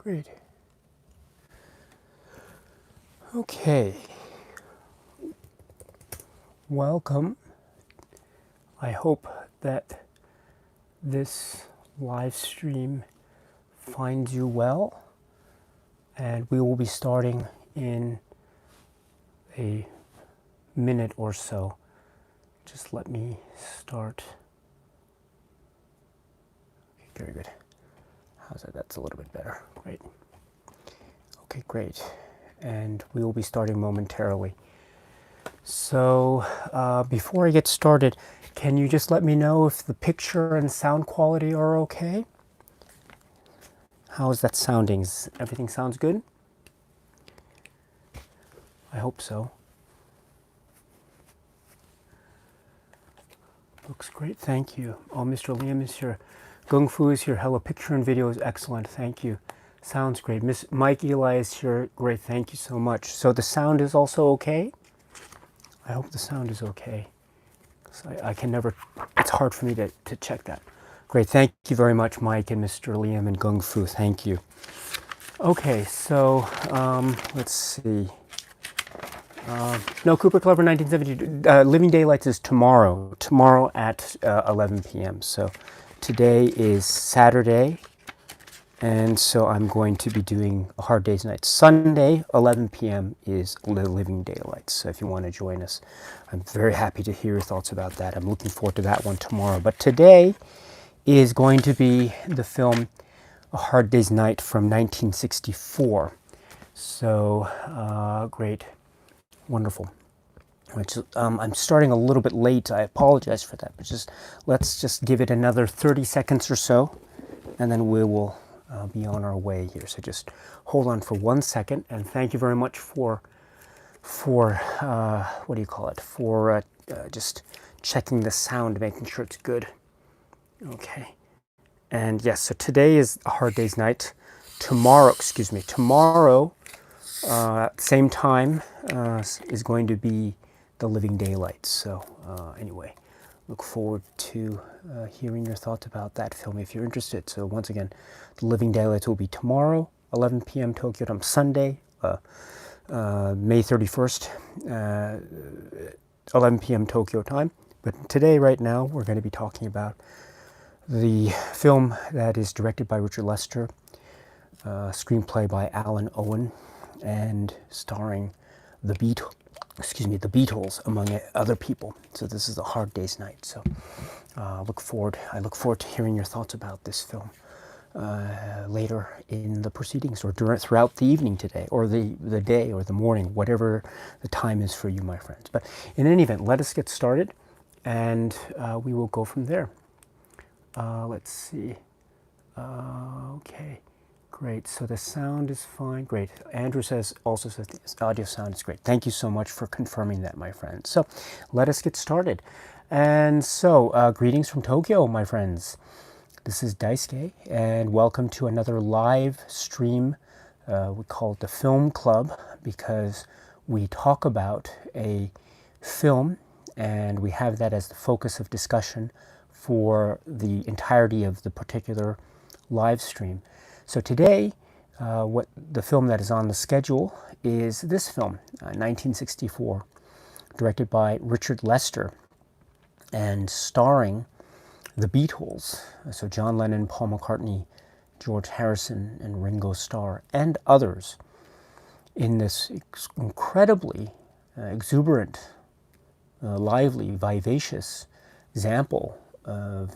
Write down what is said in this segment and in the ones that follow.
Great. Okay. Welcome. I hope that this live stream finds you well, and we will be starting in a minute or so. Just let me start. Okay, very good. How's that? That's a little bit better. Great. Okay, great. And we will be starting momentarily. So before I get started, can you just let me know if the picture and sound quality are okay? How is that sounding? Everything sounds good? I hope so. Looks great, thank you. Oh, Mr. Liam is here. Gung Fu is here. Hello, picture and video is excellent, thank you. Sounds great. Miss Mike Eli is here. Great, thank you so much. So the sound is also okay? I hope the sound is okay. I can never, it's hard for me to check that. Great, thank you very much, Mike and Mr. Liam and Gung Fu, thank you. Okay, so let's see. No, Cooper Clever 1972. Living Daylights is tomorrow at 11 p.m. So today is Saturday, and so I'm going to be doing a Hard Day's Night. Sunday, 11 p.m. is Living Daylights. So if you want to join us, I'm very happy to hear your thoughts about that. I'm looking forward to that one tomorrow. But today is going to be the film A Hard Day's Night from 1964. So great. Wonderful. I'm starting a little bit late. I apologize for that, but let's just give it another 30 seconds or so, and then we will be on our way here. So just hold on for 1 second, and thank you very much for what do you call it? For just checking the sound, making sure it's good. Okay. And yes, so today is a Hard Day's Night. Tomorrow, same time is going to be the Living Daylights. So anyway, look forward to hearing your thoughts about that film if you're interested. So once again, the Living Daylights will be tomorrow, 11 p.m. Tokyo time, Sunday, May 31st, 11 p.m. Tokyo time. But today, right now, we're going to be talking about the film that is directed by Richard Lester, screenplay by Alan Owen, and starring the Beatles among other people. So this is a Hard Day's Night. So I look forward to hearing your thoughts about this film later in the proceedings, or throughout the evening today, or the day, or the morning, whatever the time is for you, my friends. But in any event, let us get started, and we will go from there. Let's see. Okay. Great, so the sound is fine. Great. Andrew also says the audio sound is great. Thank you so much for confirming that, my friend. So let us get started. And so, greetings from Tokyo, my friends. This is Daisuke, and welcome to another live stream. We call it the Film Club because we talk about a film, and we have that as the focus of discussion for the entirety of the particular live stream. So today, what the film that is on the schedule is this film, 1964, directed by Richard Lester and starring the Beatles, so John Lennon, Paul McCartney, George Harrison, and Ringo Starr, and others, in this incredibly exuberant, lively, vivacious example of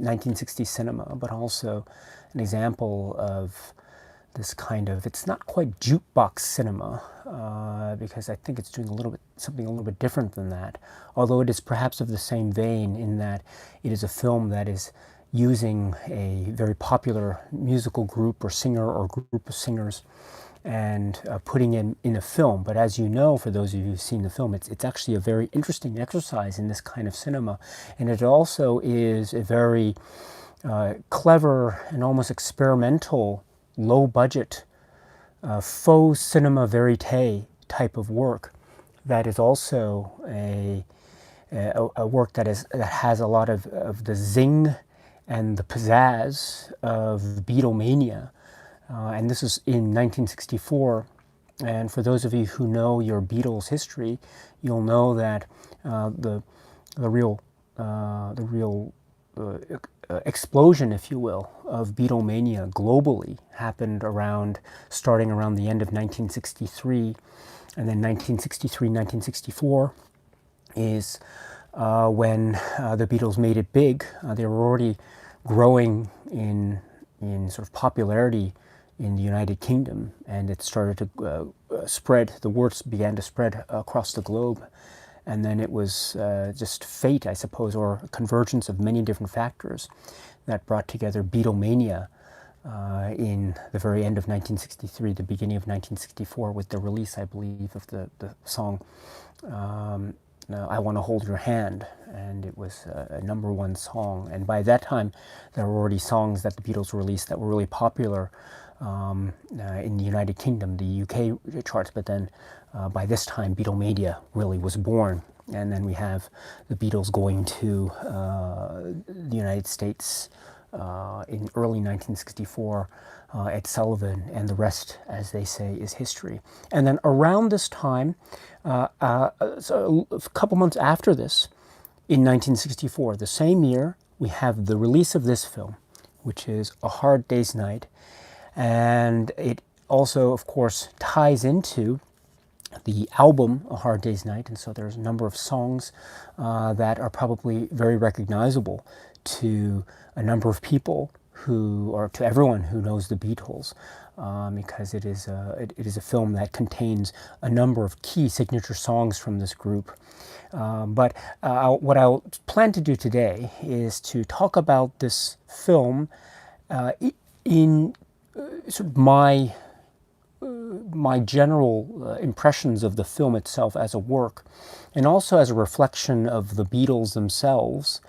1960s cinema, but also an example of this kind of, it's not quite jukebox cinema, because I think it's doing something a little bit different than that, although it is perhaps of the same vein in that it is a film that is using a very popular musical group or singer or group of singers and putting in a film. But as you know, for those of you who've seen the film, it's actually a very interesting exercise in this kind of cinema, and it also is a very clever and almost experimental, low-budget, faux cinema verite type of work that is also a work that has a lot of the zing and the pizzazz of Beatlemania, and this is in 1964. And for those of you who know your Beatles history, you'll know that the real explosion, if you will, of Beatlemania globally happened starting around the end of 1963, and then 1963, 1964 is when the Beatles made it big. They were already growing in sort of popularity in the United Kingdom, and it started to spread. The words began to spread across the globe, and then it was just fate, I suppose, or a convergence of many different factors that brought together Beatlemania in the very end of 1963, the beginning of 1964, with the release, I believe, of the song I Want to Hold Your Hand, and it was a #1 song. And by that time, there were already songs that the Beatles released that were really popular in the United Kingdom, the UK charts, but then by this time Beatlemania really was born. And then we have the Beatles going to the United States in early 1964, Ed Sullivan, and the rest, as they say, is history. And then around this time, so a couple months after this, in 1964, the same year, we have the release of this film, which is A Hard Day's Night. And it also, of course, ties into the album A Hard Day's Night, and so there's a number of songs that are probably very recognizable to a number of people or to everyone who knows the Beatles, because it is a film that contains a number of key signature songs from this group. But what I'll plan to do today is to talk about this film in sort of my general impressions of the film itself as a work, and also as a reflection of the Beatles themselves.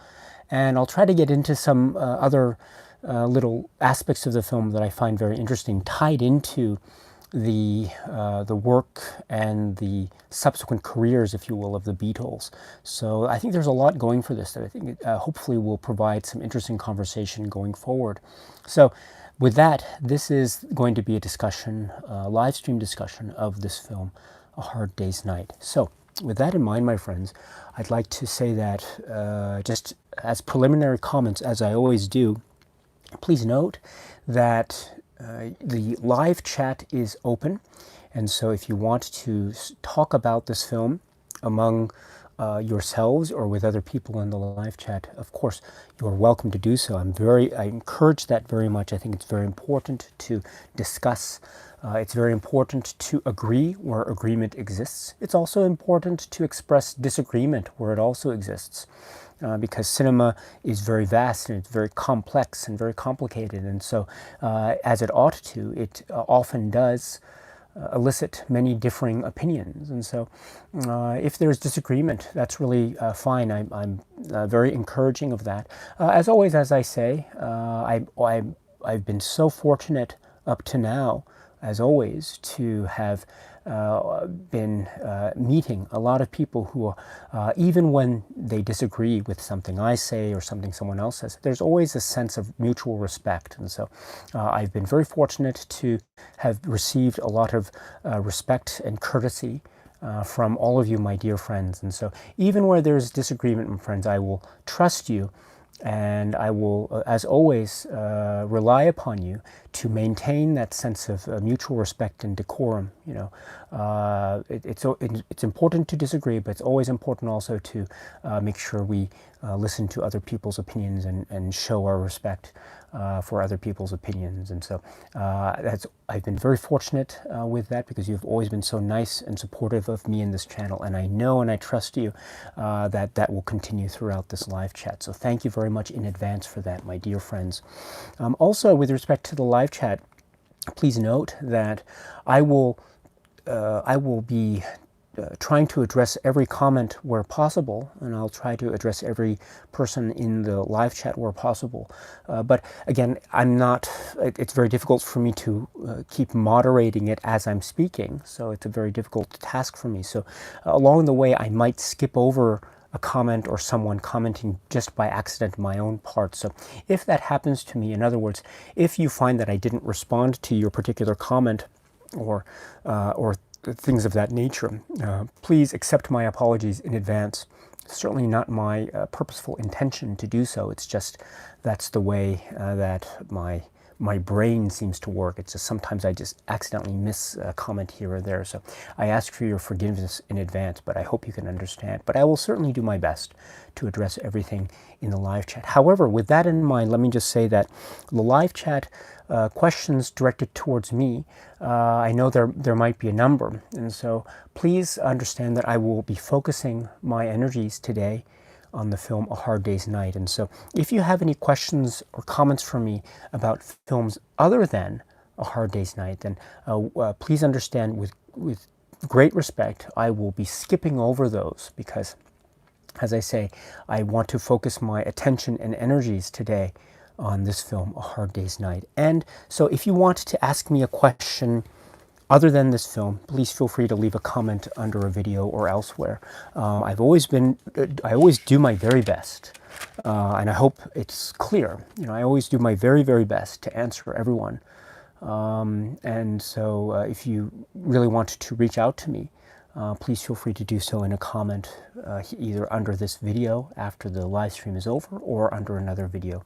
And I'll try to get into some other little aspects of the film that I find very interesting, tied into the work and the subsequent careers, if you will, of the Beatles. So I think there's a lot going for this that I think hopefully will provide some interesting conversation going forward. So with that, this is going to be a discussion, a live stream discussion of this film, A Hard Day's Night. So with that in mind, my friends, I'd like to say that just as preliminary comments, as I always do, please note that the live chat is open. And so if you want to talk about this film among yourselves or with other people in the live chat, of course, you're welcome to do so. I encourage that very much. I think it's very important to discuss. It's very important to agree where agreement exists. It's also important to express disagreement where it also exists, because cinema is very vast and it's very complex and very complicated. And so, as it ought to, it often does elicit many differing opinions. And so if there's disagreement, that's really fine. I'm very encouraging of that. As always, as I say, I've been so fortunate up to now, as always, to have been meeting a lot of people who, even when they disagree with something I say or something someone else says, there's always a sense of mutual respect. And so I've been very fortunate to have received a lot of respect and courtesy from all of you, my dear friends. And so even where there's disagreement, my friends, I will trust you, and I will, as always, rely upon you to maintain that sense of mutual respect and decorum. You know, it's important to disagree, but it's always important also to make sure we listen to other people's opinions and show our respect for other people's opinions. And so I've been very fortunate with that, because you've always been so nice and supportive of me in this channel, and I know and I trust you that will continue throughout this live chat. So thank you very much in advance for that, my dear friends. Also, with respect to the live chat, please note that I will be trying to address every comment where possible, and I'll try to address every person in the live chat where possible. But again, it's very difficult for me to keep moderating it as I'm speaking, so it's a very difficult task for me. So along the way, I might skip over a comment or someone commenting just by accident my own part. So if that happens to me, in other words, if you find that I didn't respond to your particular comment or things of that nature, please accept my apologies in advance. Certainly not my purposeful intention to do so. It's just that's the way that my brain seems to work. It's just sometimes I just accidentally miss a comment here or there. So I ask for your forgiveness in advance, but I hope you can understand. But I will certainly do my best to address everything in the live chat. However, with that in mind, let me just say that the live chat questions directed towards me, I know there might be a number. And so please understand that I will be focusing my energies today on the film A Hard Day's Night. And so if you have any questions or comments for me about films other than A Hard Day's Night, then please understand with great respect, I will be skipping over those because, as I say, I want to focus my attention and energies today on this film, A Hard Day's Night. And so if you want to ask me a question other than this film, please feel free to leave a comment under a video or elsewhere. I always do my very best, and I hope it's clear. You know, I always do my very, very best to answer everyone. And so if you really want to reach out to me, please feel free to do so in a comment either under this video after the live stream is over or under another video.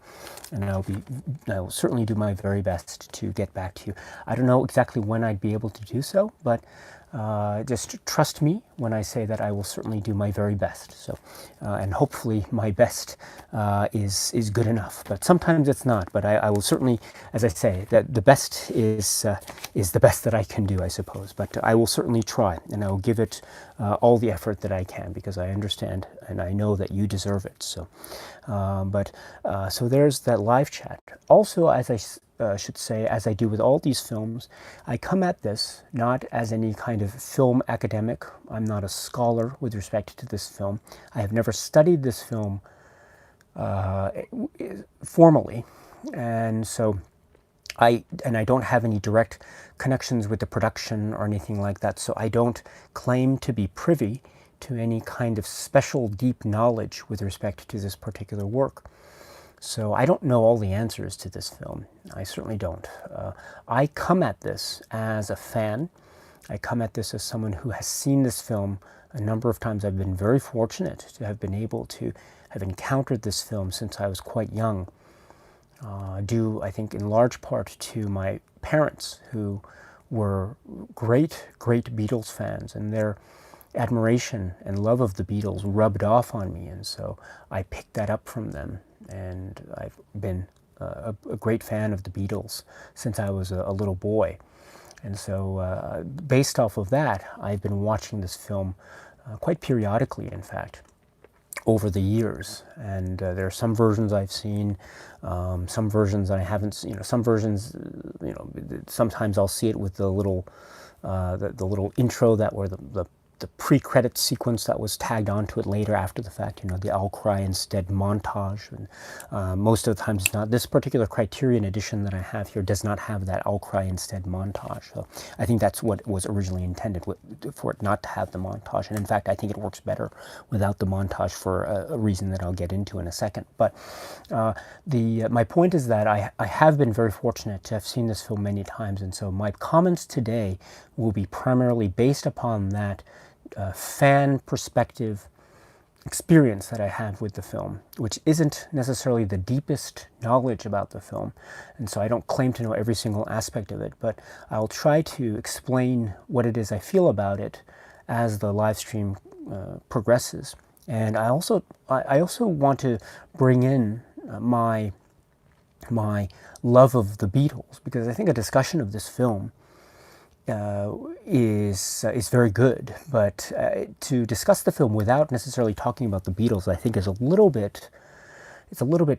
And I will certainly do my very best to get back to you. I don't know exactly when I'd be able to do so, but just trust me when I say that I will certainly do my very best. So, and hopefully my best is good enough. But sometimes it's not. But I will certainly, as I say, that the best is the best that I can do, I suppose. But I will certainly try, and I will give it all the effort that I can because I understand and I know that you deserve it. So, so there's that live chat. Also, as I should say, as I do with all these films, I come at this not as any kind of film academic. I'm not a scholar with respect to this film. I have never studied this film formally, and so I don't have any direct connections with the production or anything like that, so I don't claim to be privy to any kind of special deep knowledge with respect to this particular work. So I don't know all the answers to this film. I certainly don't. I come at this as a fan. I come at this as someone who has seen this film a number of times. I've been very fortunate to have been able to have encountered this film since I was quite young, due, I think, in large part to my parents, who were great, great Beatles fans, and their admiration and love of the Beatles rubbed off on me, and so I picked that up from them. And I've been a great fan of the Beatles since I was a little boy. And so based off of that, I've been watching this film quite periodically, in fact, over the years. And there are some versions I've seen, some versions I haven't seen. You know, some versions, you know, sometimes I'll see it with the little intro that were the pre-credit sequence that was tagged onto it later after the fact, you know, the I'll Cry Instead montage. And most of the times it's not. This particular Criterion edition that I have here does not have that I'll Cry Instead montage. So I think that's what was originally intended, for it not to have the montage. And in fact, I think it works better without the montage for a reason that I'll get into in a second. But my point is that I have been very fortunate to have seen this film many times. And so my comments today will be primarily based upon that fan perspective experience that I have with the film, which isn't necessarily the deepest knowledge about the film, and so I don't claim to know every single aspect of it, but I'll try to explain what it is I feel about it as the live stream progresses. And I also want to bring in my love of the Beatles, because I think a discussion of this film is very good, but to discuss the film without necessarily talking about the Beatles, I think is a little bit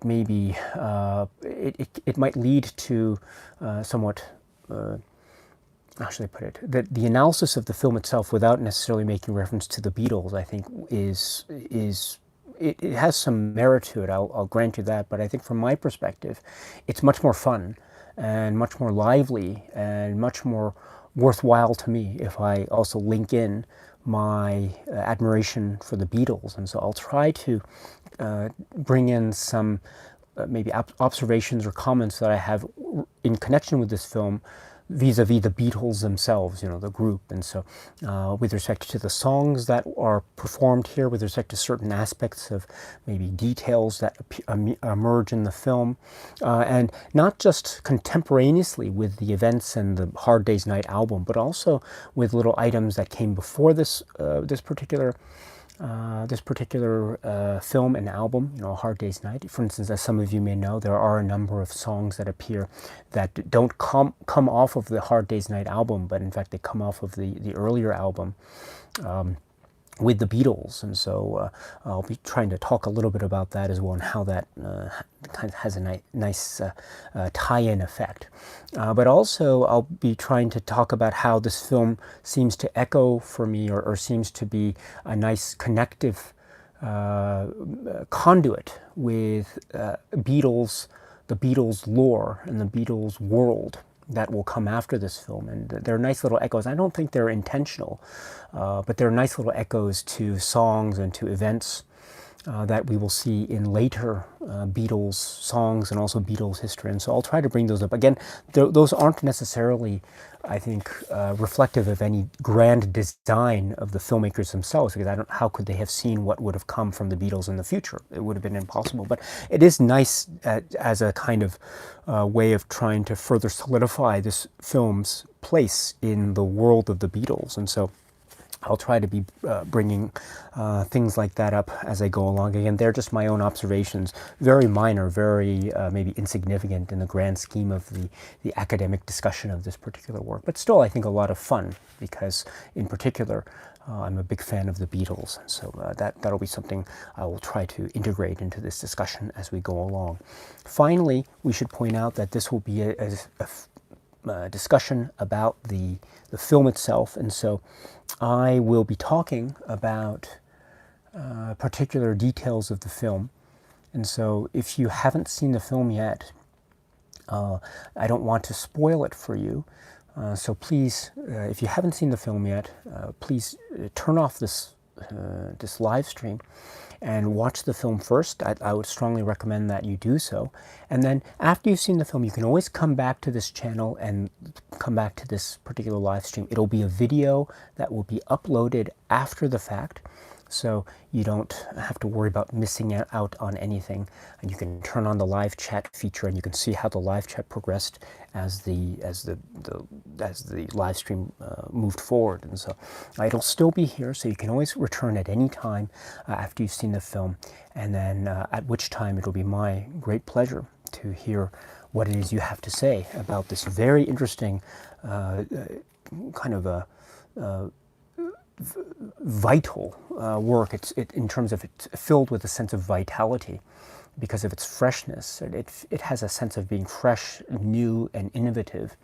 maybe it might lead to somewhat how should I put it, that the analysis of the film itself without necessarily making reference to the Beatles, I think it has some merit to it. I'll grant you that, but I think from my perspective, it's much more fun and much more lively and much more worthwhile to me if I also link in my admiration for the Beatles. And so I'll try to bring in some maybe observations or comments that I have in connection with this film vis-a-vis the Beatles themselves, you know, the group. And so with respect to the songs that are performed here, with respect to certain aspects of maybe details that emerge in the film, and not just contemporaneously with the events and the Hard Day's Night album, but also with little items that came before this particular film and album, you know, A Hard Day's Night. For instance, as some of you may know, there are a number of songs that appear that don't come off of the Hard Day's Night album, but in fact they come off of the earlier album with the Beatles. And so I'll be trying to talk a little bit about that as well, and how that kind of has a nice tie-in effect. But also I'll be trying to talk about how this film seems to echo for me, or seems to be a nice connective conduit with the Beatles lore and the Beatles world that will come after this film. And they're nice little echoes. I don't think they're intentional, but they're nice little echoes to songs and to events that we will see in later Beatles songs and also Beatles history. And so I'll try to bring those up. Again, those aren't necessarily, I think, reflective of any grand design of the filmmakers themselves, because how could they have seen what would have come from the Beatles in the future? It would have been impossible. But it is nice as a kind of way of trying to further solidify this film's place in the world of the Beatles. And so I'll try to be bringing things like that up as I go along. Again, they're just my own observations, very minor, very maybe insignificant in the grand scheme of the academic discussion of this particular work, but still I think a lot of fun, because in particular I'm a big fan of the Beatles. And so that'll be something I will try to integrate into this discussion as we go along. Finally, we should point out that this will be a discussion about the film itself, and so I will be talking about particular details of the film. And so if you haven't seen the film yet, I don't want to spoil it for you. So please, if you haven't seen the film yet, please turn off this live stream and watch the film first. I would strongly recommend that you do so. And then after you've seen the film, you can always come back to this channel and come back to this particular live stream. It'll be a video that will be uploaded after the fact, so you don't have to worry about missing out on anything. And you can turn on the live chat feature, and you can see how the live chat progressed as the live stream moved forward. And so it'll still be here, so you can always return at any time after you've seen the film, and then at which time it'll be my great pleasure to hear what it is you have to say about this very interesting kind of a vital work. It's in terms of it's filled with a sense of vitality because of its freshness. It has a sense of being fresh, new, and innovative,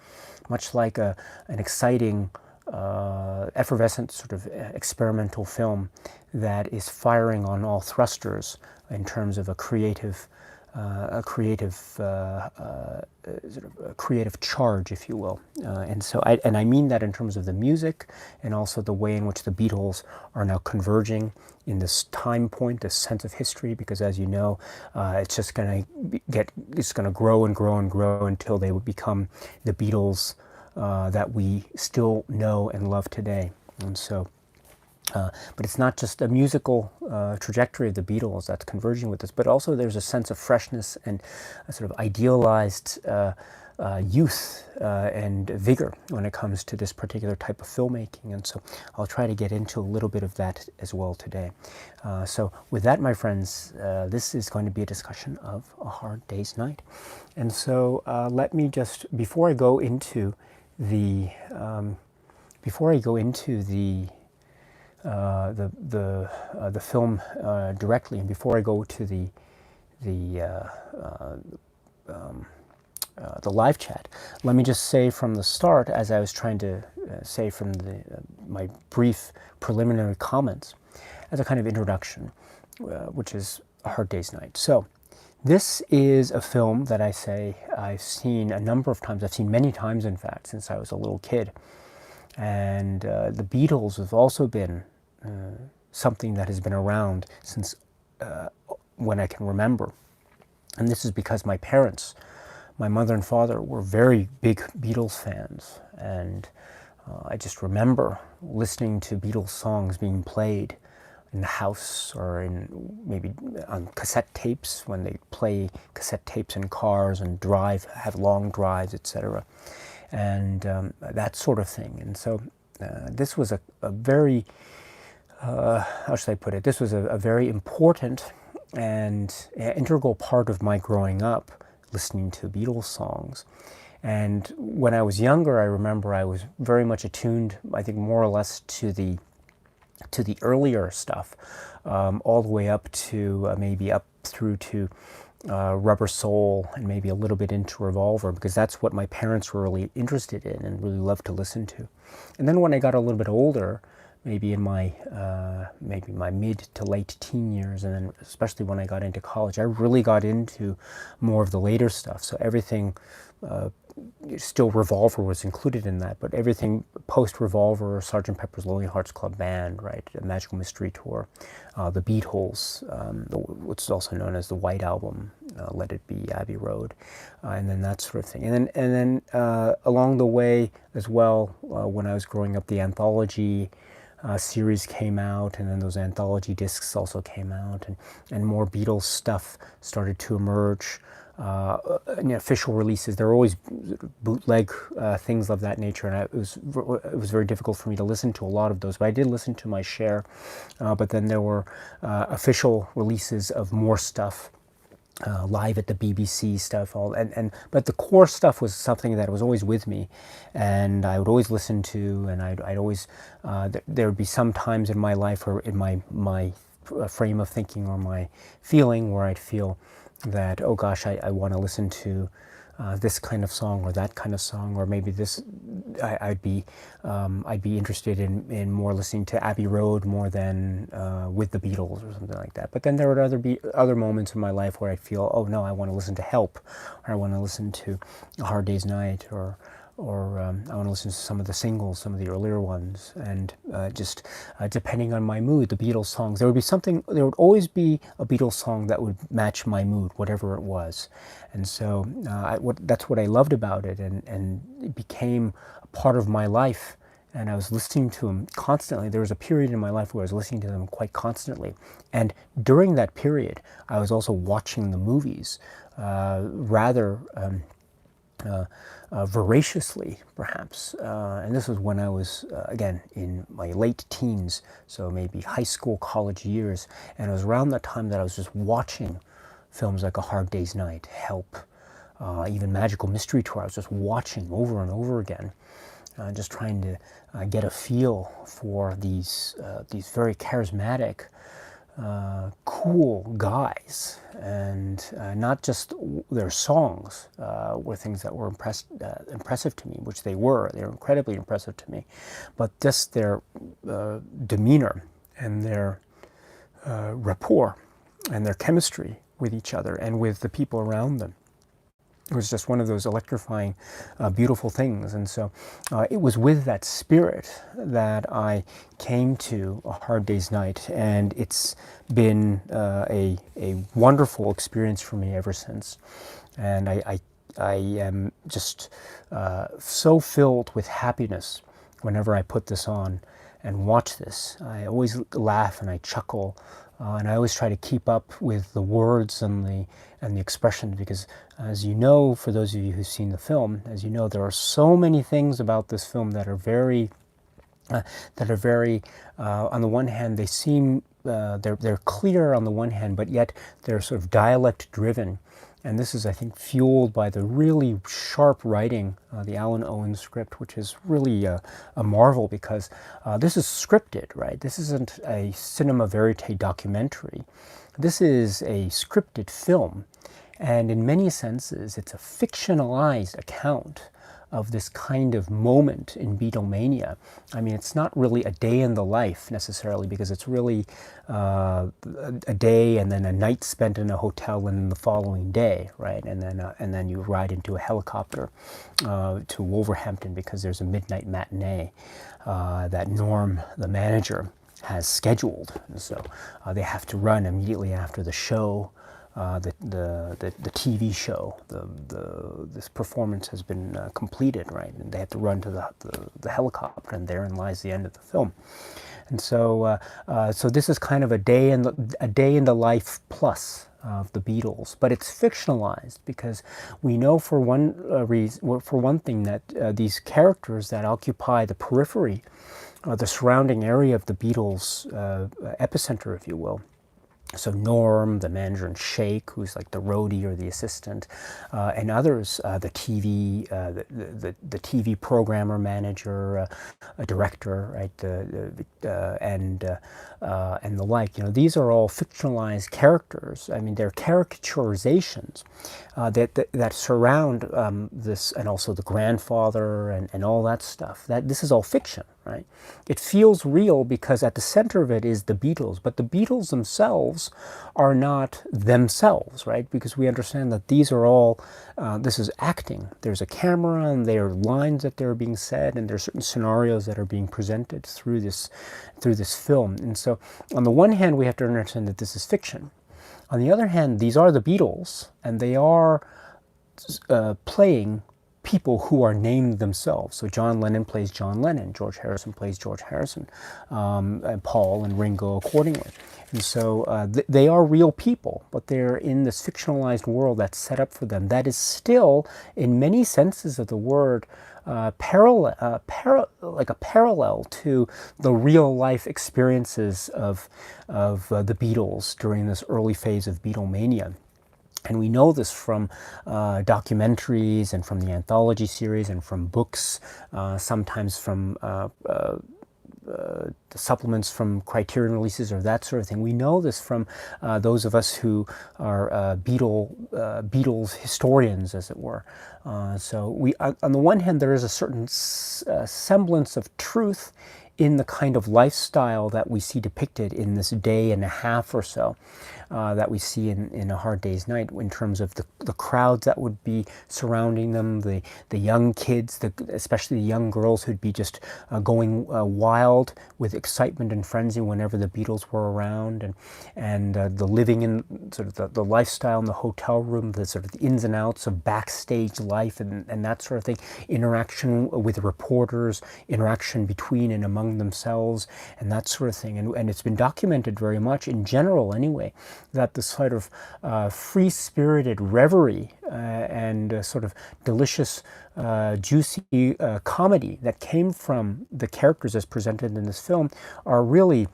much like an exciting, effervescent sort of experimental film that is firing on all thrusters in terms of a creative charge, if you will. And so I mean that in terms of the music, and also the way in which the Beatles are now converging in this time point, this sense of history, because as you know, it's just going to grow and grow and grow until they would become the Beatles that we still know and love today. And so but it's not just a musical trajectory of the Beatles that's converging with this, but also there's a sense of freshness and a sort of idealized youth and vigor when it comes to this particular type of filmmaking. And so I'll try to get into a little bit of that as well today. So with that, my friends, this is going to be a discussion of A Hard Day's Night. And so let me just, before I go into the film directly, and before I go to the live chat, let me just say from the start, as I was trying to say from my brief preliminary comments, as a kind of introduction, which is A Hard Day's Night. So this is a film that I've seen a number of times. I've seen many times, in fact, since I was a little kid. And the Beatles have also been something that has been around since when I can remember. And this is because my parents, my mother and father, were very big Beatles fans. And I just remember listening to Beatles songs being played in the house, or in maybe on cassette tapes, when they play cassette tapes in cars and have long drives, etc. And that sort of thing. And so this was a very, how should I put it, this was a very important and integral part of my growing up, listening to Beatles songs. And when I was younger, I remember I was very much attuned, I think, more or less to the earlier stuff, all the way up to maybe up through to Rubber Soul, and maybe a little bit into Revolver, because that's what my parents were really interested in and really loved to listen to. And then when I got a little bit older, maybe in my mid to late teen years, and then especially when I got into college, I really got into more of the later stuff. So everything, still Revolver was included in that, but everything post-Revolver, Sgt. Pepper's Lonely Hearts Club Band, right, the Magical Mystery Tour, the Beatles, what's also known as the White Album, Let It Be, Abbey Road, and then that sort of thing. And then along the way as well, when I was growing up, the anthology series came out, and then those anthology discs also came out, and more Beatles stuff started to emerge. Official releases, there were always bootleg things of that nature, and it was very difficult for me to listen to a lot of those, but I did listen to my share. But then there were official releases of more stuff, live at the BBC stuff, but the core stuff was something that was always with me, and I would always listen to, and I'd always there would be some times in my life, or in my frame of thinking or my feeling, where I'd feel that, oh gosh, I want to listen to this kind of song or that kind of song, or maybe this, I'd be interested in more listening to Abbey Road more than with the Beatles or something like that. But then there were other moments in my life where I feel, oh no, I want to listen to Help, or I want to listen to A Hard Day's Night, or I want to listen to some of the singles, some of the earlier ones, and just depending on my mood, the Beatles songs. There would always be a Beatles song that would match my mood, whatever it was. And so that's what I loved about it, and it became a part of my life, and I was listening to them constantly. There was a period in my life where I was listening to them quite constantly, and during that period, I was also watching the movies rather voraciously, perhaps. And this was when I was, again, in my late teens, so maybe high school, college years. And it was around that time that I was just watching films like A Hard Day's Night, Help, even Magical Mystery Tour. I was just watching over and over again, just trying to get a feel for these very charismatic, cool guys, and not just their songs were things that were impressive to me, which they were incredibly impressive to me, but just their demeanor and their rapport and their chemistry with each other and with the people around them. It was just one of those electrifying, beautiful things. And so it was with that spirit that I came to A Hard Day's Night, and it's been a wonderful experience for me ever since. And I am just so filled with happiness whenever I put this on and watch this. I always laugh and I chuckle, and I always try to keep up with the words and the expression, because as you know, for those of you who've seen the film, as you know, there are so many things about this film that are very on the one hand, they seem they're clear on the one hand, but yet they're sort of dialect driven. And this is, I think, fueled by the really sharp writing, the Alan Owen script, which is really a marvel, because this is scripted, right? This isn't a cinema verite documentary. This is a scripted film, and in many senses, it's a fictionalized account of this kind of moment in Beatlemania. I mean, it's not really a day in the life necessarily, because it's really a day and then a night spent in a hotel and then the following day, right? And then you ride into a helicopter to Wolverhampton because there's a midnight matinee that Norm, the manager, has scheduled. And so they have to run immediately after the show. The TV show, this performance has been completed, right? And they have to run to the helicopter, and therein lies the end of the film. And so, so this is kind of a day in the life plus of the Beatles, but it's fictionalized because we know for one reason, for one thing, that these characters that occupy the periphery, the surrounding area of the Beatles epicenter, if you will. So Norm, the manager, and Shake, who's like the roadie or the assistant, and others, the TV programmer, manager, a director, right, and the like. You know, these are all fictionalized characters. I mean, they're caricaturizations that surround this, and also the grandfather and all that stuff. This is all fiction, right? It feels real because at the center of it is the Beatles, but the Beatles themselves are not themselves, right? Because we understand that these are all, this is acting. There's a camera, and there are lines that are being said, and there are certain scenarios that are being presented through this film. And so, on the one hand, we have to understand that this is fiction. On the other hand, these are the Beatles, and they are playing people who are named themselves. So John Lennon plays John Lennon, George Harrison plays George Harrison, and Paul and Ringo accordingly. And so they are real people, but they're in this fictionalized world that's set up for them. That is still, in many senses of the word, like a parallel to the real life experiences of the Beatles during this early phase of Beatlemania. And we know this from documentaries and from the anthology series and from books, sometimes from the supplements from Criterion releases or that sort of thing. We know this from those of us who are Beatles historians, as it were. So we, on the one hand, there is a certain semblance of truth in the kind of lifestyle that we see depicted in this day and a half or so that we see in A Hard Day's Night, in terms of the crowds that would be surrounding them, the young kids, especially the young girls who'd be just going wild with excitement and frenzy whenever the Beatles were around, and the living in sort of the lifestyle in the hotel room, the sort of the ins and outs of backstage life and that sort of thing, interaction with reporters, interaction between and among themselves, and that sort of thing. And it's been documented very much, in general anyway, that the sort of free-spirited reverie and sort of delicious, juicy comedy that came from the characters as presented in this film are really,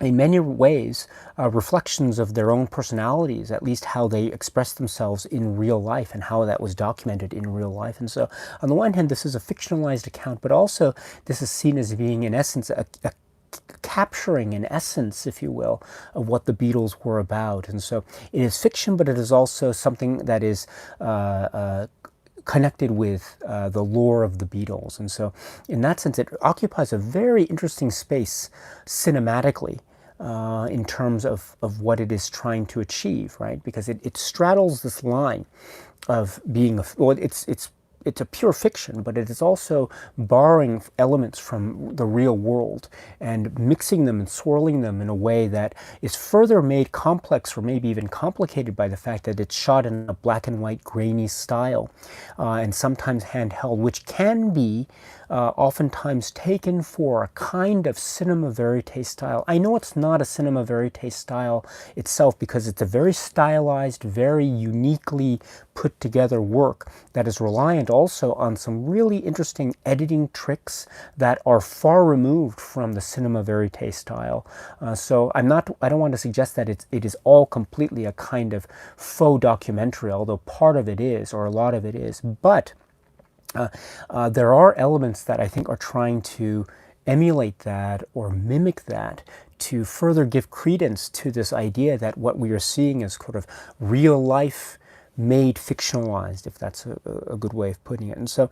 in many ways, reflections of their own personalities, at least how they express themselves in real life and how that was documented in real life. And so, on the one hand, this is a fictionalized account, but also this is seen as being, in essence, a capturing an essence, if you will, of what the Beatles were about. And so it is fiction, but it is also something that is connected with the lore of the Beatles. And so in that sense, it occupies a very interesting space cinematically in terms of what it is trying to achieve, right? Because it straddles this line of being, it's a pure fiction, but it is also borrowing elements from the real world and mixing them and swirling them in a way that is further made complex, or maybe even complicated, by the fact that it's shot in a black and white grainy style and sometimes handheld, which can be oftentimes taken for a kind of cinema verite style. I know it's not a cinema verite style itself, because it's a very stylized, very uniquely put together work that is reliant also on some really interesting editing tricks that are far removed from the cinema verite style. So I don't want to suggest that it is all completely a kind of faux documentary, although part of it is, or a lot of it is. But there are elements that I think are trying to emulate that or mimic that, to further give credence to this idea that what we are seeing is sort of real life made fictionalized, if that's a good way of putting it. And so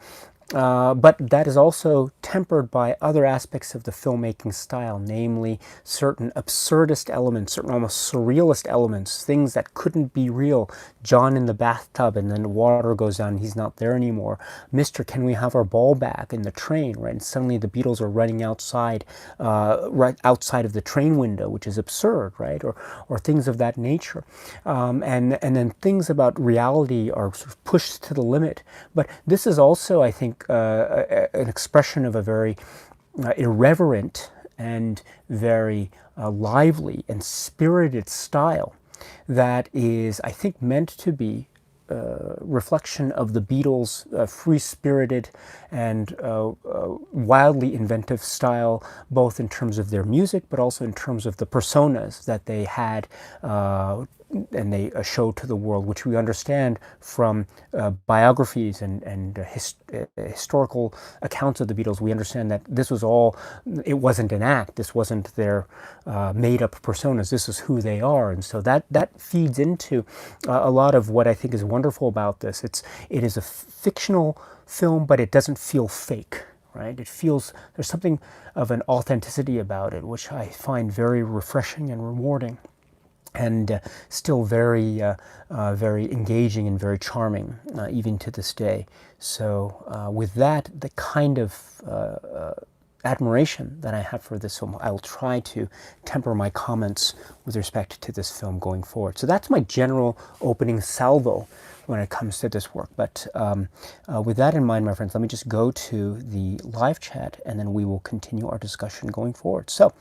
But that is also tempered by other aspects of the filmmaking style, namely certain absurdist elements, certain almost surrealist elements, things that couldn't be real. John in the bathtub and then the water goes down and he's not there anymore. Mr. Can we have our ball back in the train, right? And suddenly the Beatles are running outside, right outside of the train window, which is absurd, right? Or things of that nature. And then things about reality are sort of pushed to the limit. But this is also, I think, an expression of a very irreverent and very lively and spirited style that is, I think, meant to be reflection of the Beatles' free-spirited and wildly inventive style, both in terms of their music, but also in terms of the personas that they had and they showed to the world, which we understand from biographies and historical accounts of the Beatles. We understand that this was all, it wasn't an act, this wasn't their made-up personas, this is who they are. And so that feeds into a lot of what I think is wonderful about this. It is a fictional film, but it doesn't feel fake. Right? It feels, there's something of an authenticity about it, which I find very refreshing and rewarding, and still very, very engaging and very charming, even to this day. So with that, the kind of admiration that I have for this film, I will try to temper my comments with respect to this film going forward. So that's my general opening salvo when it comes to this work. But with that in mind, my friends, let me just go to the live chat and then we will continue our discussion going forward. So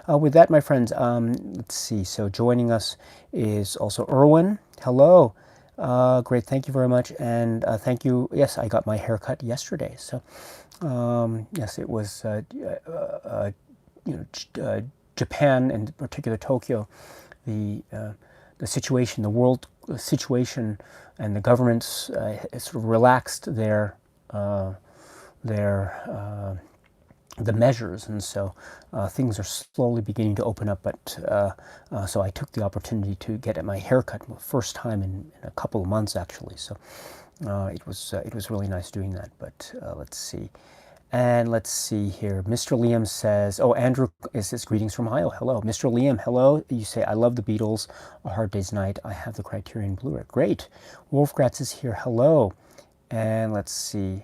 with that, my friends, let's see. So joining us is also Erwin. Hello. Great. Thank you very much. And thank you. Yes, I got my haircut yesterday. So yes, it was, Japan, and in particular Tokyo, the situation, the world situation, and the governments sort of relaxed the measures, and so things are slowly beginning to open up. But so I took the opportunity to get my haircut, first time in a couple of months actually. So it was really nice doing that. But let's see. And let's see here. Mr. Liam says, oh, Andrew says, greetings from Ohio. Hello. Mr. Liam, hello. You say, I love the Beatles. A Hard Day's Night. I have the Criterion Blu-ray. Great. Wolfgratz is here. Hello. And let's see.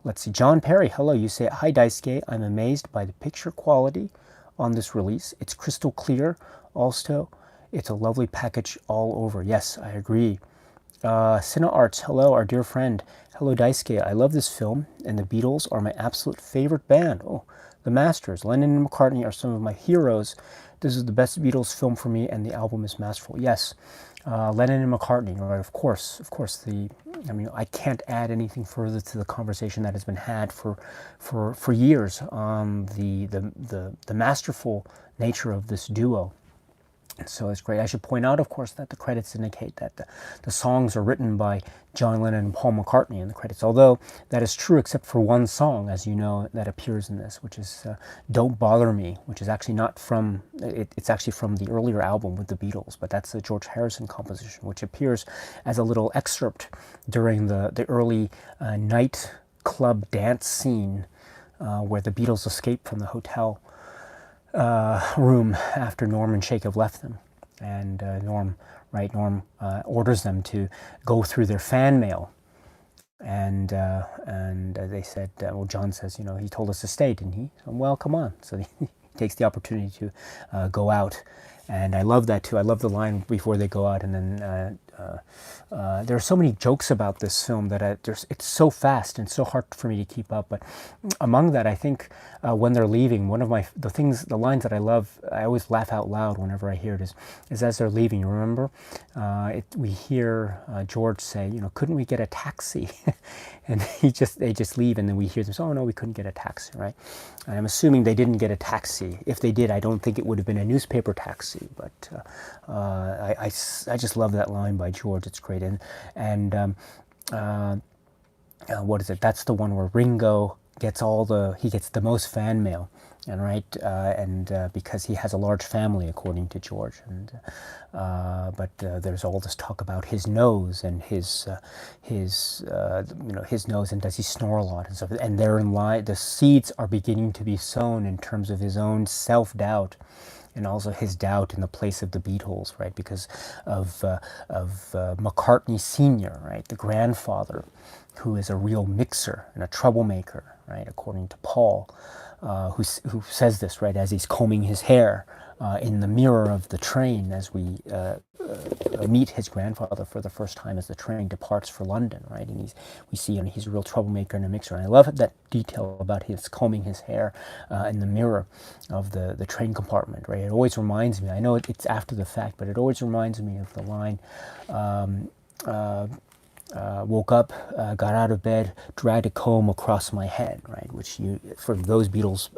Let's see. John Perry, hello. You say, hi, Daisuke. I'm amazed by the picture quality on this release. It's crystal clear. Also, it's a lovely package all over. Yes, I agree. Cine Arts, hello, our dear friend. Hello, Daisuke. I love this film, and the Beatles are my absolute favorite band. Oh, the Masters. Lennon and McCartney are some of my heroes. This is the best Beatles film for me, and the album is masterful. Yes, Lennon and McCartney, right? Of course. I mean, I can't add anything further to the conversation that has been had for years on the masterful nature of this duo. So it's great. I should point out, of course, that the credits indicate that the songs are written by John Lennon and Paul McCartney in the credits, although that is true except for one song, as you know, that appears in this, which is Don't Bother Me, which is actually not from, it's actually from the earlier album with the Beatles, but that's a George Harrison composition, which appears as a little excerpt during the early night club dance scene where the Beatles escape from the hotel room after Norm and Shake have left them, and Norm orders them to go through their fan mail, and they said, well, John says, you know, he told us to stay, didn't he? So, well, come on. So he takes the opportunity to go out, and I love that too. I love the line before they go out, and then there are so many jokes about this film that it's so fast and so hard for me to keep up. But among that, I think when they're leaving, one of the lines that I love, I always laugh out loud whenever I hear it, is as they're leaving. You remember? We hear George say, you know, couldn't we get a taxi? And they just leave, and then we hear them say, oh no, we couldn't get a taxi, right? And I'm assuming they didn't get a taxi. If they did, I don't think it would have been a newspaper taxi. But I just love that line by George. It's great. And what is it? That's the one where Ringo gets the most fan mail, and because he has a large family, according to George, but there's all this talk about his nose and his nose, and does he snore a lot and stuff, and therein lie the seeds are beginning to be sown in terms of his own self-doubt, and also his doubt in the place of the Beatles, right? Because of McCartney Sr., right, the grandfather, who is a real mixer and a troublemaker, right, according to Paul, who says this, right, as he's combing his hair in the mirror of the train, as we meet his grandfather for the first time as the train departs for London, right? And we see he's a real troublemaker and a mixer. And I love that detail about his combing his hair in the mirror of the train compartment, right? It always reminds me, I know it's after the fact, but it always reminds me of the line, woke up, got out of bed, dragged a comb across my head, right? Which for those Beatles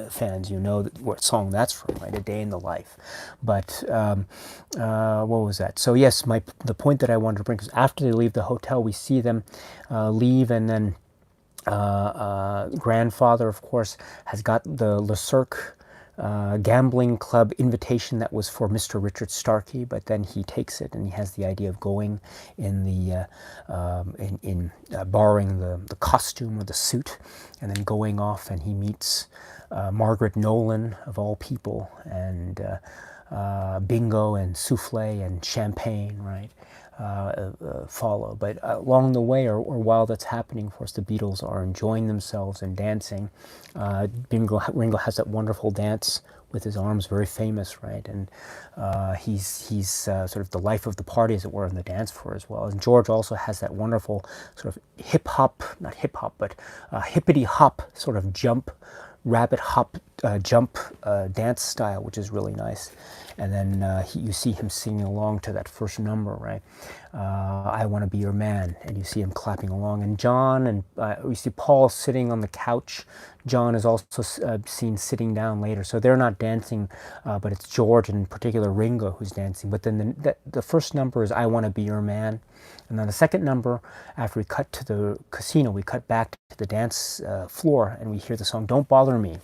fans, what song that's from, right? A Day in the Life. But what was that? So yes, the point that I wanted to bring is after they leave the hotel, we see them leave, and then grandfather, of course, has got the Le Cirque gambling club invitation that was for Mr. Richard Starkey, but then he takes it and he has the idea of going in borrowing the costume or the suit, and then going off, and he meets Margaret Nolan, of all people, and bingo and souffle and champagne, right? Follow. But along the way, or while that's happening, of course, the Beatles are enjoying themselves and dancing. Ringo has that wonderful dance with his arms, very famous, right? And he's sort of the life of the party, as it were, on the dance floor as well. And George also has that wonderful sort of not hip hop, but hippity hop sort of rabbit hop jump dance style, which is really nice. And then you see him singing along to that first number, right? I Want to Be Your Man, and you see him clapping along. And John, and we see Paul sitting on the couch. John is also seen sitting down later. So they're not dancing, but it's George, and in particular Ringo, who's dancing. But then the first number is I Want to Be Your Man. And then the second number, after we cut to the casino, we cut back to the dance floor, and we hear the song Don't Bother Me.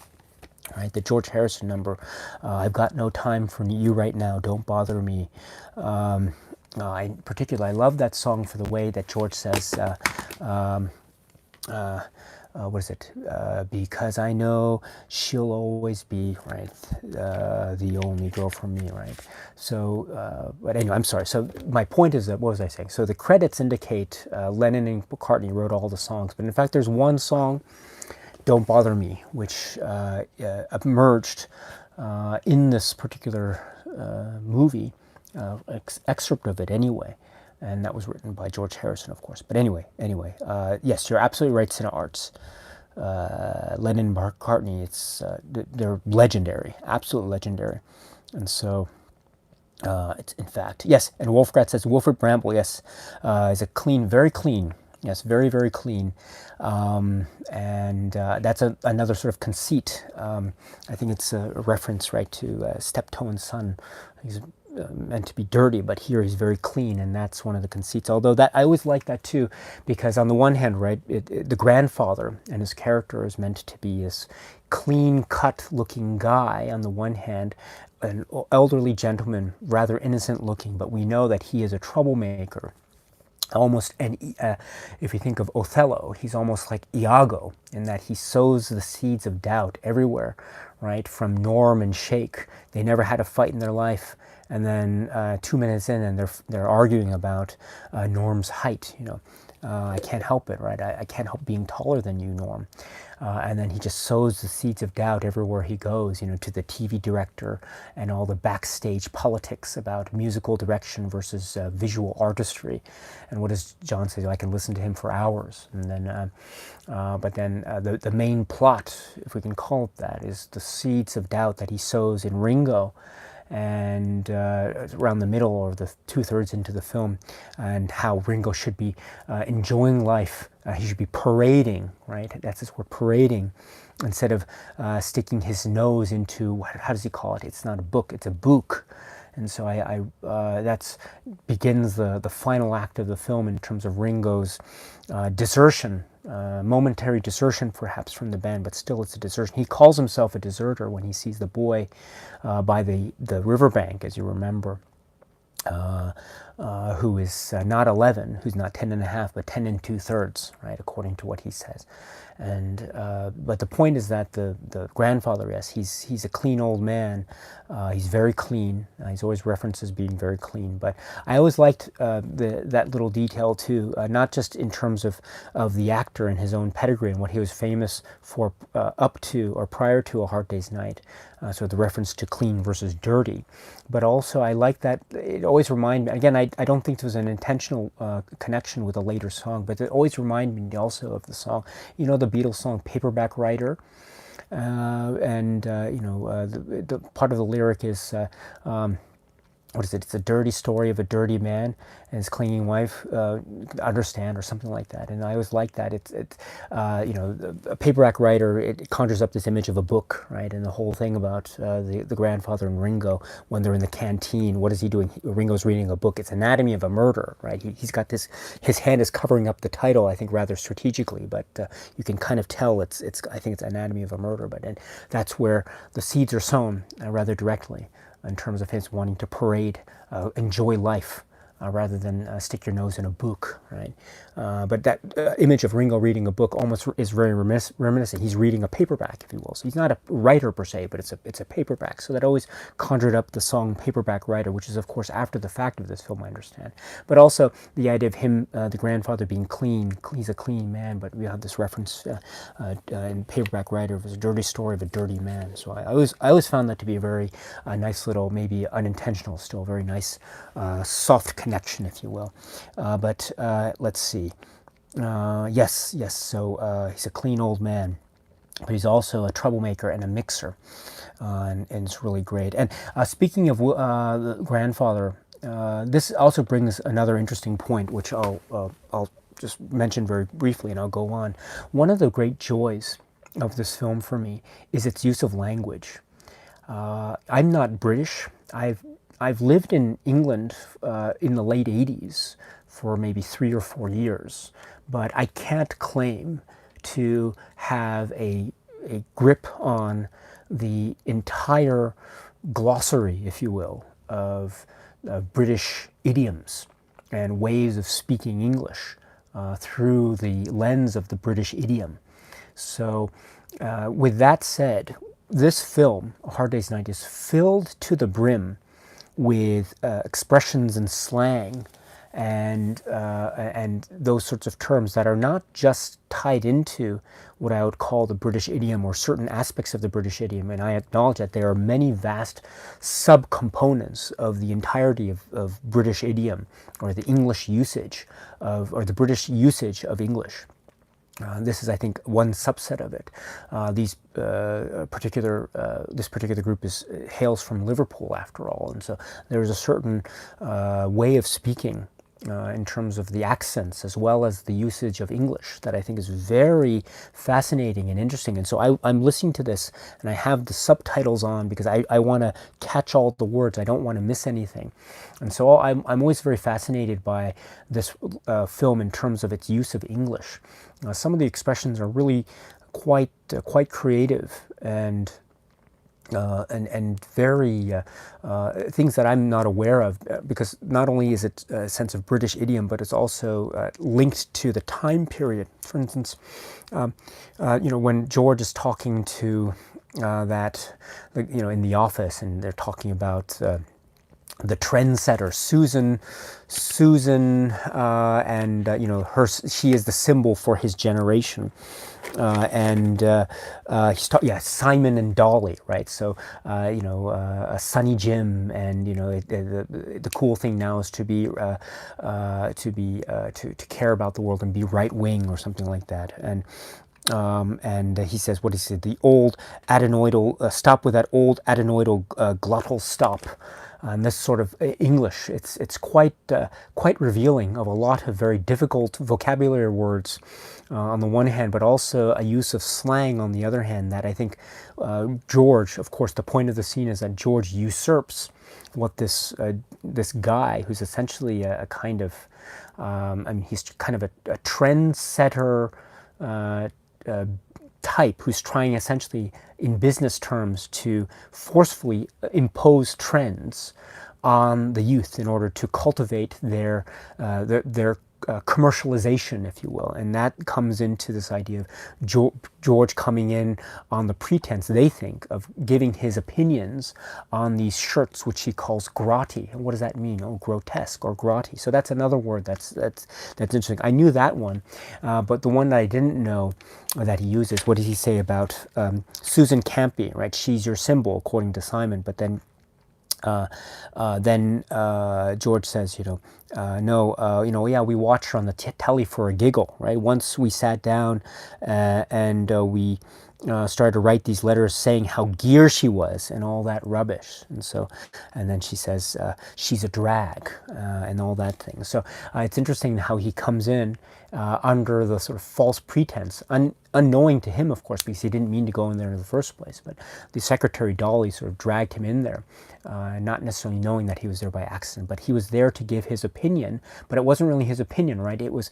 Right, the George Harrison number, I've got no time for you right now, don't bother me. Particularly, I love that song for the way that George says, what is it? Because I know she'll always be, right, the only girl for me, right? So, but anyway, I'm sorry. So my point is that, what was I saying? So the credits indicate Lennon and McCartney wrote all the songs, but in fact, there's one song, Don't Bother Me, which emerged in this particular movie, excerpt of it anyway, and that was written by George Harrison, of course. But anyway, yes, you're absolutely right, Cine Arts. Lennon and McCartney, they're legendary, absolutely legendary. And so, it's in fact, yes, and Wolfgrat says, Wilfred Bramble, yes, is a clean, very clean. Yes, very, very clean. And that's another sort of conceit. I think it's a reference, right, to Steptoe and Son. He's meant to be dirty, but here he's very clean, and that's one of the conceits. Although I always like that too, because on the one hand, right, the grandfather and his character is meant to be this clean-cut looking guy on the one hand, an elderly gentleman, rather innocent looking, but we know that he is a troublemaker. Almost, and if you think of Othello, he's almost like Iago in that he sows the seeds of doubt everywhere, right? From Norm and Shake, they never had a fight in their life, and then 2 minutes in, and they're arguing about Norm's height. I can't help it, right? I can't help being taller than you, Norm. And then he just sows the seeds of doubt everywhere he goes, to the TV director and all the backstage politics about musical direction versus visual artistry. And what does John say? I can listen to him for hours. And then, but then the main plot, if we can call it that, is the seeds of doubt that he sows in Ringo, and around the middle or the 2/3 into the film, and how Ringo should be enjoying life. He should be parading, right? That's his word, parading, instead of sticking his nose into, how does he call it? It's not a book, it's a book. And so that's begins the final act of the film in terms of Ringo's desertion, momentary desertion perhaps from the band, but still it's a desertion. He calls himself a deserter when he sees the boy by the riverbank, as you remember, who is not 11, who's not 10 and a half, but 10 and 2/3, right, according to what he says. And but the point is that the grandfather, yes, he's a clean old man. He's very clean. He's always referenced as being very clean. But I always liked that little detail too, not just in terms of the actor and his own pedigree and what he was famous for up to or prior to A Hard Day's Night. So the reference to clean versus dirty. But also I like that it always reminded me, again, I don't think there was an intentional connection with a later song, but it always reminded me also of the song, you know, the Beatles song Paperback Writer. The part of the lyric is, what is it? It's a dirty story of a dirty man and his clinging wife understand, or something like that. And I always like that. It's a paperback writer. It conjures up this image of a book, right? And the whole thing about the grandfather and Ringo when they're in the canteen. What is he doing? Ringo's reading a book. It's Anatomy of a Murder, right? He's got this. His hand is covering up the title, I think, rather strategically, but you can kind of tell it's. I think it's Anatomy of a Murder, and that's where the seeds are sown rather directly, in terms of his wanting to parade, enjoy life, rather than stick your nose in a book, right? But that image of Ringo reading a book almost is very reminiscent. He's reading a paperback, if you will. So he's not a writer per se, but it's a paperback. So that always conjured up the song Paperback Writer, which is, of course, after the fact of this film, I understand. But also the idea of him, the grandfather, being clean. He's a clean man, but we have this reference in Paperback Writer. It was a dirty story of a dirty man. So I always found that to be a very nice little, maybe unintentional, still very nice, soft connection, if you will. But let's see. Yes. So he's a clean old man, but he's also a troublemaker and a mixer, and it's really great. And speaking of the grandfather, this also brings another interesting point, which I'll just mention very briefly, and I'll go on. One of the great joys of this film for me is its use of language. I'm not British. I've lived in England in the late 80s for maybe 3 or 4 years, but I can't claim to have a grip on the entire glossary, if you will, of British idioms and ways of speaking English through the lens of the British idiom. So with that said, this film, A Hard Day's Night, is filled to the brim with expressions and slang and those sorts of terms that are not just tied into what I would call the British idiom or certain aspects of the British idiom. And I acknowledge that there are many vast subcomponents of the entirety of British idiom, or the English usage or the British usage of English. This is, I think, one subset of it. This particular group hails from Liverpool, after all, and so there is a certain way of speaking in terms of the accents as well as the usage of English that I think is very fascinating and interesting. And so I'm listening to this, and I have the subtitles on because I want to catch all the words. I don't want to miss anything. And so I'm always very fascinated by this film in terms of its use of English. Some of the expressions are really quite creative and very things that I'm not aware of, because not only is it a sense of British idiom, but it's also linked to the time period. For instance, when George is talking to in the office, and they're talking about the trendsetter, Susan, and she is the symbol for his generation. Simon and Dolly, right? So, Sonny Jim, and the cool thing now is to care about the world and be right wing or something like that. And he says, what he said, the old adenoidal, stop with that old adenoidal glottal stop. And this sort of English, it's quite revealing of a lot of very difficult vocabulary words on the one hand, but also a use of slang on the other hand that I think George, of course, the point of the scene is that George usurps what this guy who's essentially a kind of, I mean, he's kind of a trendsetter type who's trying essentially in business terms to forcefully impose trends on the youth in order to cultivate their commercialization, if you will. And that comes into this idea of George coming in on the pretense, they think, of giving his opinions on these shirts, which he calls grotty. And what does that mean? Oh, grotesque or grotty. So that's another word that's interesting. I knew that one, but the one that I didn't know that he uses, what does he say about Susan Campy, right? She's your symbol, according to Simon, but then George says, no, yeah, we watched her on the telly for a giggle, right? Once we sat down and we started to write these letters saying how gear she was and all that rubbish. And then she says, she's a drag and all that thing. So it's interesting how he comes in under the sort of false pretense, unknowing to him, of course, because he didn't mean to go in there in the first place. But the Secretary Dolly sort of dragged him in there, not necessarily knowing that he was there by accident, but he was there to give his opinion. But it wasn't really his opinion, right? It was,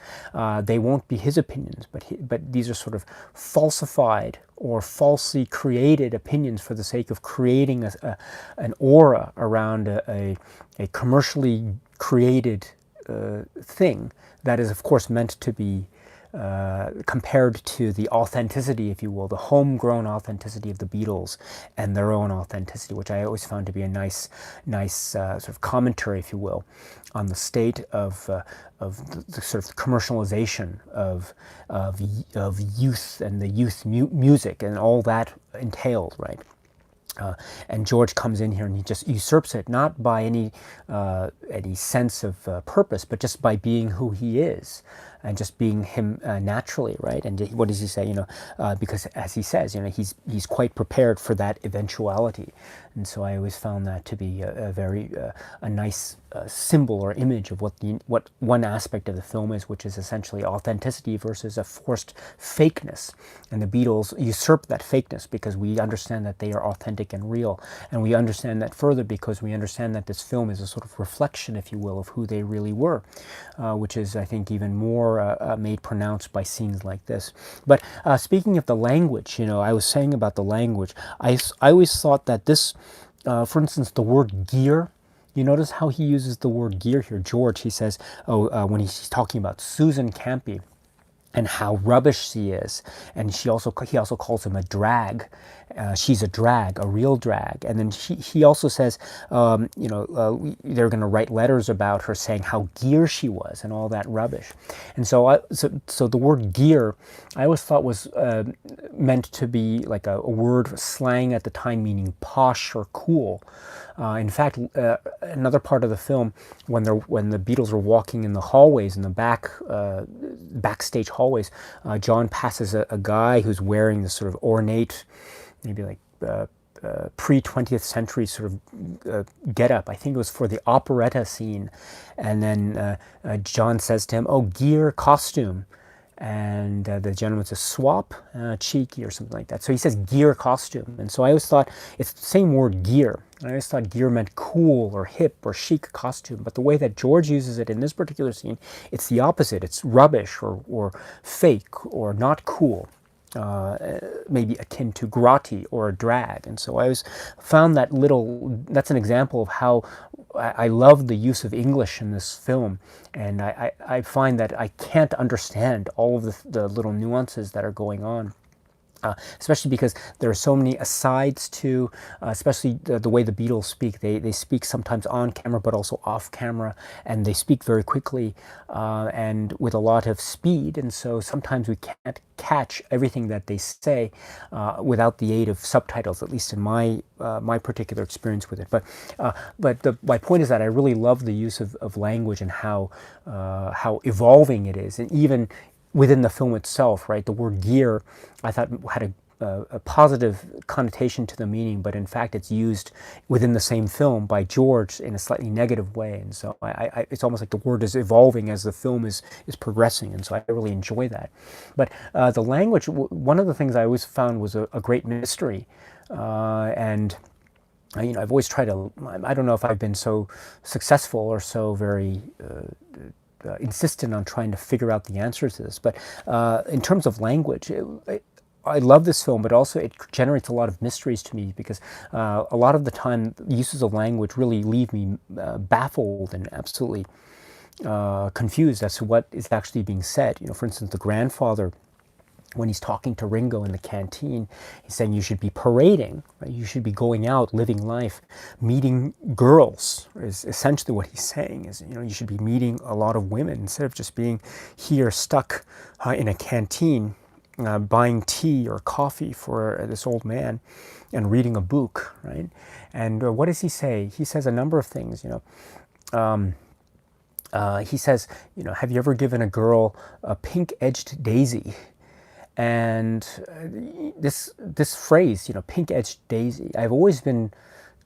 they won't be his opinions, but these are sort of falsified or falsely created opinions for the sake of creating an aura around a commercially created thing that is, of course, meant to be compared to the authenticity, if you will, the homegrown authenticity of the Beatles and their own authenticity, which I always found to be a nice sort of commentary, if you will, on the state of the sort of commercialization of youth and the youth music and all that entailed, right? And George comes in here and he just usurps it, not by any sense of purpose, but just by being who he is and just being him naturally, right? And what does he say? Because as he says, he's quite prepared for that eventuality. And so I always found that to be a very nice symbol or image of what one aspect of the film is, which is essentially authenticity versus a forced fakeness. And the Beatles usurp that fakeness because we understand that they are authentic and real. And we understand that further because we understand that this film is a sort of reflection, if you will, of who they really were, which is, I think, even more made pronounced by scenes like this. But speaking of the language, I was saying about the language, I always thought that this, for instance, the word gear, you notice how he uses the word gear here. George, he says, when he's talking about Susan Campy and how rubbish she is, and he also calls him a drag. She's a drag, a real drag. And then he also says, they're going to write letters about her saying how gear she was and all that rubbish. And so the word gear, I always thought was meant to be like a word slang at the time, meaning posh or cool. In fact, another part of the film, when the Beatles are walking in the hallways, in the backstage hallways, John passes a guy who's wearing this sort of ornate, maybe like pre-20th century sort of get-up. I think it was for the operetta scene. And then John says to him, "Oh, gear, costume." And the gentleman says, "Swap, cheeky," or something like that. So he says gear, costume. And so I always thought it's the same word, gear. I always thought gear meant cool or hip or chic costume. But the way that George uses it in this particular scene, it's the opposite. It's rubbish or fake or not cool. Maybe akin to grotty or a drag. And so I always found that's an example of how I love the use of English in this film. And I find that I can't understand all of the little nuances that are going on. Especially because there are so many asides to, especially the way the Beatles speak. They speak sometimes on camera, but also off camera, and they speak very quickly and with a lot of speed. And so sometimes we can't catch everything that they say without the aid of subtitles, at least in my particular experience with it. But my point is that I really love the use of language and how evolving it is, and even within the film itself, right? The word gear, I thought had a positive connotation to the meaning, but in fact it's used within the same film by George in a slightly negative way. And so it's almost like the word is evolving as the film is progressing, and so I really enjoy that. But the language, one of the things I always found was a great mystery, and I've always tried to, I don't know if I've been so successful or so very insistent on trying to figure out the answers to this, but in terms of language, I love this film, but also it generates a lot of mysteries to me, because a lot of the time uses of language really leave me baffled and absolutely confused as to what is actually being said. For instance, the grandfather, when he's talking to Ringo in the canteen, he's saying you should be parading, right? You should be going out, living life, meeting girls, is essentially what he's saying. Is, you should be meeting a lot of women instead of just being here stuck in a canteen, buying tea or coffee for this old man and reading a book, right? And what does he say? He says a number of things, he says, have you ever given a girl a pink-edged daisy? And this phrase, pink-edged daisy, I've always been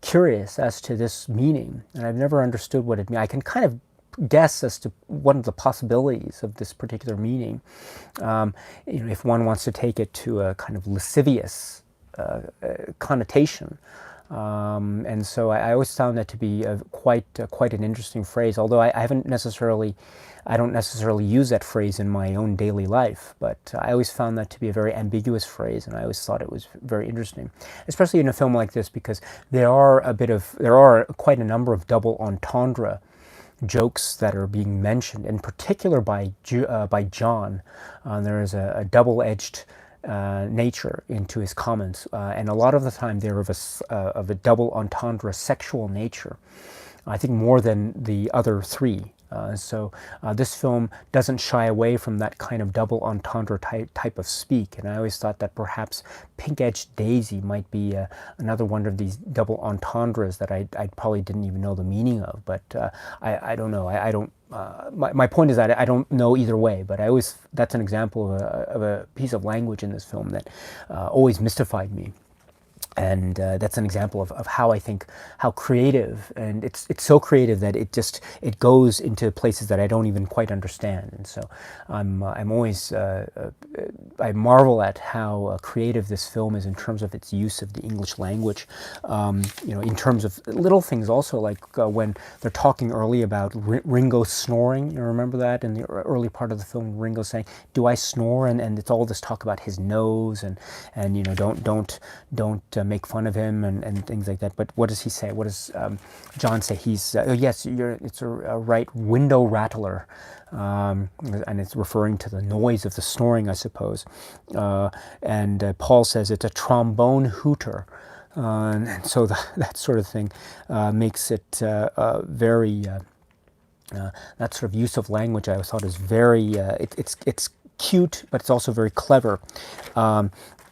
curious as to this meaning, and I've never understood what it means. I can kind of guess as to one of the possibilities of this particular meaning, if one wants to take it to a kind of lascivious connotation. And so I always found that to be quite an interesting phrase, although I don't necessarily use that phrase in my own daily life, but I always found that to be a very ambiguous phrase, and I always thought it was very interesting, especially in a film like this, because there are quite a number of double entendre jokes that are being mentioned, in particular by John. There is a double-edged nature into his comments, and a lot of the time they're of a double entendre sexual nature. I think more than the other three. So this film doesn't shy away from that kind of double entendre type of speak, and I always thought that perhaps pink-edged daisy might be another one of these double entendres that I probably didn't even know the meaning of. But I don't know. I don't. My point is that I don't know either way, but that's an example of a piece of language in this film that always mystified me. And that's an example of how I think how creative, and it's so creative that it goes into places that I don't even quite understand. And so I'm always I marvel at how creative this film is in terms of its use of the English language. In terms of little things also, like when they're talking early about Ringo snoring. You remember that in the early part of the film, Ringo saying, "Do I snore?" And it's all this talk about his nose and don't make fun of him and things like that. But what does he say? What does John say? He's yes, it's a right window rattler, and it's referring to the noise of the snoring, I suppose. And Paul says it's a trombone hooter. And so that sort of thing makes it very. That sort of use of language I thought is very. It's cute, but it's also very clever.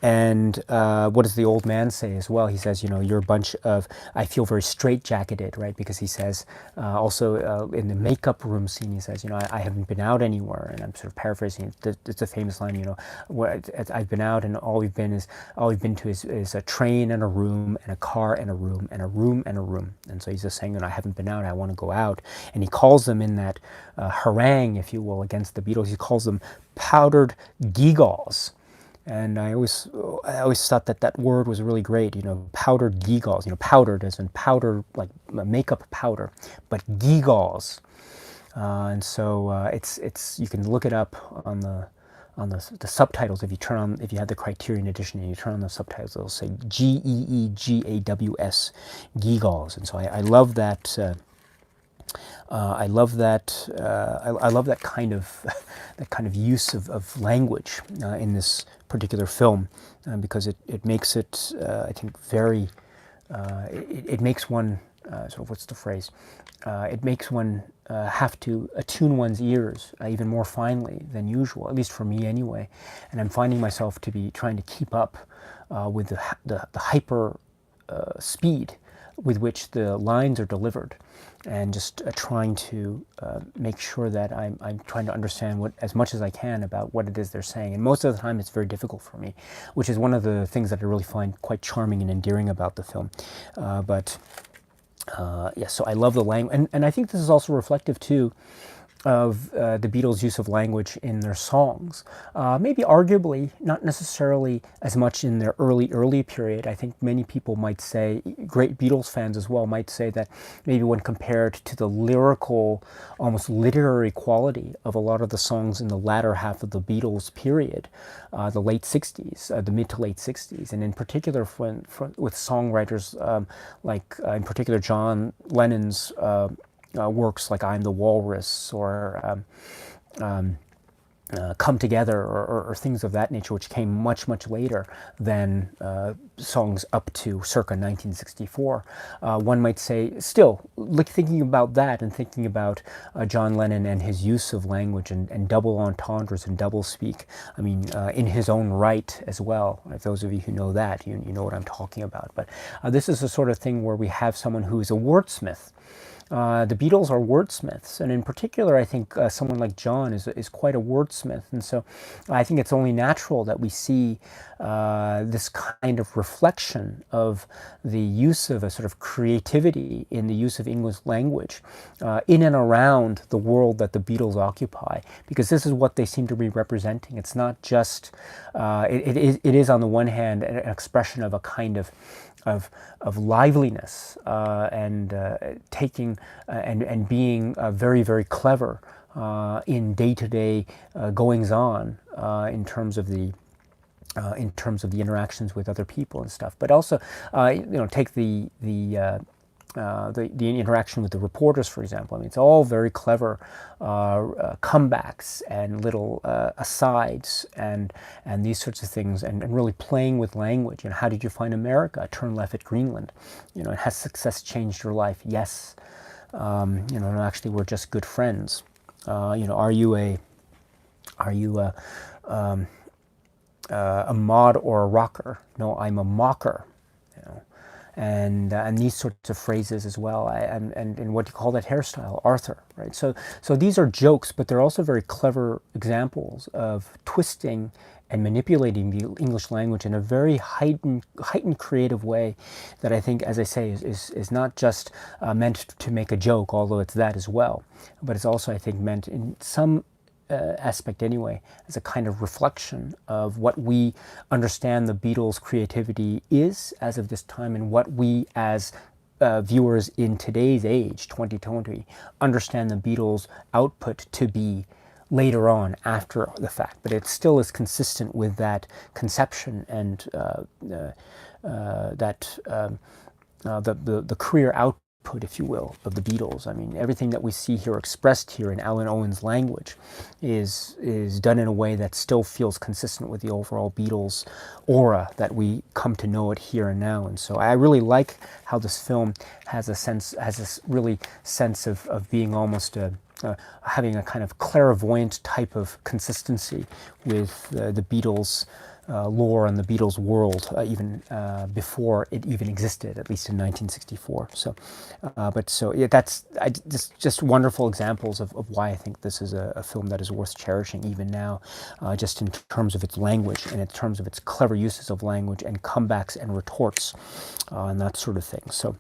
And what does the old man say as well? He says, you're a bunch of, I feel very straitjacketed, right? Because he says, also in the makeup room scene, he says, I haven't been out anywhere. And I'm sort of paraphrasing. It's a famous line, where I've been out and all we've been to is a train and a room and a car and a room and a room and a room. And so he's just saying, I haven't been out, I want to go out. And he calls them in that harangue, if you will, against the Beatles, he calls them powdered gewgaws. And I always thought that word was really great, powdered gewgaws, powdered as in powder, like makeup powder, but gewgaws. And so it's you can look it up on the subtitles if you have the Criterion edition and you turn on the subtitles, it'll say Geegaws, gewgaws. And so I love that. I love that. I love that kind of use of language in this particular film, because it makes it, I think, very. It makes one sort of, what's the phrase? It makes one have to attune one's ears even more finely than usual, at least for me anyway. And I'm finding myself to be trying to keep up with the hyper speed with which the lines are delivered, and just trying to make sure that I'm trying to understand as much as I can about what it is they're saying. And most of the time it's very difficult for me, which is one of the things that I really find quite charming and endearing about the film. Yes, so I love the language, and I think this is also reflective too of the Beatles' use of language in their songs. Maybe arguably not necessarily as much in their early period. I think many people might say, great Beatles fans as well, might say that maybe when compared to the lyrical, almost literary quality of a lot of the songs in the latter half of the Beatles period, the late 60s, the mid to late 60s, and in particular with songwriters like, in particular, John Lennon's works like I'm the Walrus or Come Together or things of that nature, which came much later than songs up to circa 1964. One might say, still, thinking about that and thinking about John Lennon and his use of language and double entendres and double speak, I mean, in his own right as well. If those of you who know that, you know what I'm talking about. But this is the sort of thing where we have someone who is a wordsmith. The Beatles are wordsmiths, and in particular, I think someone like John is quite a wordsmith, and so I think it's only natural that we see this kind of reflection of the use of a sort of creativity in the use of English language in and around the world that the Beatles occupy, because this is what they seem to be representing. It's not just, it is on the one hand an expression of a kind of liveliness and taking and being very clever in day-to-day goings on in terms of the interactions with other people and stuff, but also take the interaction with the reporters, for example. I mean, it's all very clever comebacks and little asides and these sorts of things, and really playing with language. How did you find America? Turn left at Greenland. Has success changed your life? Yes. No, actually, we're just good friends. Are you a mod or a rocker? No, I'm a mocker. And these sorts of phrases as well, and what do you call that hairstyle? Arthur, right? So these are jokes, but they're also very clever examples of twisting and manipulating the English language in a very heightened creative way that I think, as I say, is not just meant to make a joke, although it's that as well, but it's also, I think, meant in some aspect anyway, as a kind of reflection of what we understand the Beatles' creativity is as of this time, and what we as viewers in today's age, 2020, understand the Beatles' output to be later on after the fact. But it still is consistent with that conception and the career output, if you will, of the Beatles. I mean, everything that we see here expressed here in Alan Owen's language is done in a way that still feels consistent with the overall Beatles aura that we come to know it here and now. And so I really like how this film has this really sense of being almost having a kind of clairvoyant type of consistency with the Beatles' lore and the Beatles' world, even before it even existed, at least in 1964. So, that's just wonderful examples of why I think this is a film that is worth cherishing even now, just in terms of its language and in terms of its clever uses of language and comebacks and retorts and that sort of thing. So,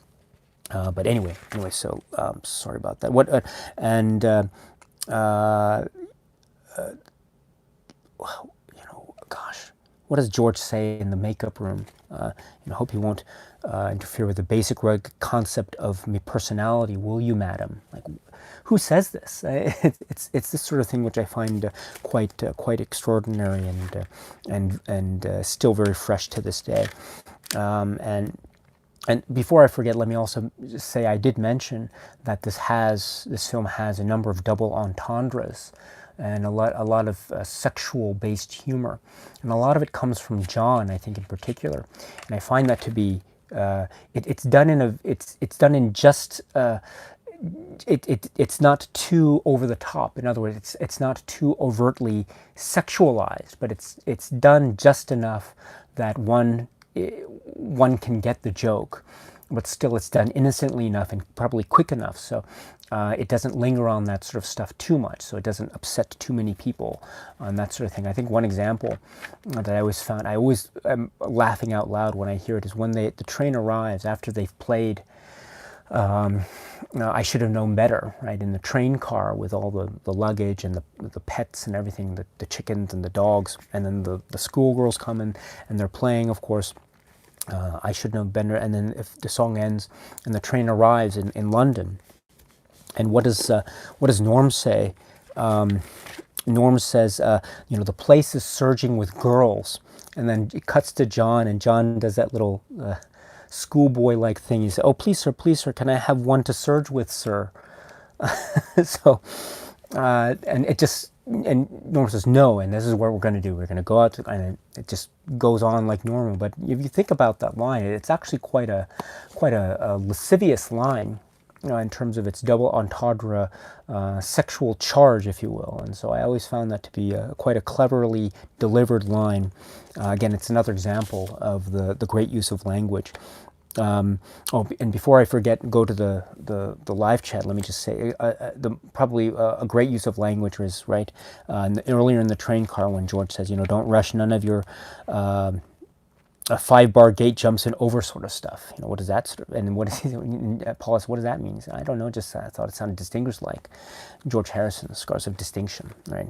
but anyway, so sorry about that. Gosh. What does George say in the makeup room? I hope he won't interfere with the basic concept of my personality, will you, madam? Like, who says this? It's this sort of thing which I find quite extraordinary and still very fresh to this day. And before I forget, let me also just say I did mention that this film has a number of double entendres and a lot of sexual-based humor, and a lot of it comes from John, I think, in particular. And I find that to be it's done in just it's not too over the top. In other words, it's not too overtly sexualized, but it's done just enough that one can get the joke, but still it's done innocently enough and probably quick enough, so it doesn't linger on that sort of stuff too much, so it doesn't upset too many people and that sort of thing. I think one example that I always am laughing out loud when I hear it is when the train arrives after they've played I should have known better, right? In the train car with all the luggage and the pets and everything, the chickens and the dogs, and then the schoolgirls come in and they're playing, of course. I should know better. And then if the song ends and the train arrives in London, and what does Norm say? Norm says, the place is surging with girls. And then it cuts to John, and John does that little schoolboy-like thing. He says, "Oh, please, sir, can I have one to surge with, sir?" So, and Norm says, "No," and this is what we're going to do. We're going to go out, and it just goes on like normal. But if you think about that line, it's actually quite a lascivious line, in terms of its double entendre, sexual charge, if you will. And so I always found that to be quite a cleverly delivered line. Again, it's another example of the great use of language. And before I forget, go to the live chat. Let me just say, probably a great use of language was right earlier in the train car when George says, "Don't rush, none of your a 5-bar gate jumps and over sort of stuff." What does that sort of, and what is Paulus? What does that mean? I don't know. Just I thought it sounded distinguished, like George Harrison, Scars of Distinction, right?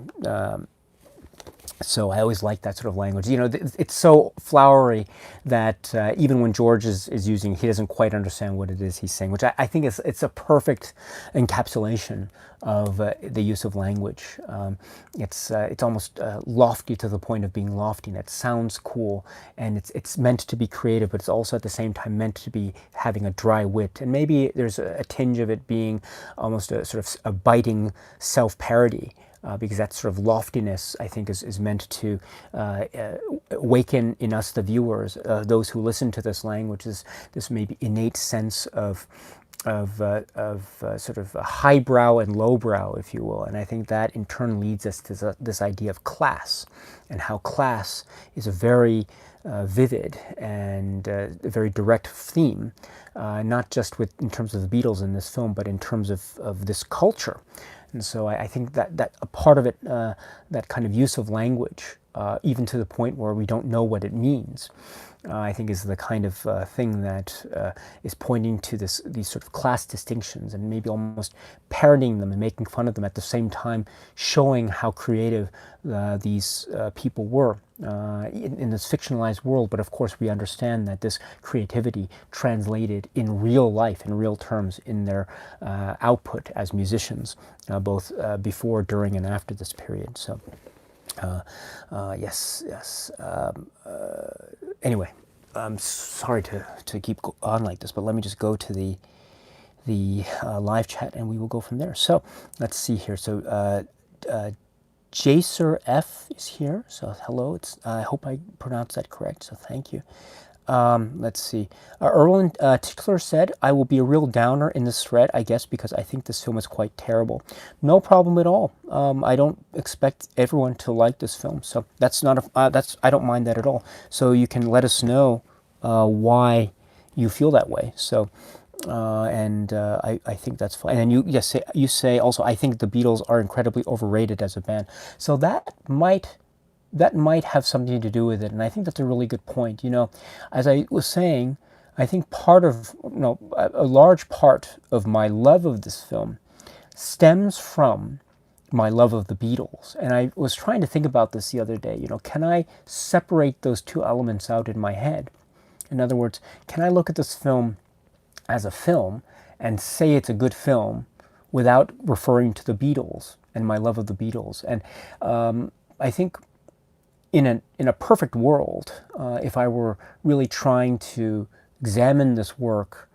So I always like that sort of language. It's so flowery that even when George is using, he doesn't quite understand what it is he's saying, which I think it's a perfect encapsulation of the use of language. It's almost lofty to the point of being lofty, and it sounds cool, and it's meant to be creative, but it's also at the same time meant to be having a dry wit, and maybe there's a tinge of it being almost a sort of a biting self-parody. Because that sort of loftiness, I think, is meant to awaken in us, the viewers, those who listen to this language, this maybe innate sense of sort of a highbrow and lowbrow, if you will. And I think that in turn leads us to this idea of class, and how class is a very vivid and a very direct theme, not just in terms of the Beatles in this film, but in terms of this culture. And so I think that a part of it, that kind of use of language, even to the point where we don't know what it means, I think is the kind of thing that is pointing to these sort of class distinctions, and maybe almost parodying them and making fun of them at the same time, showing how creative these people were in this fictionalized world. But of course we understand that this creativity translated in real life, in real terms, in their output as musicians, both before, during, and after this period. So yes. Anyway, I'm sorry to keep on like this, but let me just go to the live chat, and we will go from there. So let's see here. So Jaser F is here. So hello. I hope I pronounced that correct. So thank you. Let's see. Erwin Tickler said, "I will be a real downer in this thread, I guess, because I think this film is quite terrible." No problem at all. I don't expect everyone to like this film, so that's not I don't mind that at all. So you can let us know why you feel that way. So. I think that's fine. And you say also, "I think the Beatles are incredibly overrated as a band." So that might have something to do with it, and I think that's a really good point. As I was saying, I think a large part of my love of this film stems from my love of the Beatles. And I was trying to think about this the other day. Can I separate those two elements out in my head? In other words, can I look at this film as a film and say it's a good film without referring to the Beatles and my love of the Beatles? And I think in a perfect world, if I were really trying to examine this work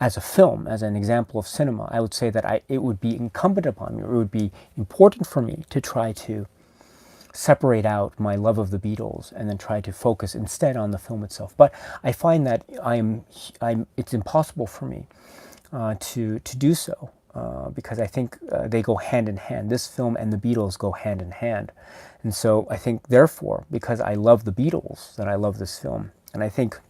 as a film, as an example of cinema, I would say that it would be incumbent upon me, or it would be important for me to try to separate out my love of the Beatles and then try to focus instead on the film itself. But I find that it's impossible for me to do so, because I think they go hand in hand. This film and the Beatles go hand in hand. And so I think, therefore, because I love the Beatles, that I love this film. And I think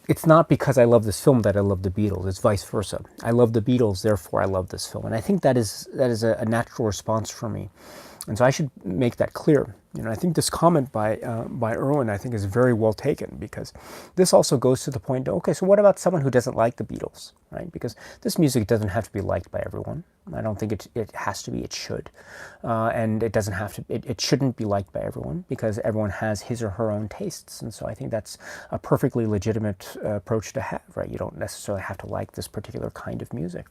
it's not because I love this film that I love the Beatles. It's vice versa. I love the Beatles, therefore I love this film. And I think that is a natural response for me. And so I should make that clear. I think this comment by Erwin, I think, is very well taken, because this also goes to the point. Okay, so what about someone who doesn't like the Beatles, right? Because this music doesn't have to be liked by everyone. I don't think it has to be. It should, and it doesn't have to. It shouldn't be liked by everyone, because everyone has his or her own tastes, and so I think that's a perfectly legitimate approach to have, right? You don't necessarily have to like this particular kind of music.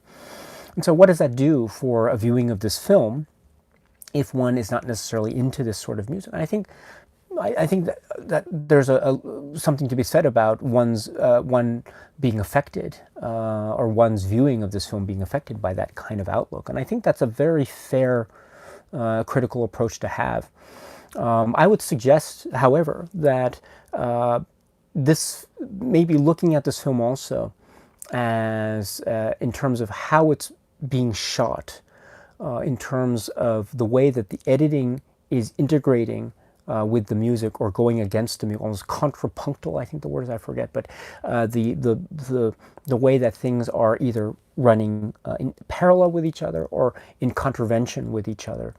And so, what does that do for a viewing of this film if one is not necessarily into this sort of music? And I think that there's something to be said about one being affected, or one's viewing of this film being affected by that kind of outlook. And I think that's a very fair, critical approach to have. I would suggest, however, that this maybe looking at this film also as in terms of how it's being shot, in terms of the way that the editing is integrating with the music, or going against the music, almost contrapunctal, I think the word is, I forget, but the way that things are either running in parallel with each other or in contravention with each other.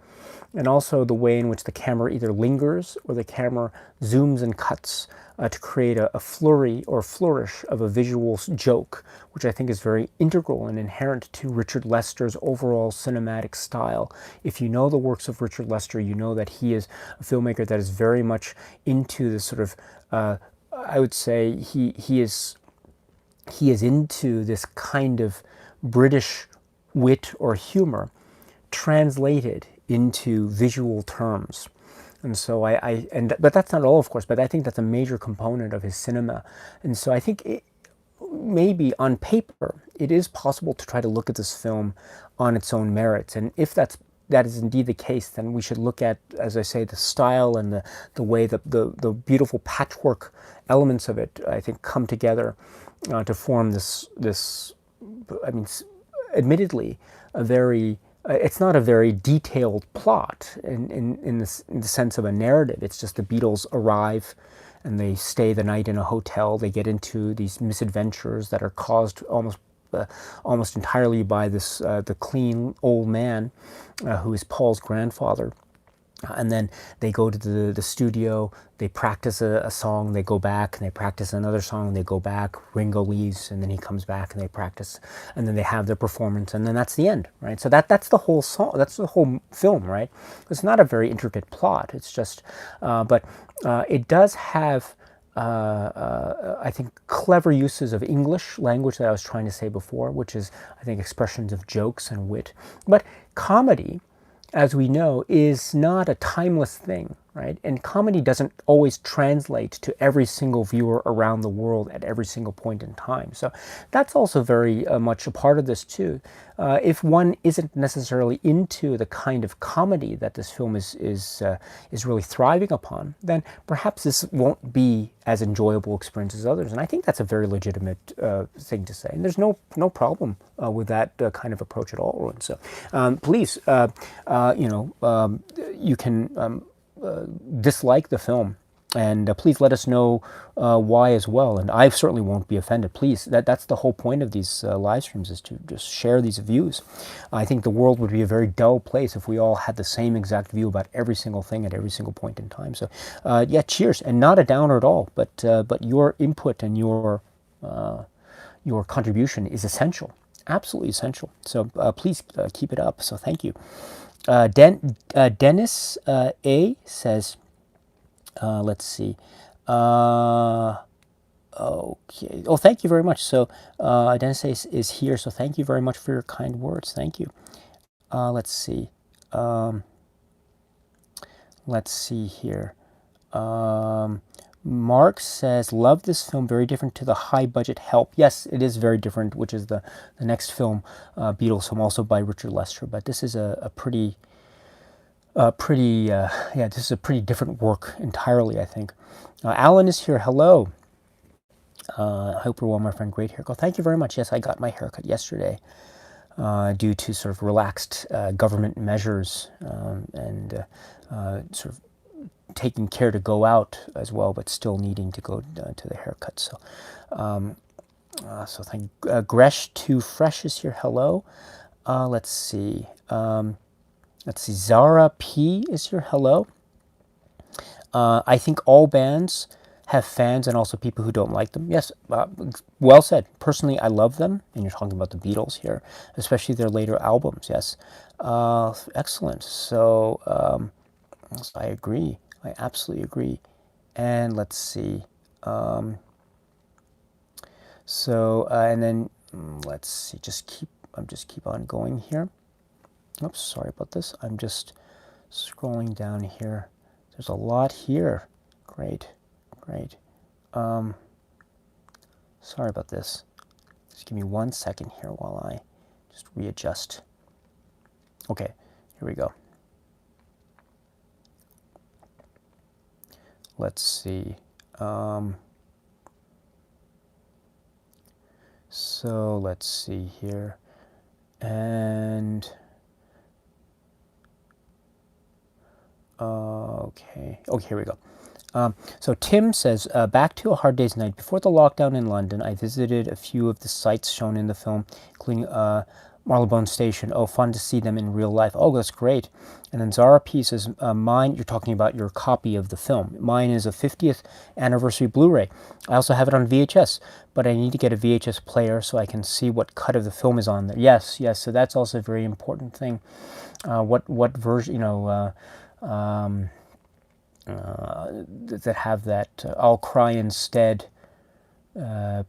And also the way in which the camera either lingers or the camera zooms and cuts to create a flurry or flourish of a visual joke, which I think is very integral and inherent to Richard Lester's overall cinematic style. If you know the works of Richard Lester, you know that he is a filmmaker that is very much into this sort of, I would say he is into this kind of British wit or humor translated into visual terms. And so but that's not all, of course, but I think that's a major component of his cinema. And so I think maybe on paper, it is possible to try to look at this film on its own merits. And if that is indeed the case, then we should look at, as I say, the style and the way that the beautiful patchwork elements of it, I think, come together to form this, I mean, admittedly, it's not a very detailed plot in the sense of a narrative. It's just the Beatles arrive and they stay the night in a hotel. They get into these misadventures that are caused almost entirely by the clean old man who is Paul's grandfather. And then they go to the studio, they practice a song, they go back, and they practice another song, and they go back. Ringo leaves, and then he comes back, and they practice, and then they have their performance, and then that's the end, right? So that's the whole song, that's the whole film, right? It's not a very intricate plot. It's just, but it does have, I think, clever uses of English language that I was trying to say before, which is, I think, expressions of jokes and wit. But comedy, as we know, is not a timeless thing, right? And comedy doesn't always translate to every single viewer around the world at every single point in time. So that's also very much a part of this too. If one isn't necessarily into the kind of comedy that this film is really thriving upon, then perhaps this won't be as enjoyable experience as others. And I think that's a very legitimate thing to say. And there's no problem with that kind of approach at all. And so please, you can dislike the film, and please let us know why as well. And I certainly won't be offended. Please, that's the whole point of these live streams, is to just share these views. I think the world would be a very dull place if we all had the same exact view about every single thing at every single point in time. So yeah, cheers. And not a downer at all, but your input and your contribution is essential, absolutely essential. So please keep it up. So thank you. Dennis A says, let's see. Okay. Oh, thank you very much. So Dennis A is here. So thank you very much for your kind words. Thank you. Let's see. Let's see here. Mark says, love this film, very different to the high budget Help. Yes, it is very different, which is the next film, Beatles film, also by Richard Lester. But this is a pretty this is a pretty different work entirely, I think. Alan is here. Hello. I hope you're well, my friend. Great haircut. Thank you very much. Yes, I got my haircut yesterday due to sort of relaxed government measures and sort of taking care to go out as well, but still needing to go to the haircut. So, so thank you. Gresh Too Fresh is here. Hello. Let's see. Zara P is here. Hello. I think all bands have fans and also people who don't like them. Yes, well said. Personally, I love them, and you're talking about the Beatles here, especially their later albums. Yes, excellent. So, so I agree. I absolutely agree. And let's see. And then let's see. I'm just keep on going here. Oops, sorry about this. I'm just scrolling down here. There's a lot here. Great, great. Sorry about this. Just give me 1 second here while I just readjust. Okay, here we go. Let's see. So let's see here. And okay, here we go. So Tim says, back to A Hard Day's Night. Before the lockdown in London, I visited a few of the sites shown in the film, including Marylebone Station. Oh, fun to see them in real life. Oh, that's great. And then Zara P says, mine, you're talking about your copy of the film. Mine is a 50th anniversary Blu-ray. I also have it on VHS, but I need to get a VHS player so I can see what cut of the film is on there. Yes, yes, so that's also a very important thing. What version, that have that I'll Cry Instead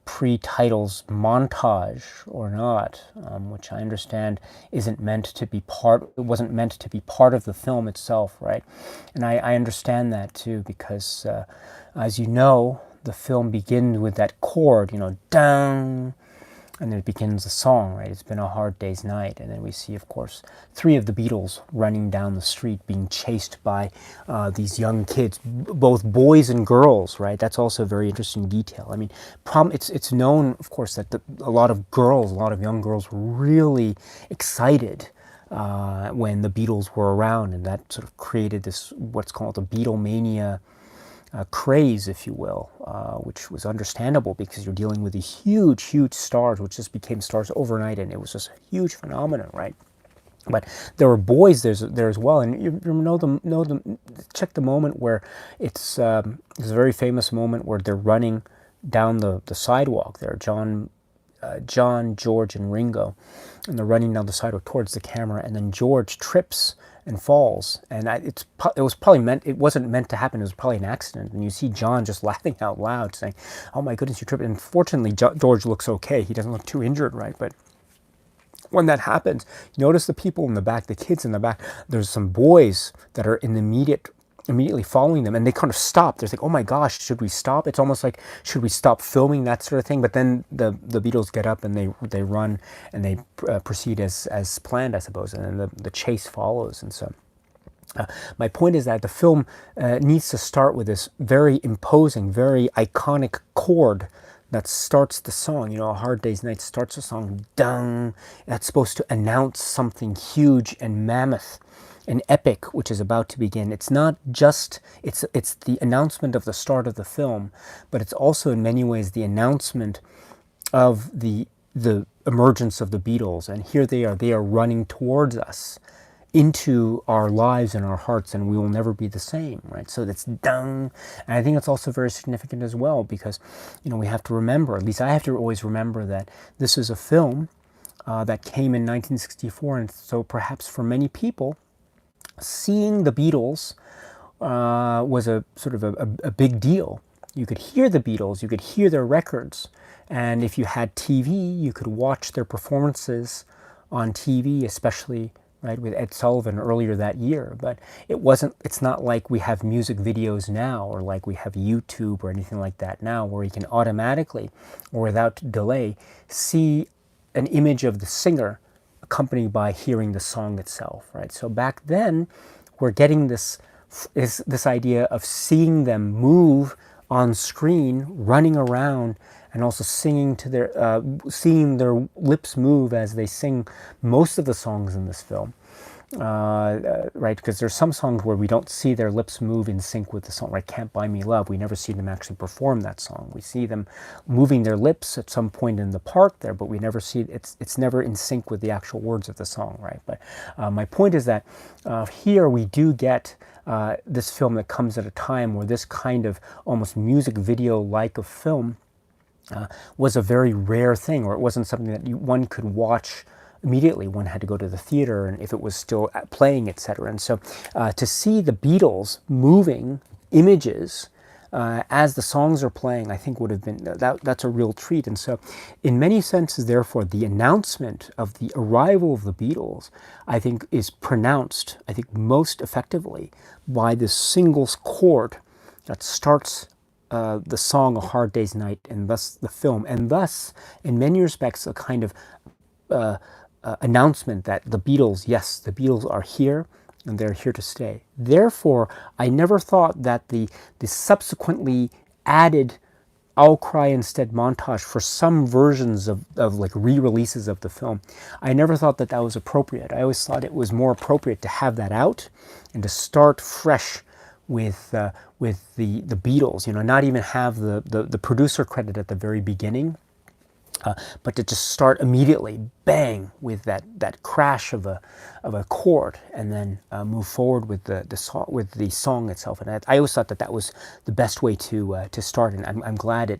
pre-titles montage or not, which I understand isn't meant to be it wasn't meant to be part of the film itself, right? And I understand that too, because as you know, the film begins with that chord, down, and then it begins the song, right? It's been a hard day's night. And then we see, of course, 3 of the Beatles running down the street being chased by these young kids, both boys and girls, right? That's also a very interesting detail. I mean, it's known, of course, that a lot of young girls were really excited when the Beatles were around, and that sort of created this, what's called the Beatlemania craze, if you will, which was understandable because you're dealing with these huge, huge stars, which just became stars overnight, and it was just a huge phenomenon, right? But there were boys there as well, and check the moment where it's a very famous moment where they're running down the sidewalk there, John, George, and Ringo, and they're running down the sidewalk towards the camera, and then George trips and falls, and it wasn't meant to happen. It was probably an accident, and you see John just laughing out loud, saying, "Oh my goodness, you tripped!" And fortunately, George looks okay. He doesn't look too injured, right? But when that happens, you notice the people in the back, the kids in the back. There's some boys that are in the immediately following them, and they kind of stop. They're like, "Oh my gosh, should we stop?" It's almost like, should we stop filming, that sort of thing. But then the Beatles get up and they run and they proceed as planned, I suppose, and then the chase follows. And so my point is that the film needs to start with this very imposing, very iconic chord that starts the song. A Hard Day's Night starts the song, dung. That's supposed to announce something huge and mammoth, an epic which is about to begin. It's not just, it's the announcement of the start of the film, but it's also in many ways the announcement of the emergence of the Beatles. And here they are running towards us into our lives and our hearts, and we will never be the same, right? So that's dung. And I think it's also very significant as well, because we have to remember, at least I have to always remember, that this is a film that came in 1964, and so perhaps for many people, seeing the Beatles was a sort of a big deal. You could hear the Beatles, you could hear their records, and if you had TV, you could watch their performances on TV, especially right with Ed Sullivan earlier that year. But it's not like we have music videos now, or like we have YouTube or anything like that now, where you can automatically or without delay see an image of the singer accompanied by hearing the song itself, right? So back then, we're getting this idea of seeing them move on screen, running around, and also singing to seeing their lips move as they sing most of the songs in this film. right? Because there's some songs where we don't see their lips move in sync with the song, right? Can't Buy Me Love. We never see them actually perform that song. We see them moving their lips at some point in the part there, but we never see it's never in sync with the actual words of the song, right? But my point is that here we do get this film that comes at a time where this kind of almost music video-like of film was a very rare thing, or it wasn't something that one could watch immediately. One had to go to the theater, and if it was still playing, etc. And so to see the Beatles moving images as the songs are playing, I think would have been, that's a real treat. And so in many senses, therefore, the announcement of the arrival of the Beatles, I think, is pronounced, I think, most effectively by this single chord that starts the song A Hard Day's Night, and thus the film, and thus, in many respects, a kind of announcement that the Beatles, yes, the Beatles are here, and they're here to stay. Therefore, I never thought that the subsequently added I'll Cry Instead montage for some versions of like re-releases of the film, I never thought that that was appropriate. I always thought it was more appropriate to have that out and to start fresh with the Beatles, you know, not even have the producer credit at the very beginning, but to just start immediately, bang, with that crash of a chord, and then move forward with the song itself. And I always thought that that was the best way to start, and I'm glad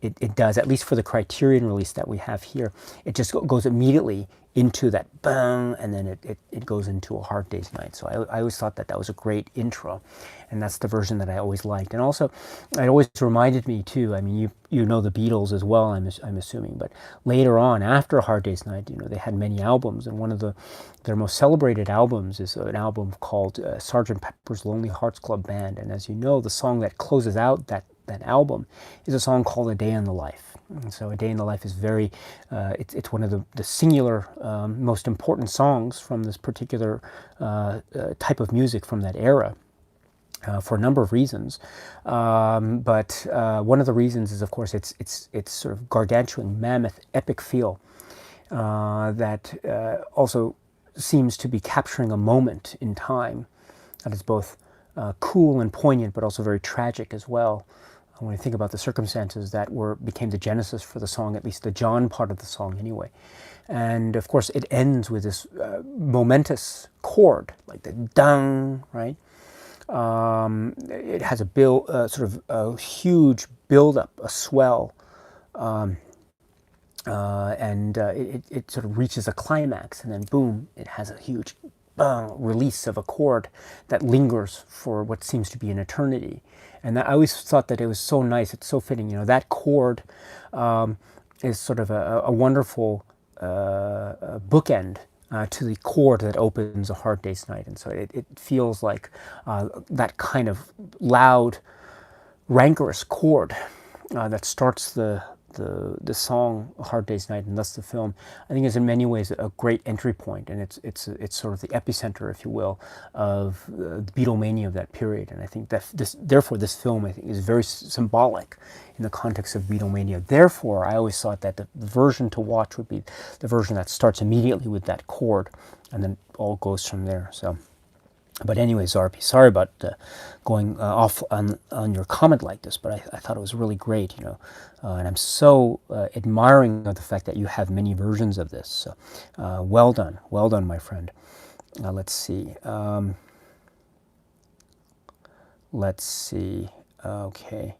it does, at least for the Criterion release that we have here. It just goes immediately into that bang, and then it goes into A Hard Day's Night. So I always thought that that was a great intro, and that's the version that I always liked. And also, it always reminded me too, I mean, you know the Beatles as well, I'm assuming, but later on, after A Hard Day's Night, you know, they had many albums, and one of their most celebrated albums is an album called Sgt. Pepper's Lonely Hearts Club Band. And as you know, the song that closes out that album is a song called A Day in the Life. And so A Day in the Life is very, it's one of the singular, most important songs from this particular type of music from that era. For a number of reasons, but one of the reasons is, of course, it's sort of gargantuan, mammoth, epic feel that also seems to be capturing a moment in time that is both cool and poignant, but also very tragic as well. When I think about the circumstances that became the genesis for the song, at least the John part of the song anyway. And of course, it ends with this momentous chord, like the dung, right? It has a sort of a huge build-up, a swell, and it sort of reaches a climax, and then boom, it has a huge release of a chord that lingers for what seems to be an eternity. And I always thought that it was so nice, it's so fitting, you know, that chord is sort of a wonderful bookend to the chord that opens A Hard Day's Night. And so it feels like that kind of loud, rancorous chord that starts the song A Hard Day's Night, and thus the film, I think is in many ways a great entry point, and it's sort of the epicenter, if you will, of the Beatlemania of that period. And I think that therefore this film, I think, is very symbolic in the context of Beatlemania. Therefore, I always thought that the version to watch would be the version that starts immediately with that chord, and then all goes from there. So. But anyway, Zarpi, sorry about going off on your comment like this, but I thought it was really great, you know, and I'm so admiring of the fact that you have many versions of this. So, well done, my friend. Let's see. Okay.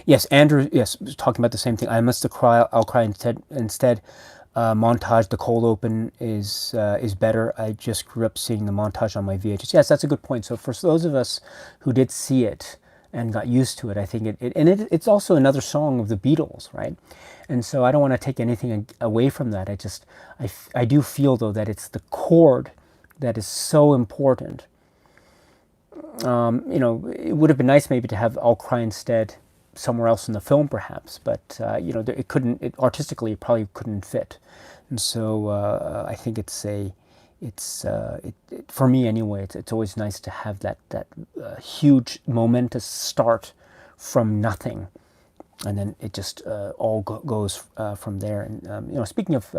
Yes, Andrew. Yes, talking about the same thing. I'll cry instead. Montage, the cold open is better. I just grew up seeing the montage on my VHS. Yes, that's a good point. So for those of us who did see it and got used to it, I think it's also another song of the Beatles, right? And so I don't want to take anything away from that. I do feel though that it's the chord that is so important. You know, it would have been nice maybe to have I'll Cry Instead somewhere else in the film, perhaps, but you know, artistically it probably couldn't fit, and so I think for me anyway, it's always nice to have that huge momentous start from nothing and then it just all goes from there. And speaking of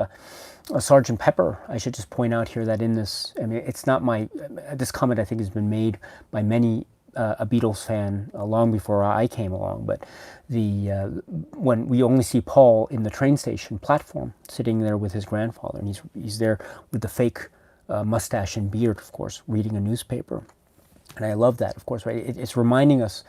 Sergeant Pepper, I should just point out here that in this, I mean, it's not my this comment I think has been made by many a Beatles fan long before I came along, but the when we only see Paul in the train station platform sitting there with his grandfather, and he's there with the fake mustache and beard, of course, reading a newspaper. And I love that, of course, right? It's reminding us,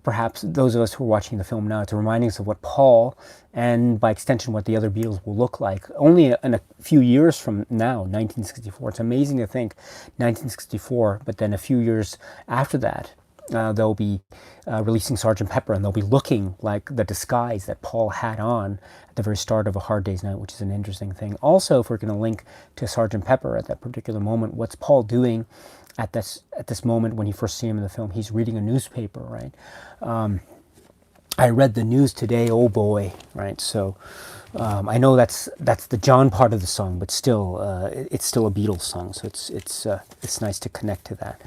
perhaps those of us who are watching the film now, it's reminding us of what Paul, and by extension what the other Beatles will look like only in a few years from now, 1964. It's amazing to think 1964, but then a few years after that, they'll be releasing Sergeant Pepper, and they'll be looking like the disguise that Paul had on at the very start of A Hard Day's Night, which is an interesting thing. Also, if we're going to link to Sergeant Pepper at that particular moment, what's Paul doing at this moment when you first see him in the film? He's reading a newspaper, right? I read the news today, oh boy, right? So I know that's the John part of the song, but still, it's still a Beatles song, so it's nice to connect to that.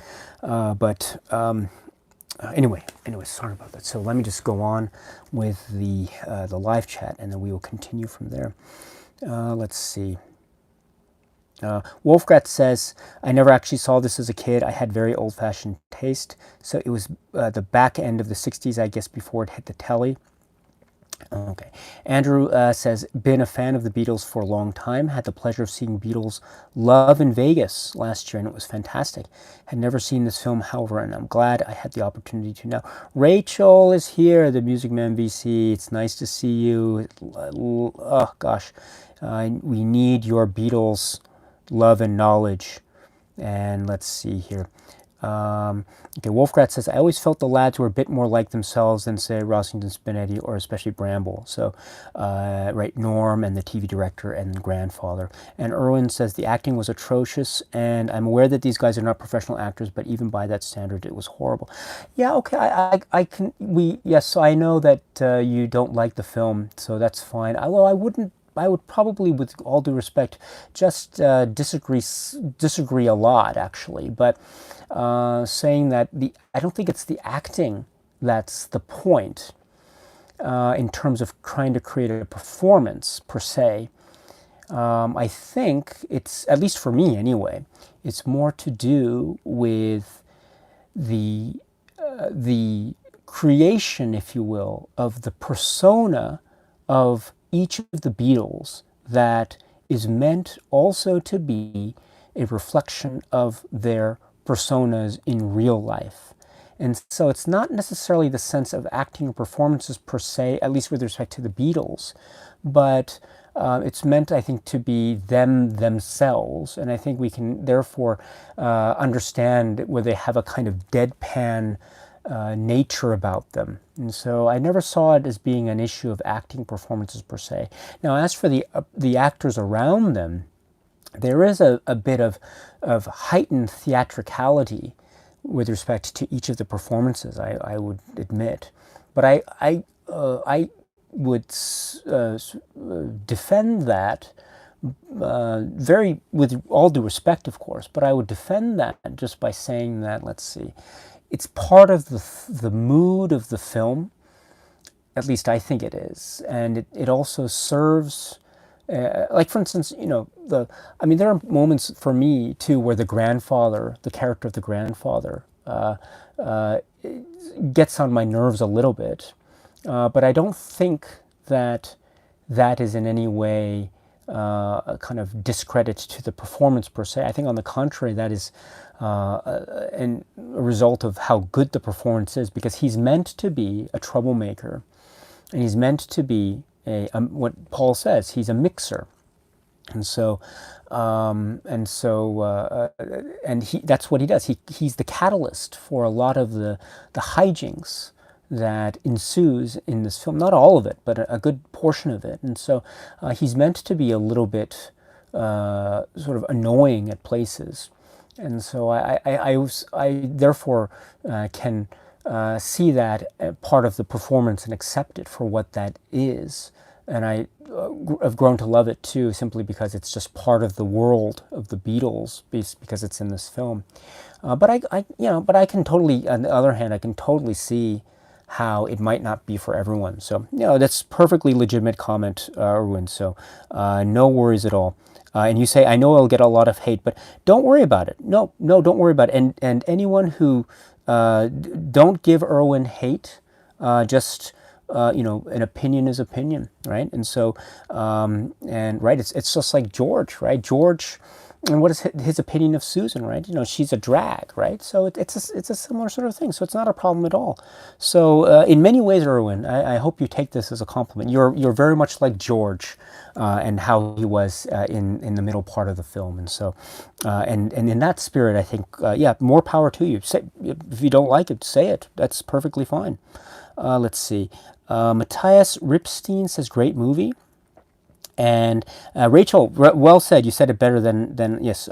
Anyway, sorry about that. So let me just go on with the live chat, and then we will continue from there. Let's see. Wolfgrat says, I never actually saw this as a kid. I had very old-fashioned taste. So it was the back end of the 60s, I guess, before it hit the telly. Okay. Andrew says, been a fan of the Beatles for a long time. Had the pleasure of seeing Beatles Love in Vegas last year, and it was fantastic. Had never seen this film, however, and I'm glad I had the opportunity to now. Rachel is here, the Music Man VC. It's nice to see you. Oh, gosh. We need your Beatles love and knowledge. And let's see here. Okay, Wolfgrat says, I always felt the lads were a bit more like themselves than, say, Rossington Spinetti or especially Bramble. So, right, Norm and the TV director and grandfather. And Erwin says, the acting was atrocious, and I'm aware that these guys are not professional actors, but even by that standard, it was horrible. Yeah, okay, yes, so I know that you don't like the film, so that's fine. I would probably, with all due respect, just disagree a lot, actually. But saying that I don't think it's the acting that's the point in terms of trying to create a performance per se. I think it's, at least for me anyway, it's more to do with the creation, if you will, of the persona of each of the Beatles that is meant also to be a reflection of their personas in real life. And so it's not necessarily the sense of acting or performances per se, at least with respect to the Beatles, but it's meant, I think, to be themselves. And I think we can therefore understand where they have a kind of deadpan nature about them. And so I never saw it as being an issue of acting performances per se. Now, as for the actors around them, there is a bit of heightened theatricality with respect to each of the performances, I would admit. But I would defend that very, with all due respect, of course, but I would defend that just by saying that, let's see, it's part of the mood of the film, at least I think it is, and it also serves, like for instance, there are moments for me too where the character of the grandfather, gets on my nerves a little bit, but I don't think that is in any way a kind of discredit to the performance per se. I think on the contrary, that is a result of how good the performance is, because he's meant to be a troublemaker, and he's meant to be what Paul says, he's a mixer, and that's what he does. He's the catalyst for a lot of the hijinks that ensues in this film. Not all of it, but a good portion of it. And so he's meant to be a little bit sort of annoying at places. And so I therefore can see that part of the performance and accept it for what that is. And I have grown to love it too, simply because it's just part of the world of the Beatles, because it's in this film. But I can totally, on the other hand, I can totally see how it might not be for everyone. So, that's perfectly legitimate comment, Erwin. So, no worries at all. And you say, I know I'll get a lot of hate, but don't worry about it. No, don't worry about it. And anyone who don't give Erwin hate, just an opinion is opinion, right? And so, and right, it's just like George, right? George, and what is his opinion of Susan, right? She's a drag, right? So it's a similar sort of thing. So it's not a problem at all. So in many ways, Erwin, I hope you take this as a compliment. You're very much like George, and how he was in the middle part of the film. And so, and in that spirit, I think, yeah, more power to you. Say, if you don't like it, say it. That's perfectly fine. Let's see. Matthias Ripstein says, great movie. And Rachel, well said. You said it better than yes.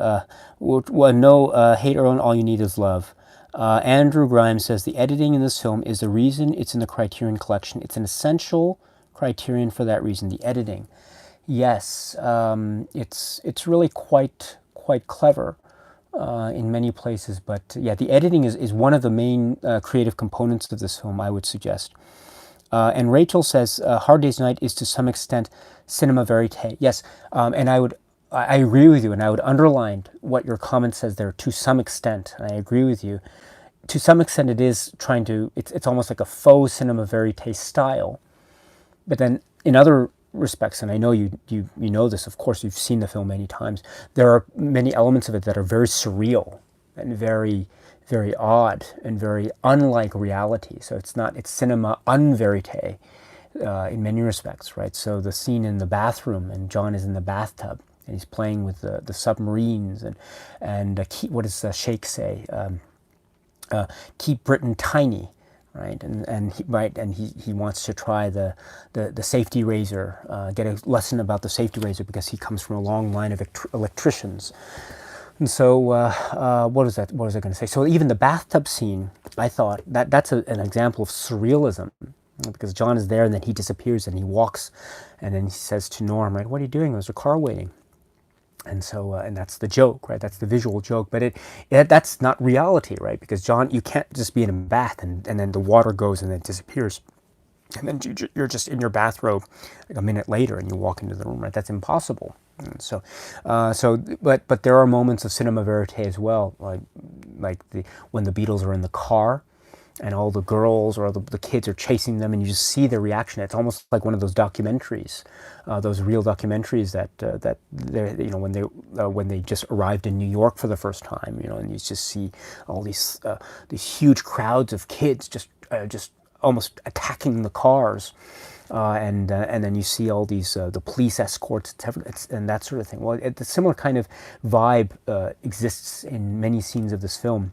Well, no hate, Erwin. All you need is love. Andrew Grimes says the editing in this film is the reason it's in the Criterion Collection. It's an essential criterion for that reason. The editing, yes, it's really quite clever in many places. But yeah, the editing is one of the main creative components of this film, I would suggest. And Rachel says, Hard Day's Night is to some extent cinema verite. Yes, and I agree with you, and I would underline what your comment says there, to some extent, and I agree with you. To some extent, it is trying to, it's almost like a faux cinema verite style. But then in other respects, and I know you know this, of course, you've seen the film many times, there are many elements of it that are very surreal and very odd and very unlike reality. So it's cinema un verite in many respects, right? So the scene in the bathroom, and John is in the bathtub, and he's playing with the submarines, and what does Shake say? Keep Britain tiny, right? And he wants to try the safety razor, get a lesson about the safety razor because he comes from a long line of electricians. And so, what was I going to say? So even the bathtub scene, I thought that's an example of surrealism, because John is there and then he disappears and he walks, and then he says to Norm, right, "What are you doing? There's a car waiting." And so, and that's the joke, right? That's the visual joke, but that's not reality, right? Because John, you can't just be in a bath and then the water goes and then it disappears. And then you're just in your bathrobe like a minute later and you walk into the room, right? That's impossible. And so, but there are moments of cinema verite as well, like when the Beatles are in the car and all the girls or the kids are chasing them, and you just see their reaction. It's almost like one of those documentaries, those real documentaries that when they just arrived in New York for the first time, and you just see all these huge crowds of kids just almost attacking the cars, and then you see all these the police escorts, and that sort of thing. Well, the similar kind of vibe exists in many scenes of this film.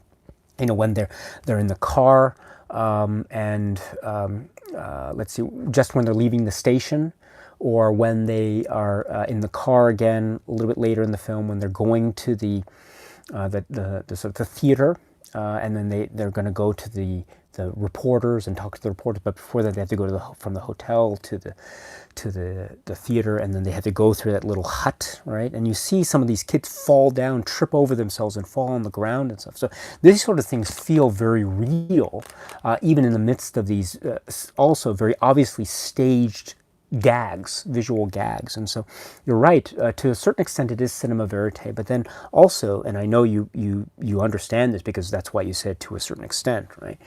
When they're in the car, let's see, just when they're leaving the station, or when they are in the car again a little bit later in the film, when they're going to the sort of the theater, and then they're going to go to the reporters and talk to the reporters, but before that they have to go from the hotel to the theater, and then they have to go through that little hut, right? And you see some of these kids fall down, trip over themselves, and fall on the ground and stuff. So these sort of things feel very real, even in the midst of these also very obviously staged gags, visual gags. And so you're right, to a certain extent it is cinema verite, but then also, and I know you understand this because that's why you said to a certain extent, right?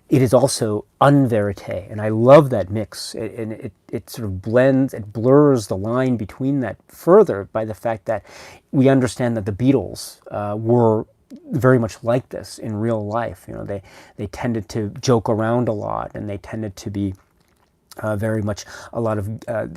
It is also unverite, and I love that mix. It sort of blends, it blurs the line between that further by the fact that we understand that the Beatles were very much like this in real life. They tended to joke around a lot, and they tended to be very much a lot of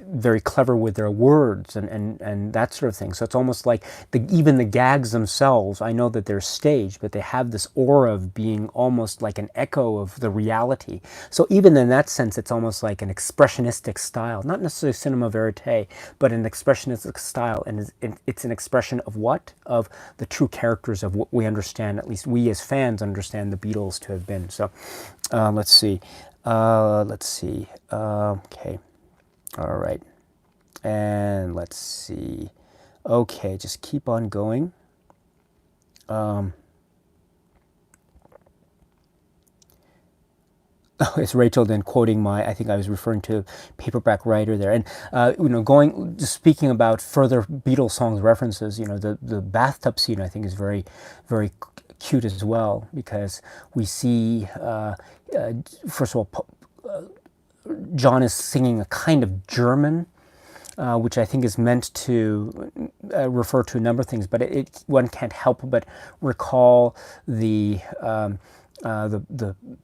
very clever with their words and that sort of thing. So it's almost like even the gags themselves, I know that they're staged, but they have this aura of being almost like an echo of the reality. So even in that sense, it's almost like an expressionistic style, not necessarily cinema verite, but an expressionistic style. And it's an expression of what? Of the true characters of what we understand, at least we as fans understand the Beatles to have been. So let's see. Okay. All right. And let's see. Okay, just keep on going. it's Rachel then quoting my, I think I was referring to Paperback Writer there. And, just speaking about further Beatles songs references, the bathtub scene I think is very, very cute as well, because we see, first of all, John is singing a kind of German, which I think is meant to refer to a number of things, but one can't help but recall the